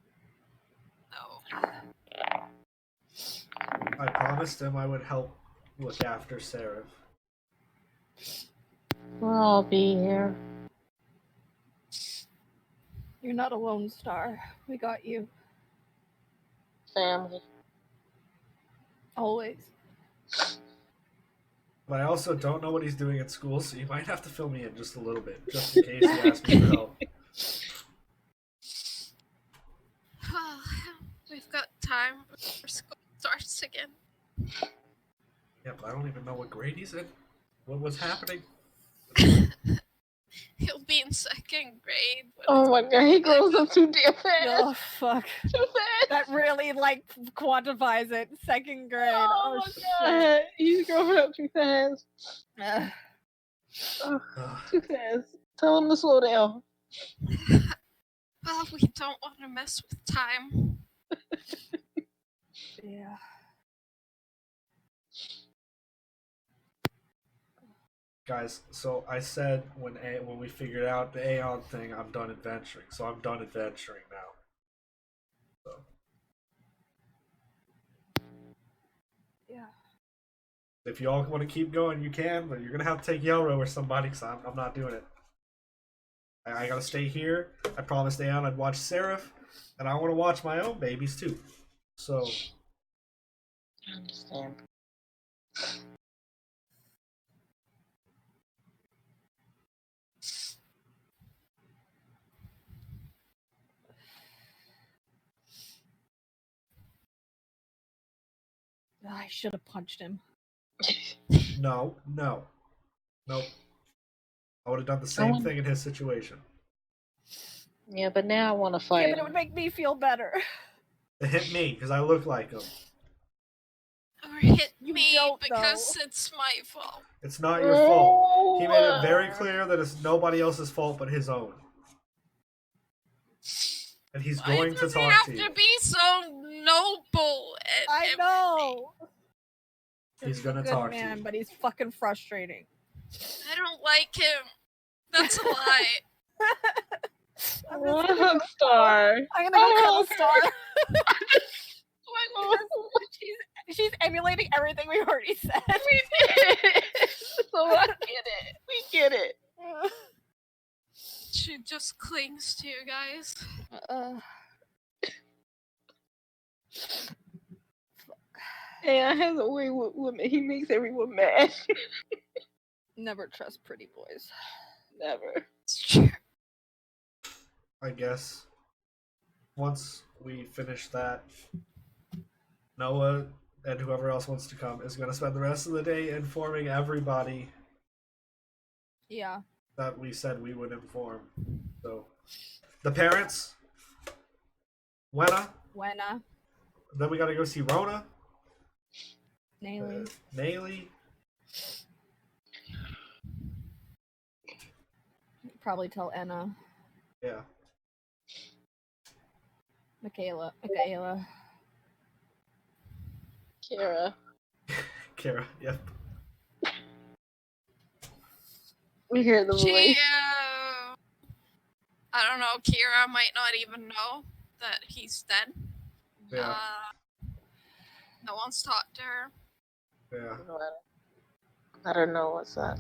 No. I promised him I would help look after Seraph. We'll all be here. You're not alone, Star. We got you. Family. Always. But I also don't know what he's doing at school, so you might have to fill me in just a little bit, just in case he asks me for help. Well, we've got time before school starts again. Yeah, but I don't even know what grade he's in. What's happening? He'll be in second grade. when Oh my god, he grows up too damn fast. Oh, fuck. Too fast. That really, quantifies it. Second grade. Oh, Oh, my shit. god, he's growing up too fast. Ugh. Oh, Ugh. too fast. Tell him to slow down. Well, we don't want to mess with time. Yeah. Guys, so I said when we figured out the Aon thing, I'm done adventuring. So I'm done adventuring now. So Yeah. if you all want to keep going, you can, but you're gonna have to take Yelro or somebody, because I'm not doing it. I gotta stay here. I promised Aon I'd watch Seraph, and I want to watch my own babies too. So I understand. I should have punched him. no. Nope. I would have done the same thing in his situation. Yeah, but now I want to fight Yeah, but it would make me feel better. It hit me because I look like him. Or hit You me don't, because it's my fault. It's not your fault. He made it very clear that it's nobody else's fault but his own. And he's Why going to does he talk have to to you. be so noble? I know. He's gonna Good talk man, to you. but he's fucking frustrating. I don't like him. That's a lie. I'm What just gonna a go, star. I'm gonna go cuddle Star. Oh, She's emulating everything we already said. we did. So I get it. We get it. She just clings to you guys. Yeah, has a way with women. He makes everyone mad. Never trust pretty boys. Never. It's true. I guess once we finish that, Noah and whoever else wants to come is going to spend the rest of the day informing everybody Yeah. that we said we would inform. So, the parents, Wenna, Wenna. then we got to go see Rona, Naily. Nayli. Probably tell Enna. Yeah. Michaela. Ciara. Ciara, yep. We hear the voice. Geo. I don't know. Ciara might not even know that he's dead. Yeah. No one's talked to her. Yeah. I don't know what's that.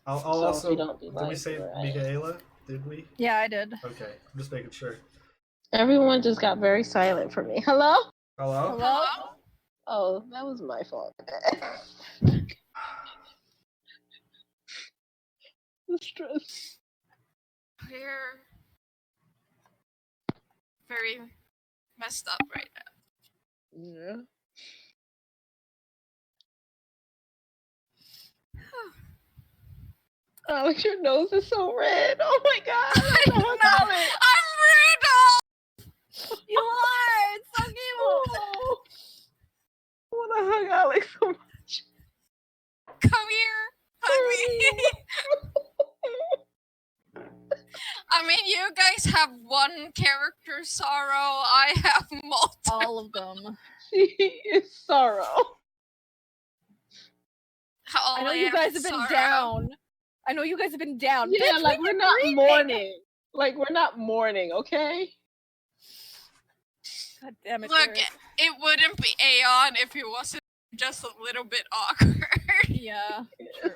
I'll So also. we don't be Did we like, say right. Michaela? Did we? Yeah, I did. Okay. I'm just making sure. Everyone just got very silent for me. Hello? Hello? Hello? Oh, that was my fault. The stress. We're very messed up right now. Yeah. Oh, your nose is so red. Oh my god. I don't know know. what to call it. I'm Rudolph! You are! It's so cute! Oh. I want to hug Alex so much. Come here! Hug me! I mean, you guys have one character sorrow. I have multiple. All of them. She is sorrow. I know you guys have been down. I know you guys have been down. Yeah, Bitch, like we've we're been not grieving. mourning. Like we're not mourning, okay? God damn it. Look, Derek. it wouldn't be Aon if it wasn't just a little bit awkward. Yeah, true.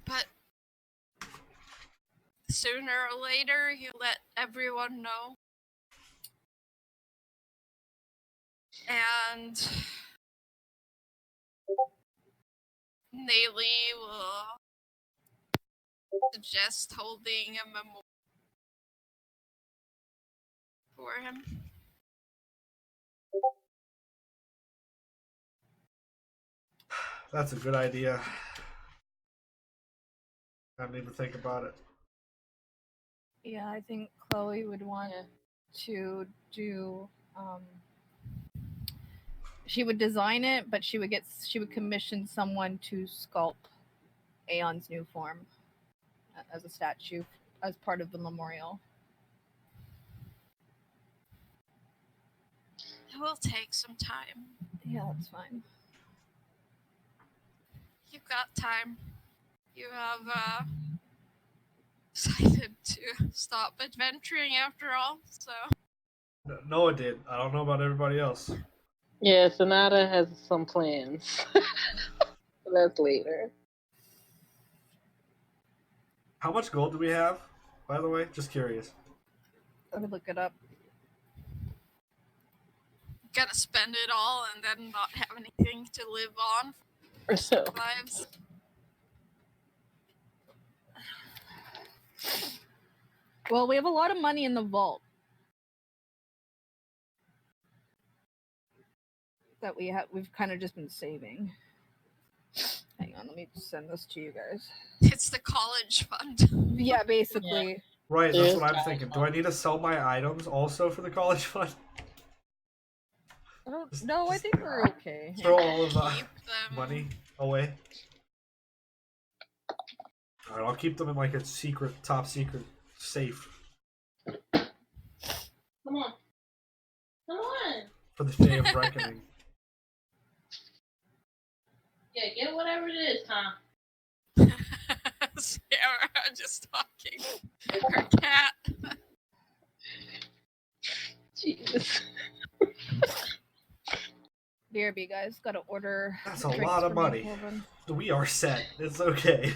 But sooner or later, you let everyone know. And Nayli will suggest holding a memorial for him. That's a good idea. I didn't even think about it. Yeah, I think Chloe would want to do. She would design it, but she would commission someone to sculpt Aeon's new form as a statue as part of the memorial. It will take some time. Yeah, that's fine. You've got time. You have decided to stop adventuring after all, so. Noah did. I don't know about everybody else. Yeah, Sonata has some plans. That's later. How much gold do we have, by the way? Just curious. Let me look it up. Gotta spend it all and then not have anything to live on Or so. for lives. Well, we have a lot of money in the vault that we've kind of just been saving. Hang on, let me send this to you guys. It's the college fund. Yeah, basically. Right, that's There's what I'm that thinking. Do one. I need to sell my items also for the college fund? I don't know. I think we're okay. Throw all of the Keep them. money away. Alright, I'll keep them in like a secret, top secret safe Come on. Come on. for the day of reckoning. Yeah, get whatever it is, Tom. Ciara just talking. Her cat. Jesus. BRB, guys. Gotta order. That's a drinks lot of for me, money. Corbin. We are set. It's okay.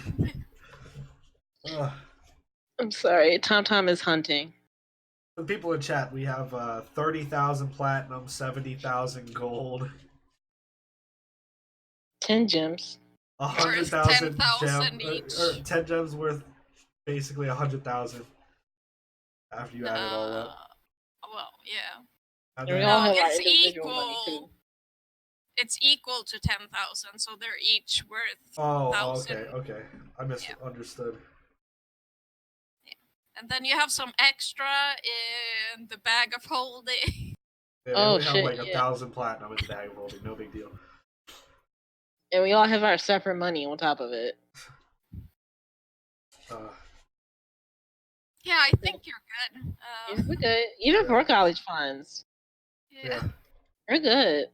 I'm sorry. Tom is hunting. The people in chat, we have 30,000 platinum, 70,000 gold. 10 gems. 100,000 10,000 gem, each. or 10 gems worth basically 100,000 after you add it all up. Well, yeah. And And we then- all No, have our it's individual money equal. too. It's equal to 10,000, so they're each worth oh, 1,000. okay. I misunderstood. And then you have some extra in the bag of holding. Yeah, Oh, we have shit, like yeah. 1,000 platinum in the bag of holding. No big deal. And we all have our separate money on top of it. Yeah, I think you're good. Yeah, we're good. Even for college funds. Yeah. We're good.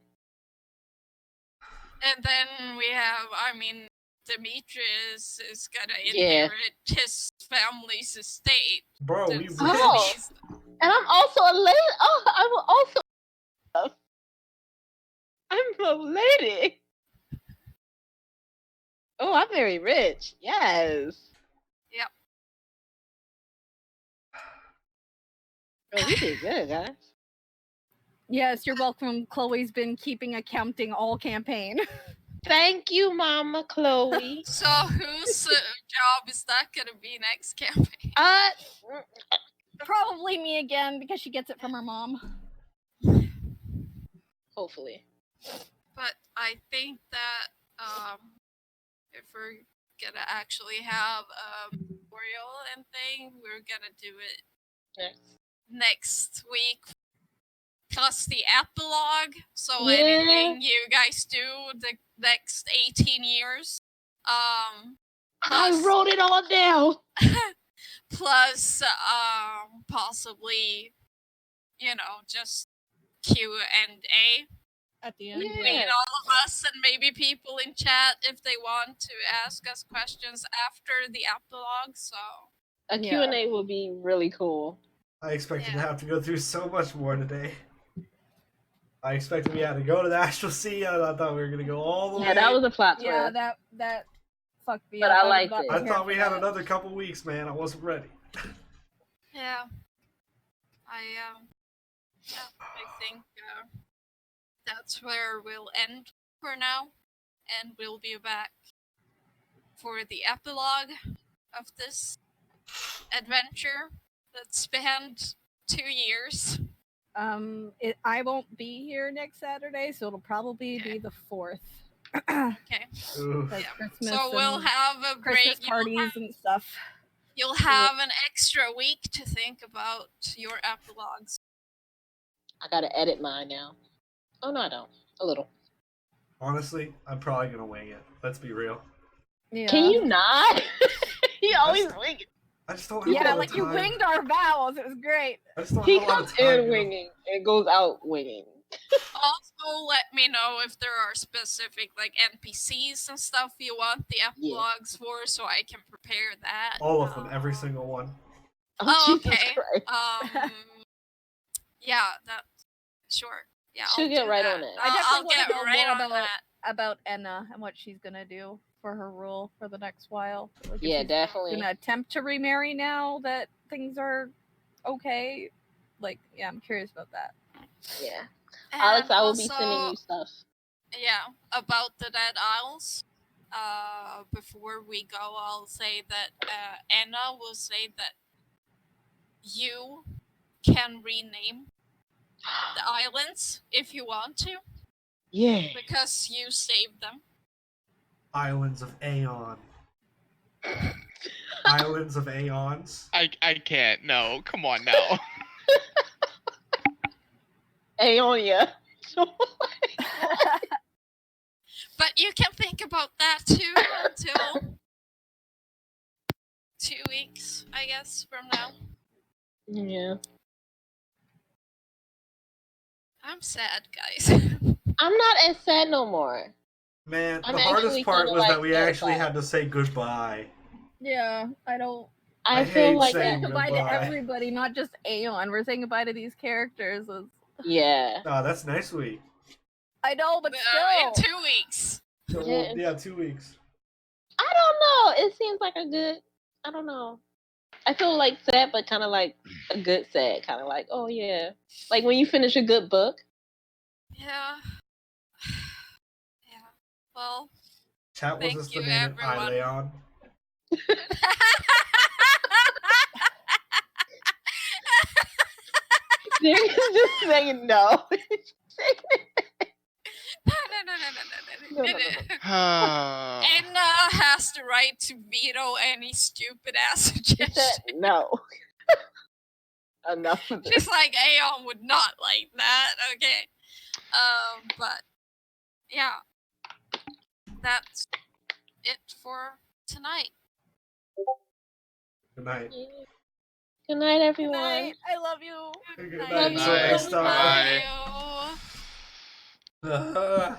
And then we have, I mean, Demetrius is gonna Yeah. inherit his family's estate. Bro, we since rich. Oh. he's- And I'm also a lady. Oh, I will also. I'm a lady. Oh, I'm very rich. Yes. Yep. Oh, we did good, guys. Yes, you're welcome. Chloe's been keeping accounting all campaign. Thank you, Mama Chloe. So whose job is that gonna be next campaign? Probably me again because she gets it from her mom. Hopefully. But I think that if we're gonna actually have a memorial and thing, we're gonna do it Yes. next week. Plus the epilogue. So Yeah. anything you guys do the next 18 years. I Plus- wrote it all down. plus possibly, just Q&A At the end. Yeah. between all of us and maybe people in chat if they want to ask us questions after the epilogue. So A Q&A would be really cool. I expected to Yeah. have to go through so much more today. I expected we had to go to the Astral Sea, and I thought we were going to go all the way. Yeah, that was a plot twist. Yeah, that fucked me But up. I was liked not it. I prepared thought for we had that. another couple weeks, man. I wasn't ready. yeah, I think that's where we'll end for now, and we'll be back for the epilogue of this adventure that spanned 2 years. I won't be here next Saturday, so it'll probably be the 4th. Okay, Ooh. Like Yeah. Christmas so we'll and have a Christmas break. parties and stuff. You'll have an extra week to think about your epilogues. I gotta edit mine now. Oh, no, I don't. A little. Honestly, I'm probably going to wing it. Let's be real. Yeah. Can you not? He always wing it. I just don't have a Yeah, lot like of you time. winged our vows. It was great. I just don't He have a lot comes of time. in you know? winging and goes out winging. Also, let me know if there are specific NPCs and stuff you want the epilogues for, so I can prepare that. All of them, every single one. Oh, Jesus okay. Christ. Yeah, that. Sure. Yeah, She'll I'll get do right that. on it. I I'll definitely get want to know right more on that. about Enna and what she's gonna do for her rule for the next while. Like, if Yeah, she's definitely. gonna attempt to remarry now that things are okay. Like, yeah, I'm curious about that. Yeah. And Alex, I will be sending also, you stuff. Yeah, about the Dead Isles. Before we go, I'll say that Anna will say that you can rename the islands if you want to, Yeah. because you saved them. Islands of Aon. Islands of Aeons. I can't. No, come on now. Aonia. But you can think about that too until 2 weeks, I guess, from now. Yeah. I'm sad, guys. I'm not as sad no more. Man, I'm the hardest actually part kinda, was that like, we sad actually about it. had to say goodbye. Yeah, I don't. I I feel hate like saying that. Goodbye to goodbye. everybody, not just Aeon. We're saying goodbye to these characters. Yeah. Oh, that's next week. I know, but In still. 2 weeks. So, Yeah. yeah, 2 weeks. I don't know. It seems like a good. I don't know. I feel like sad, but kind of like a good sad. Kind of like, oh yeah, like when you finish a good book. Yeah. Yeah. Well, Chat, was Thank this the you, name everyone. Ileon? They're just saying no. No. Anna has the right to veto any stupid ass She suggestion. said no. Enough of this. Just like Aon would not like that. Okay. But yeah, that's it for tonight. Good night. Good night, Good everyone. night. I love you. Good Night. night. you. Until next Bye. time. Bye. Ugh.